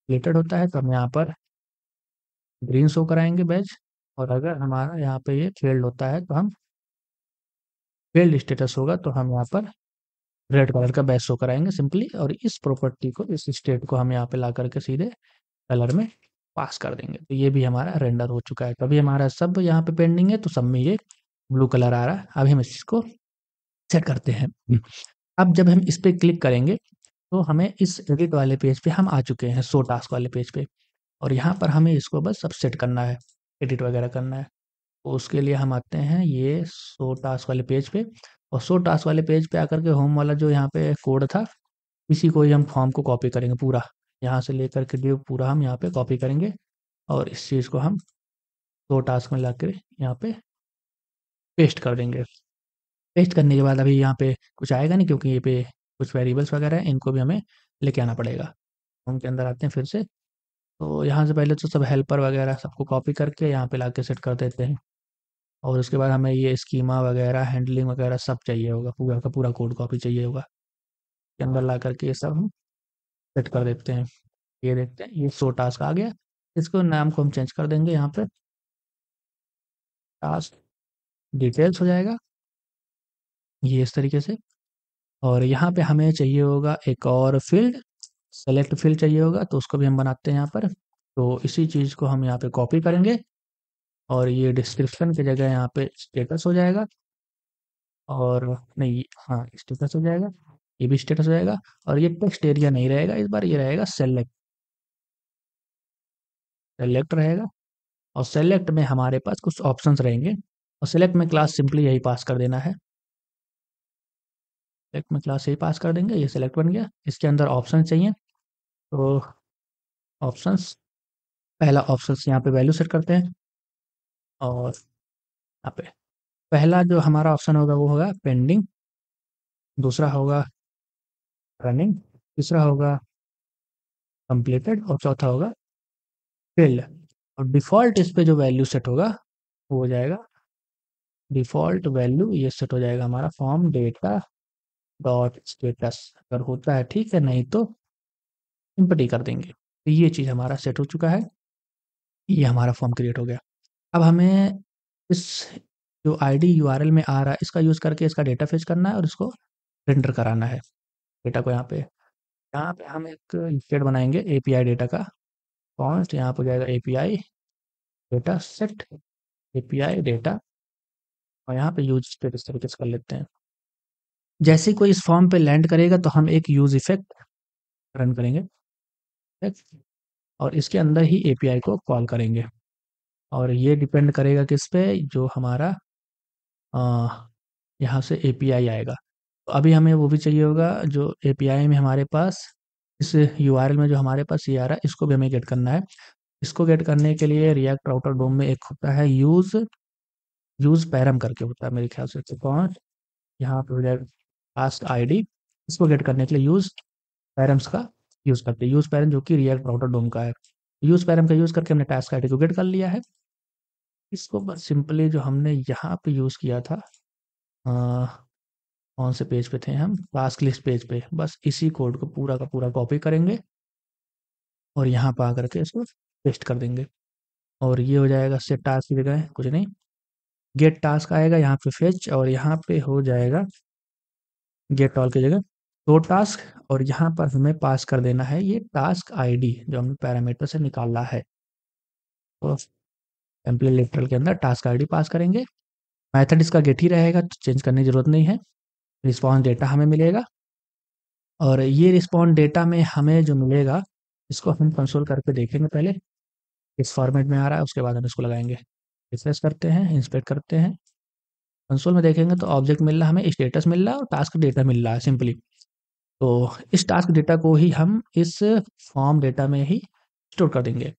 कंप्लीटेड होता है तो हम यहाँ पर ग्रीन शो कराएंगे बैज। और अगर हमारा यहाँ पे ये फेल्ड होता है तो हम फेल्ड स्टेटस होगा तो हम यहाँ पर रेड कलर का बैज शो कराएंगे सिंपली। और इस प्रॉपर्टी को, इस स्टेट को हम यहाँ पे ला करके सीधे कलर में पास कर देंगे। तो ये भी हमारा रेंडर हो चुका है। तो अभी हमारा सब यहाँ पे पेंडिंग है, तो सब में ये ब्लू कलर आ रहा है। अभी हम इसको सेट करते हैं। अब जब हम इस पे क्लिक करेंगे तो हमें इस एडिट वाले पेज पे हम आ चुके हैं, शो टास्क वाले पेज पे। और यहाँ पर हमें इसको बस सब सेट करना है, एडिट वगैरह करना है। तो उसके लिए हम आते हैं ये शो टास्क वाले पेज पे। और शो टास्क वाले पेज पे आकर के होम वाला जो यहाँ पे कोड था, इसी को ही हम फॉर्म को कॉपी करेंगे पूरा, यहाँ से लेकर के डिव पूरा हम यहाँ पे कॉपी करेंगे। और इस चीज़ को हम शो टास्क में ला कर यहाँ पे पेस्ट कर देंगे। पेस्ट करने के बाद अभी यहाँ पे कुछ आएगा नहीं, क्योंकि ये पे कुछ वेरिएबल्स वगैरह हैं, इनको भी हमें लेके आना पड़ेगा। फॉर्म के अंदर आते हैं फिर से, तो यहाँ से पहले तो सब हेल्पर वगैरह सबको कॉपी करके यहाँ पे लाके सेट कर देते हैं, और उसके बाद हमें ये स्कीमा वगैरह, हैंडलिंग वगैरह सब चाहिए होगा, पूरा का पूरा कोड कॉपी चाहिए होगा। के अंदर ला करके ये सब हम सेट कर देते हैं। ये देखते हैं, ये शो टास्क आ गया। इसको नाम को हम चेंज कर देंगे, यहाँ पे टास्क डिटेल्स हो जाएगा ये इस तरीके से। और यहाँ पे हमें चाहिए होगा एक और फील्ड, सेलेक्ट फील्ड चाहिए होगा, तो उसको भी हम बनाते हैं यहाँ पर। तो इसी चीज़ को हम यहाँ पे कॉपी करेंगे, और ये डिस्क्रिप्शन की जगह यहाँ पे स्टेटस हो जाएगा, और नहीं, हाँ स्टेटस हो जाएगा, ये भी स्टेटस हो जाएगा। और ये टेक्स्ट एरिया नहीं रहेगा इस बार, ये रहेगा सेलेक्ट, सेलेक्ट रहेगा। और सेलेक्ट में हमारे पास कुछ ऑप्शंस रहेंगे, और सेलेक्ट में क्लास सिंपली यही पास कर देना है। सेलेक्ट में क्लास यही पास कर देंगे, ये सेलेक्ट बन गया। इसके अंदर ऑप्शन चाहिए, तो ऑप्शंस, पहला ऑप्शंस यहाँ पे वैल्यू सेट करते हैं, और यहाँ पे पहला जो हमारा ऑप्शन होगा वो होगा पेंडिंग, दूसरा होगा रनिंग, तीसरा होगा कंप्लीटेड, और चौथा होगा फिल्ड। और डिफ़ॉल्ट इस पे जो वैल्यू सेट होगा वो हो जाएगा, डिफ़ॉल्ट वैल्यू ये सेट हो जाएगा हमारा फॉर्म डेटा डॉट स्टेटस। अगर होता है ठीक है, नहीं तो सिंपटी कर देंगे। तो ये चीज़ हमारा सेट हो चुका है, ये हमारा फॉर्म क्रिएट हो गया। अब हमें इस जो आईडी यूआरएल में आ रहा है, इसका यूज़ करके इसका डेटा फेच करना है और इसको रेंडर कराना है डेटा को। यहाँ पे हम एक स्टेट बनाएंगे एपीआई डेटा का, कॉन्स्ट यहाँ पे हो जाएगा API data set, API data, और यहाँ पे यूज स्टेट इस तरीके से कर लेते हैं। जैसे ही कोई इस फॉर्म पे लैंड करेगा तो हम एक यूज इफेक्ट रन करेंगे, और इसके अंदर ही एपीआई को कॉल करेंगे। और ये डिपेंड करेगा किस पे, जो हमारा यहाँ से एपीआई आएगा। तो अभी हमें वो भी चाहिए होगा जो एपीआई में हमारे पास, इस यूआरएल में जो हमारे पास ये आ रहा है, इसको भी हमें गेट करना है। इसको गेट करने के लिए रिएक्ट राउटर डोम में एक होता है यूज, यूज पैरम करके होता है मेरे ख्याल से। तो कौन, यहाँ पे हो जाएगा टास्क आईडी, इसको गेट करने के लिए यूज पैरम्स का यूज करते हैं, यूज पैरम जो कि रिएक्ट राउटर डोम का है। यूज पैरम का यूज करके हमने टास्क आईडी को गेट कर लिया है। इसको बस सिंपली जो हमने यहाँ पे यूज किया था, कौन से पेज पे थे हम, टास्क लिस्ट पेज पे, बस इसी कोड को पूरा का पूरा कॉपी करेंगे, और यहाँ पे आकर के इसको पेस्ट कर देंगे। और ये हो जाएगा सेट टास्क की जगह कुछ नहीं, गेट टास्क आएगा यहाँ पे फेच, और यहाँ पे हो जाएगा गेट ऑल की जगह दो टास्क, और यहाँ पर हमें पास कर देना है ये टास्क आईडी जो हमने पैरामीटर से निकाला है। तो टेम्पलेट लिटरल के अंदर टास्क आईडी पास करेंगे। मेथड इसका गेट ही रहेगा, तो चेंज करने की जरूरत नहीं है। रिस्पॉन्स डेटा हमें मिलेगा, और ये रिस्पॉन्स डेटा में हमें जो मिलेगा, इसको हम कंसोल करके देखेंगे पहले इस फॉर्मेट में आ रहा है, उसके बाद हम इसको लगाएंगे। रिफ्रेश करते हैं, इंस्पेक्ट करते हैं, कंसोल में देखेंगे तो ऑब्जेक्ट मिल रहा है, हमें स्टेटस मिल रहा है और टास्क डेटा मिल रहा है सिंपली। तो इस टास्क डेटा को ही हम इस फॉर्म डेटा में ही स्टोर कर देंगे।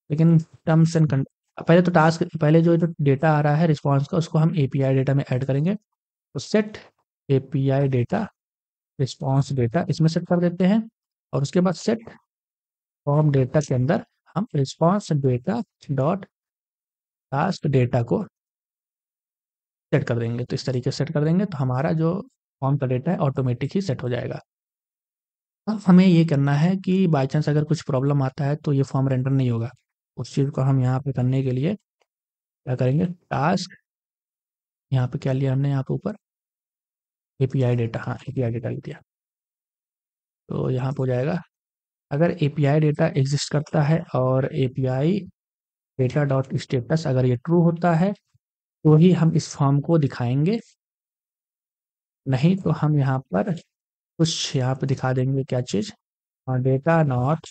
लेकिन टर्म्स एंड पहले तो टास्क, पहले जो जो डेटा आ रहा है रिस्पॉन्स का, उसको हम एपीआई डेटा में ऐड करेंगे। तो set API data response data इसमें सेट कर देते हैं, और उसके बाद सेट फॉर्म डेटा के अंदर हम response data dot task data को सेट कर देंगे। तो इस तरीके से सेट कर देंगे तो हमारा जो फॉर्म का डेटा है ऑटोमेटिक ही सेट हो जाएगा। अब हमें ये करना है कि बाई चांस अगर कुछ प्रॉब्लम आता है तो ये फॉर्म रेंडर नहीं होगा। उस चीज़ को हम यहाँ पे करने के लिए क्या करेंगे, टास्क, यहाँ पे क्या लिया हमने, यहाँ पे ऊपर एपीआई डेटा, हाँ एपीआई डेटा लिख दिया। तो यहाँ पे हो जाएगा, अगर एपीआई डेटा एग्जिस्ट करता है और एपीआई डेटा डॉट स्टेटस अगर ये ट्रू होता है, तो ही हम इस फॉर्म को दिखाएंगे, नहीं तो हम यहाँ पर कुछ यहाँ पे दिखा देंगे क्या चीज़, डेटा नॉट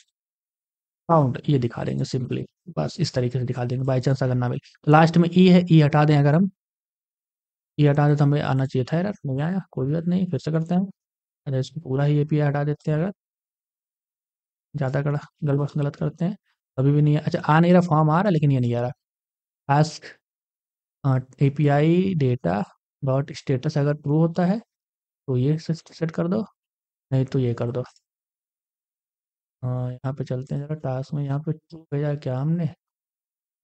फाउंड ये दिखा देंगे सिंपली। बस इस तरीके से दिखा देंगे, बाई चांस अगर ना मिले तो लास्ट में ई है, ई हटा दें। अगर हम ई हटा दें तो हमें आना चाहिए था, एरर नहीं आया, कोई बात नहीं, फिर से करते हैं। अरे इसको पूरा ही एपीआई हटा देते हैं, अगर ज़्यादा कड़ा गलत करते हैं, अभी भी नहीं है। अच्छा, आ नहीं रहा, फॉर्म आ रहा है लेकिन ये नहीं आ रहा। Task API data dot status अगर ट्रू होता है तो ये सेट कर दो, नहीं तो ये कर दो। यहाँ पे चलते हैं जरा टास्क में, यहाँ पे ट्रू भेजा है क्या हमने?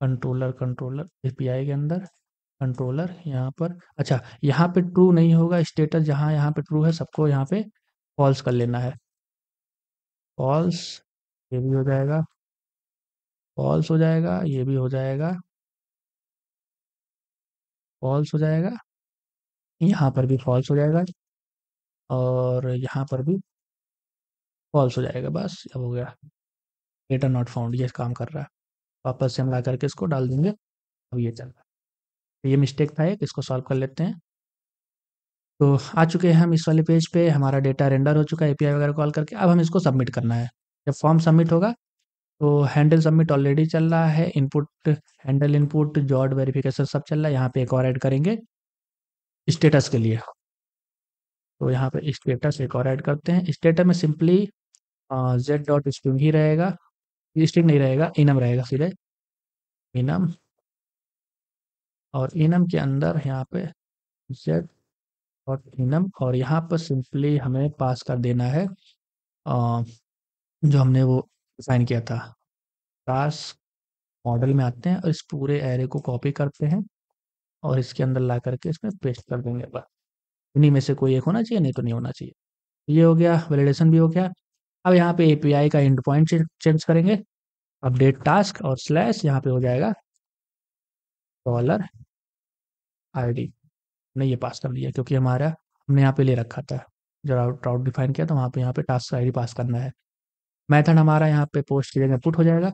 कंट्रोलर एपीआई के अंदर कंट्रोलर यहाँ पर, अच्छा यहाँ पे ट्रू नहीं होगा स्टेटस, जहाँ यहाँ पे ट्रू है सबको यहाँ पे फॉल्स कर लेना है। फॉल्स, ये भी हो जाएगा, फॉल्स हो जाएगा, ये भी हो जाएगा, फॉल्स हो जाएगा, यहाँ पर भी फॉल्स हो जाएगा, और यहाँ पर भी फॉल्स हो जाएगा। बस अब हो गया, डेटा नॉट फाउंड, ये काम कर रहा है। वापस से हम ला करके इसको डाल देंगे। अब ये चल रहा है, ये मिस्टेक था एक, इसको सॉल्व कर लेते हैं। तो आ चुके हैं हम इस वाले पेज पे, हमारा डेटा रेंडर हो चुका है एपीआई वगैरह कॉल करके। अब हम इसको सबमिट करना है। जब फॉर्म सबमिट होगा तो हैंडल सबमिट ऑलरेडी चल रहा है, input handle input job verification सब चल रहा है। यहाँ पे एक और ऐड करेंगे स्टेटस के लिए, तो यहाँ पे स्टेटस एक और ऐड करते हैं। स्टेटस में सिंपली जेड डॉट स्ट्रिंग ही रहेगा, स्ट्रिंग नहीं रहेगा, इनम रहेगा सीधे, इनम। और इनम के अंदर यहाँ पे जेड डॉट इनम, और यहाँ पर सिंपली हमें पास कर देना है जो हमने वो डिफाइन किया था। टास्क मॉडल में आते हैं और इस पूरे एरे को कॉपी करते हैं और इसके अंदर ला करके इसमें पेस्ट कर देंगे। बस इन्हीं में से कोई एक होना चाहिए, नहीं तो नहीं होना चाहिए। ये हो गया, वैलिडेशन भी हो गया। अब यहाँ पे एपीआई का एंड पॉइंट चेंज करेंगे, अपडेट टास्क और स्लैश, यहाँ पे हो जाएगा डॉलर आईडी। ने ये पास कर दिया क्योंकि हमारा हमने यहाँ पे ले रखा था, जो राउट डिफाइन किया था वहाँ पे, यहाँ पे टास्क आईडी पास करना है। मेथड हमारा यहाँ पे पोस्ट की जगह पुट हो जाएगा।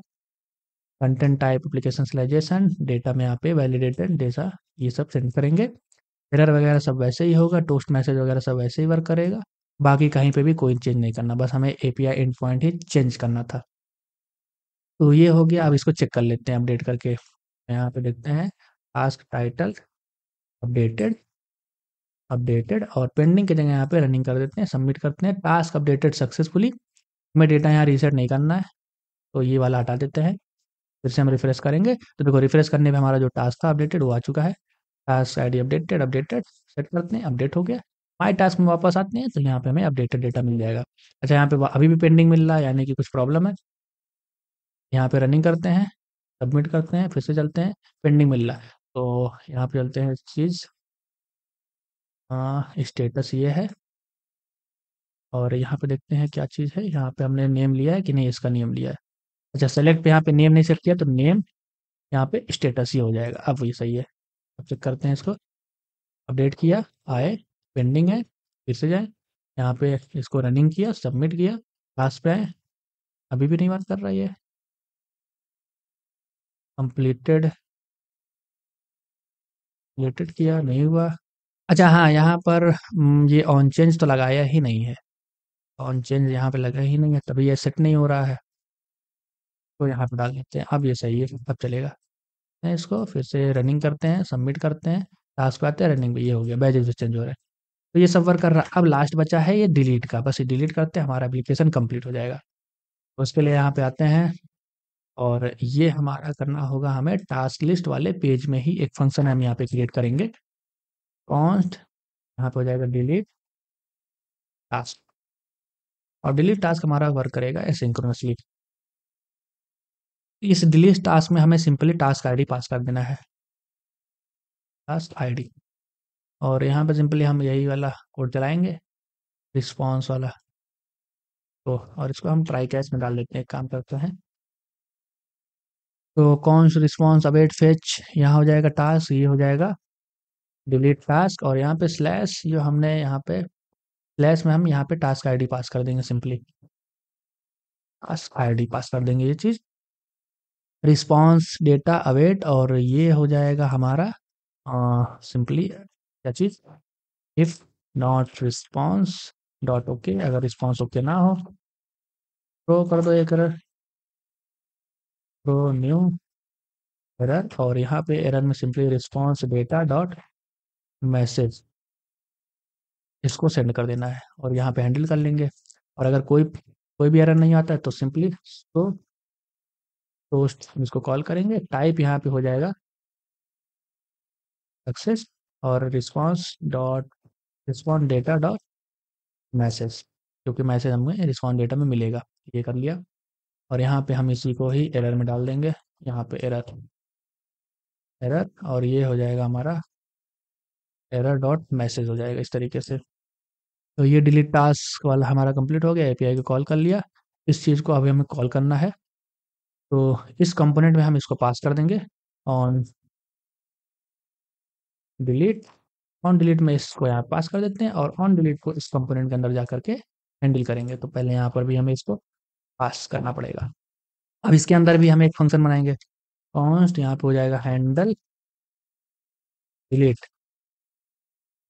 कंटेंट टाइप एप्लीकेशन स्लेजेशन डेटा में यहाँ पे वैलिडेटेड डेटा, ये सब सेंड करेंगे। एरर वगैरह सब वैसे ही होगा, टोस्ट मैसेज वगैरह सब वैसे ही वर्क करेगा। बाकी कहीं पे भी कोई चेंज नहीं करना, बस हमें API and point he change करना था। तो ये हो गया। अब इसको चेक कर लेते हैं अपडेट करके। यहाँ पे देखते हैं टास्क टाइटल अपडेटेड, अपडेटेड और पेंडिंग की जगह यहाँ पे रनिंग कर देते हैं, सबमिट करते हैं। टास्क अपडेटेड सक्सेसफुली, हमें डेटा यहाँ रीसेट नहीं करना है, तो ये वाला हटा देते हैं। फिर से हम रिफ्रेश करेंगे तो देखो रिफ्रेश करने पे हमारा जो टास्क था अपडेटेड वो आ चुका है। Task ID updated, updated set करते हैं, अपडेट हो गया। माई टास्क में वापस आते हैं तो यहाँ पे हमें अपडेटेड डेटा मिल जाएगा। अच्छा यहाँ पे अभी भी पेंडिंग मिल रहा है, यानी कि कुछ प्रॉब्लम है। यहाँ पे रनिंग करते हैं, सबमिट करते हैं, फिर से चलते हैं, पेंडिंग मिल रहा है। तो यहाँ पे चलते हैं चीज़, स्टेटस ये है, और यहाँ पे देखते हैं क्या चीज़ है। यहाँ पे हमने नेम लिया है कि नहीं, इसका नेम लिया है। अच्छा सेलेक्ट पे यहाँ पे नेम नहीं सेट किया, तो नेम यहाँ पे स्टेटस ही हो जाएगा। अब ये सही है। अब चेक करते हैं इसको, अपडेट किया, आए, पेंडिंग है, फिर से जाएँ, यहाँ पे इसको रनिंग किया, सबमिट किया, लास्ट पे आए, अभी भी नहीं बात कर रहा ये। कंप्लीटेड, कंप्लीटेड किया, नहीं हुआ। अच्छा हाँ, यहाँ पर ये ऑन चेंज तो लगाया ही नहीं है, ऑन चेंज यहाँ पे लगा ही नहीं है, तभी ये सेट नहीं हो रहा है। तो यहाँ पे डाल देते हैं, अब ये सही है, अब चलेगा। इसको फिर से रनिंग करते हैं, सबमिट करते हैं, टास्क पे आते हैं, रनिंग पे, ये हो गया, बैजेस चेंज हो रहा है। तो ये सब वर्क कर रहा है। अब लास्ट बचा है ये डिलीट का, बस ये डिलीट करते हैं, हमारा एप्लीकेशन कंप्लीट हो जाएगा। तो उसके लिए यहाँ पे आते हैं, और ये हमारा करना होगा, हमें टास्क लिस्ट वाले पेज में ही एक फंक्शन हम यहाँ पे क्रिएट करेंगे। कॉन्स्ट, यहाँ पे हो जाएगा डिलीट टास्क, और डिलीट टास्क हमारा वर्क करेगा एसिंक्रोनसली। इस डिलीट टास्क में हमें सिंपली टास्क आईडी पास कर देना है, टास्क आईडी। और यहाँ पे सिंपली हम यही वाला कोड चलाएंगे, रिस्पॉन्स वाला। तो और इसको हम ट्राई कैच में डाल देते हैं, एक काम करते हैं। तो कौन सा रिस्पॉन्स अवेट फेच, यहाँ हो जाएगा टास्क, ये हो जाएगा डिलीट टास्क, और यहाँ पे स्लैश जो हमने यहाँ पे स्लैश में हम यहाँ पे टास्क आईडी पास कर देंगे, सिंपली टास्क आईडी पास कर देंगे ये चीज़। रिस्पॉन्स डेटा अवेट, और ये हो जाएगा हमारा सिंपली क्या चीज़, if not response dot okay, अगर रिस्पॉन्स ओके ना हो थ्रो कर दो एक एरर, थ्रो न्यू एरर, और यहाँ पे एरर में simply response data dot message, इसको सेंड कर देना है, और यहाँ पे हैंडल कर लेंगे। और अगर कोई कोई भी एरर नहीं आता है तो सिंपली तो पोस्ट इसको कॉल करेंगे, टाइप यहाँ पे हो जाएगा सक्सेस और रिस्पॉन्स डेटा डॉट मैसेज, क्योंकि मैसेज हमें रिस्पॉन्स डेटा में मिलेगा। ये कर लिया और यहाँ पे हम इसी को ही एरर में डाल देंगे। यहाँ पे एरर एरर और ये हो जाएगा हमारा एरर डॉट मैसेज हो जाएगा इस तरीके से। तो ये डिलीट टास्क वाला हमारा कंप्लीट हो गया, एपीआई को कॉल कर लिया। इस चीज़ को अभी हमें कॉल करना है, तो इस कंपोनेंट में हम इसको पास कर देंगे ऑन डिलीट। ऑन डिलीट में इसको यहाँ पास कर देते हैं और ऑन डिलीट को इस कंपोनेंट के अंदर जा करके हैंडल करेंगे। तो पहले यहाँ पर भी हमें इसको पास करना पड़ेगा। अब इसके अंदर भी हम एक फंक्शन बनाएंगे, कॉन्स्ट यहाँ पे हो जाएगा हैंडल डिलीट।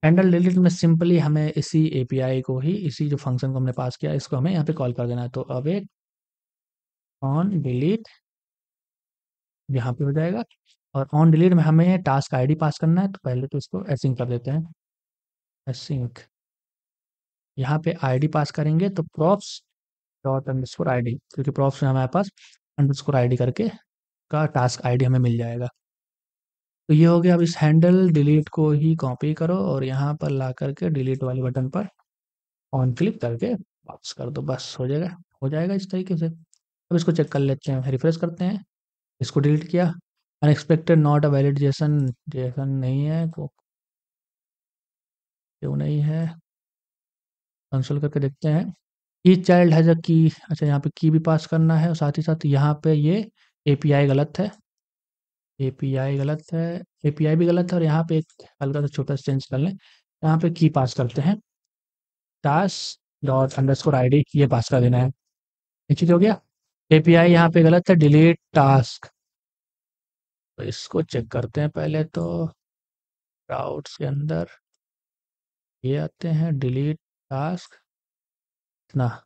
हैंडल डिलीट में सिंपली हमें इसी एपीआई को ही, इसी जो फंक्शन को हमने पास किया इसको हमें यहाँ पे कॉल कर देना है। तो अब एक ऑन डिलीट यहाँ पे हो जाएगा और ऑन डिलीट में हमें टास्क आईडी पास करना है। तो पहले तो इसको एसिंक कर देते हैं, एसिंक। यहाँ पे आईडी पास करेंगे तो प्रॉप्स डॉट अंडरस्कोर आईडी, क्योंकि प्रॉप्स में हमारे पास अंडरस्कोर आईडी करके का टास्क आईडी हमें मिल जाएगा। तो ये हो गया। अब इस हैंडल डिलीट को ही कॉपी करो और यहाँ पर ला करके डिलीट वाले बटन पर ऑन क्लिक करके वापस कर दो, बस हो जाएगा। हो जाएगा इस तरीके से। अब इसको चेक कर लेते हैं, रिफ्रेश करते हैं। इसको डिलीट किया, unexpected not a valid Jason, Jason नहीं है तो क्यों नहीं है, कंसोल करके देखते हैं। ईच चाइल्ड हैज़ अ की, अच्छा यहाँ पे की भी पास करना है और साथ ही साथ यहाँ पे ये एपीआई गलत है, एपीआई गलत है, एपीआई भी गलत है। और यहाँ पे एक हल्का सा छोटा सा चेंज कर लें, यहाँ पे की पास करते हैं, टास्क डॉट अंडरस्कोर आईडी ये पास कर देना है। ये चीज़ हो गया। एपीआई यहाँ पे गलत है, डिलीट टास्क। तो इसको चेक करते हैं पहले तो, राउट्स के अंदर ये आते हैं डिलीट टास्क ना।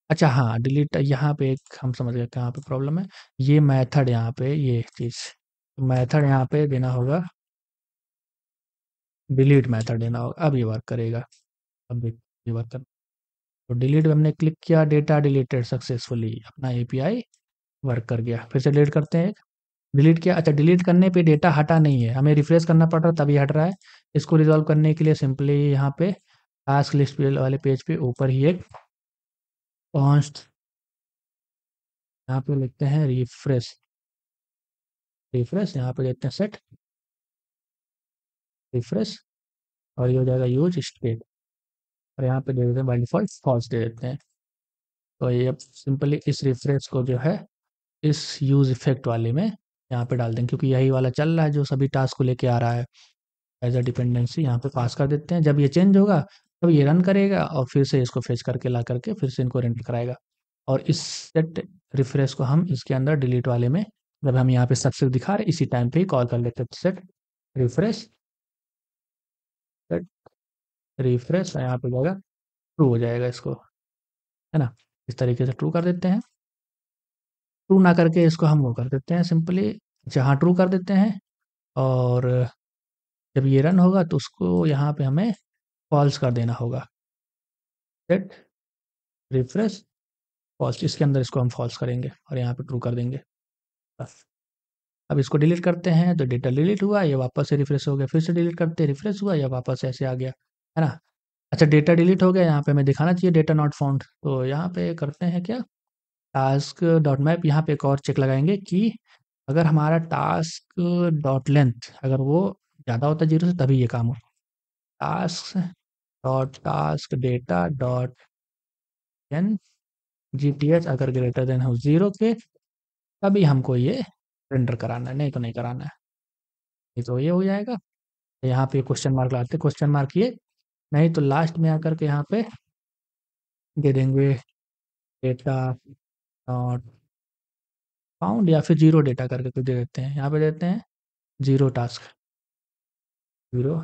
अच्छा हाँ, डिलीट यहाँ पे एक हम समझ गए कहाँ पे प्रॉब्लम है। ये मेथड यहाँ पे ये चीज़, मेथड यहाँ पे देना होगा, डिलीट मेथड देना होगा। अब ये वर्क करेगा, अब ये वर्क कर। तो डिलीट हमने क्लिक किया, डेटा डिलीटेड सक्सेसफुली, अपना एपीआई वर्क कर गया। फिर से डिलीट करते हैं, डिलीट किया। अच्छा डिलीट करने पे डेटा हटा नहीं है, हमें रिफ्रेश करना पड़ रहा है तभी हट रहा है। इसको रिजॉल्व करने के लिए सिंपली यहाँ पे टास्क लिस्ट वाले पेज पे ऊपर ही एक कॉन्स्ट यहाँ पे लिखते हैं रिफ्रेश, रिफ्रेश यहाँ पे देते हैं सेट रिफ्रेश और ये हो जाएगा यूज स्टेट और यहाँ पे दे देते हैं बाय डिफॉल्ट फॉल्स दे देते हैं। तो ये अब सिंपली इस रिफ्रेश को जो है इस यूज इफेक्ट वाले में यहाँ पे डाल देंगे, क्योंकि यही वाला चल रहा है जो सभी टास्क को लेके आ रहा है। एज अ डिपेंडेंसी यहाँ पे पास कर देते हैं। जब ये चेंज होगा तब ये रन करेगा और फिर से इसको फेच करके ला करके फिर से इनको रेंडर कराएगा। और इस सेट रिफ्रेश को हम इसके अंदर डिलीट वाले में, जब हम यहाँ पे सक्सेस दिखा रहे इसी टाइम पे ही कॉल कर लेते हैं, सेट रिफ्रेश, सेट रिफ्रेश यहाँ पे जाएगा ट्रू हो जाएगा इसको, है ना। इस तरीके से ट्रू कर देते हैं। ट्रू ना करके इसको हम वो कर देते हैं सिंपली, जहाँ ट्रू कर देते हैं और जब ये रन होगा तो उसको यहाँ पे हमें फॉल्स कर देना होगा, सेट रिफ्रेश फॉल्स। इसके अंदर इसको हम फॉल्स करेंगे और यहाँ पे ट्रू कर देंगे, बस। अब इसको डिलीट करते हैं तो डेटा डिलीट हुआ, ये वापस से रिफ्रेश हो गया। फिर से डिलीट करते हैं, रिफ्रेश हुआ, या वापस से ऐसे आ गया, है ना। अच्छा डेटा डिलीट हो गया, यहाँ पे हमें दिखाना चाहिए डेटा नॉट फाउंड। तो यहाँ पे करते हैं क्या, टास्क डॉट मैप, यहाँ पे एक और चेक लगाएंगे कि अगर हमारा टास्क डॉट लेंथ अगर वो ज़्यादा होता है 0 से तभी ये काम हो। टास्क डेटा डॉट एन जीटीएच अगर ग्रेटर देन हो 0 के तभी हमको ये रेंडर कराना है, नहीं तो नहीं कराना है। नहीं तो ये हो जाएगा। यहाँ पे क्वेश्चन मार्क लाते, क्वेश्चन मार्क ये, नहीं तो लास्ट में आकर के यहाँ पे दे देंगे डेटा नॉट फाउंड या फिर 0 डेटा करके कुछ दे देते हैं। यहाँ पे देते हैं 0 टास्क, 0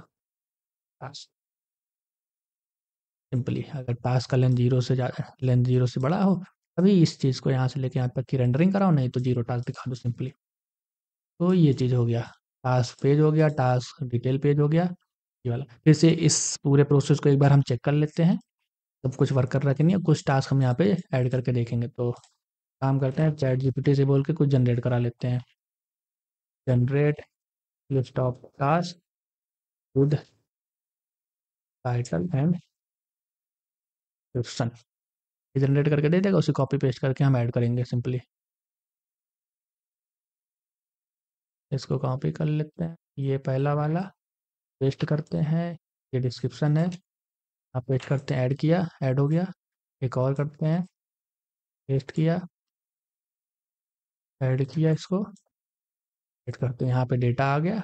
टास्क। सिंपली अगर टास्क का लेंथ 0 से ज़्यादा, लेंथ 0 से बड़ा हो तभी इस चीज़ को यहाँ से लेके यहाँ तक की रेंडरिंग कराओ, नहीं तो 0 टास्क दिखा दो सिंपली। तो ये चीज़ हो गया, टास्क पेज हो गया, टास्क डिटेल पेज हो गया ये वाला। फिर से इस पूरे प्रोसेस को एक बार हम चेक कर लेते हैं सब कुछ वर्क कर रहा है कि नहीं। कुछ टास्क हम यहाँ पे ऐड करके देखेंगे। तो काम करते हैं, चैट जीपीटी से बोल के कुछ जनरेट करा लेते हैं, generate list of task with title and description generate करके दे देगा, उसे कॉपी पेस्ट करके हम ऐड करेंगे सिंपली। इसको कॉपी कर लेते हैं, ये पहला वाला पेस्ट करते हैं, ये डिस्क्रिप्शन है, आप पेस्ट करते हैं, ऐड किया, ऐड हो गया। एक और करते हैं, पेस्ट किया, ऐड किया, इसको ऐड करते हैं, यहाँ पे डेटा आ गया।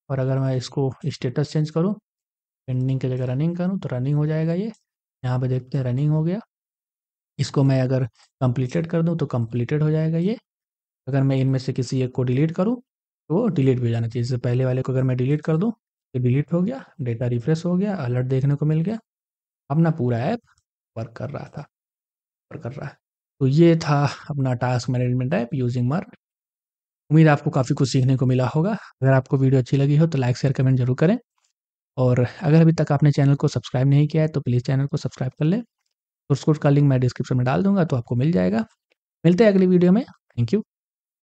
और अगर मैं इसको स्टेटस चेंज करूँ, पेंडिंग की जगह रनिंग करूँ तो रनिंग हो जाएगा ये। यहाँ पे देखते हैं रनिंग हो गया। इसको मैं अगर कंप्लीटेड कर दूँ तो कंप्लीटेड हो जाएगा ये। अगर मैं इनमें से किसी एक को डिलीट करूँ तो वो डिलीट भी हो जाना चाहिए। जैसे पहले वाले को अगर मैं डिलीट कर दूँ तो डिलीट हो गया, डेटा रिफ्रेश हो गया, अलर्ट देखने को मिल गया। अपना पूरा ऐप वर्क कर रहा था, वर्क कर रहा है। तो ये था अपना टास्क मैनेजमेंट ऐप यूजिंग मर्ज। उम्मीद है आपको काफ़ी कुछ सीखने को मिला होगा। अगर आपको वीडियो अच्छी लगी हो तो लाइक शेयर कमेंट जरूर करें। और अगर अभी तक आपने चैनल को सब्सक्राइब नहीं किया है तो प्लीज़ चैनल को सब्सक्राइब कर लें। सोर्स कोड का लिंक मैं डिस्क्रिप्शन में डाल दूंगा तो आपको मिल जाएगा। मिलते हैं अगली वीडियो में। Thank you.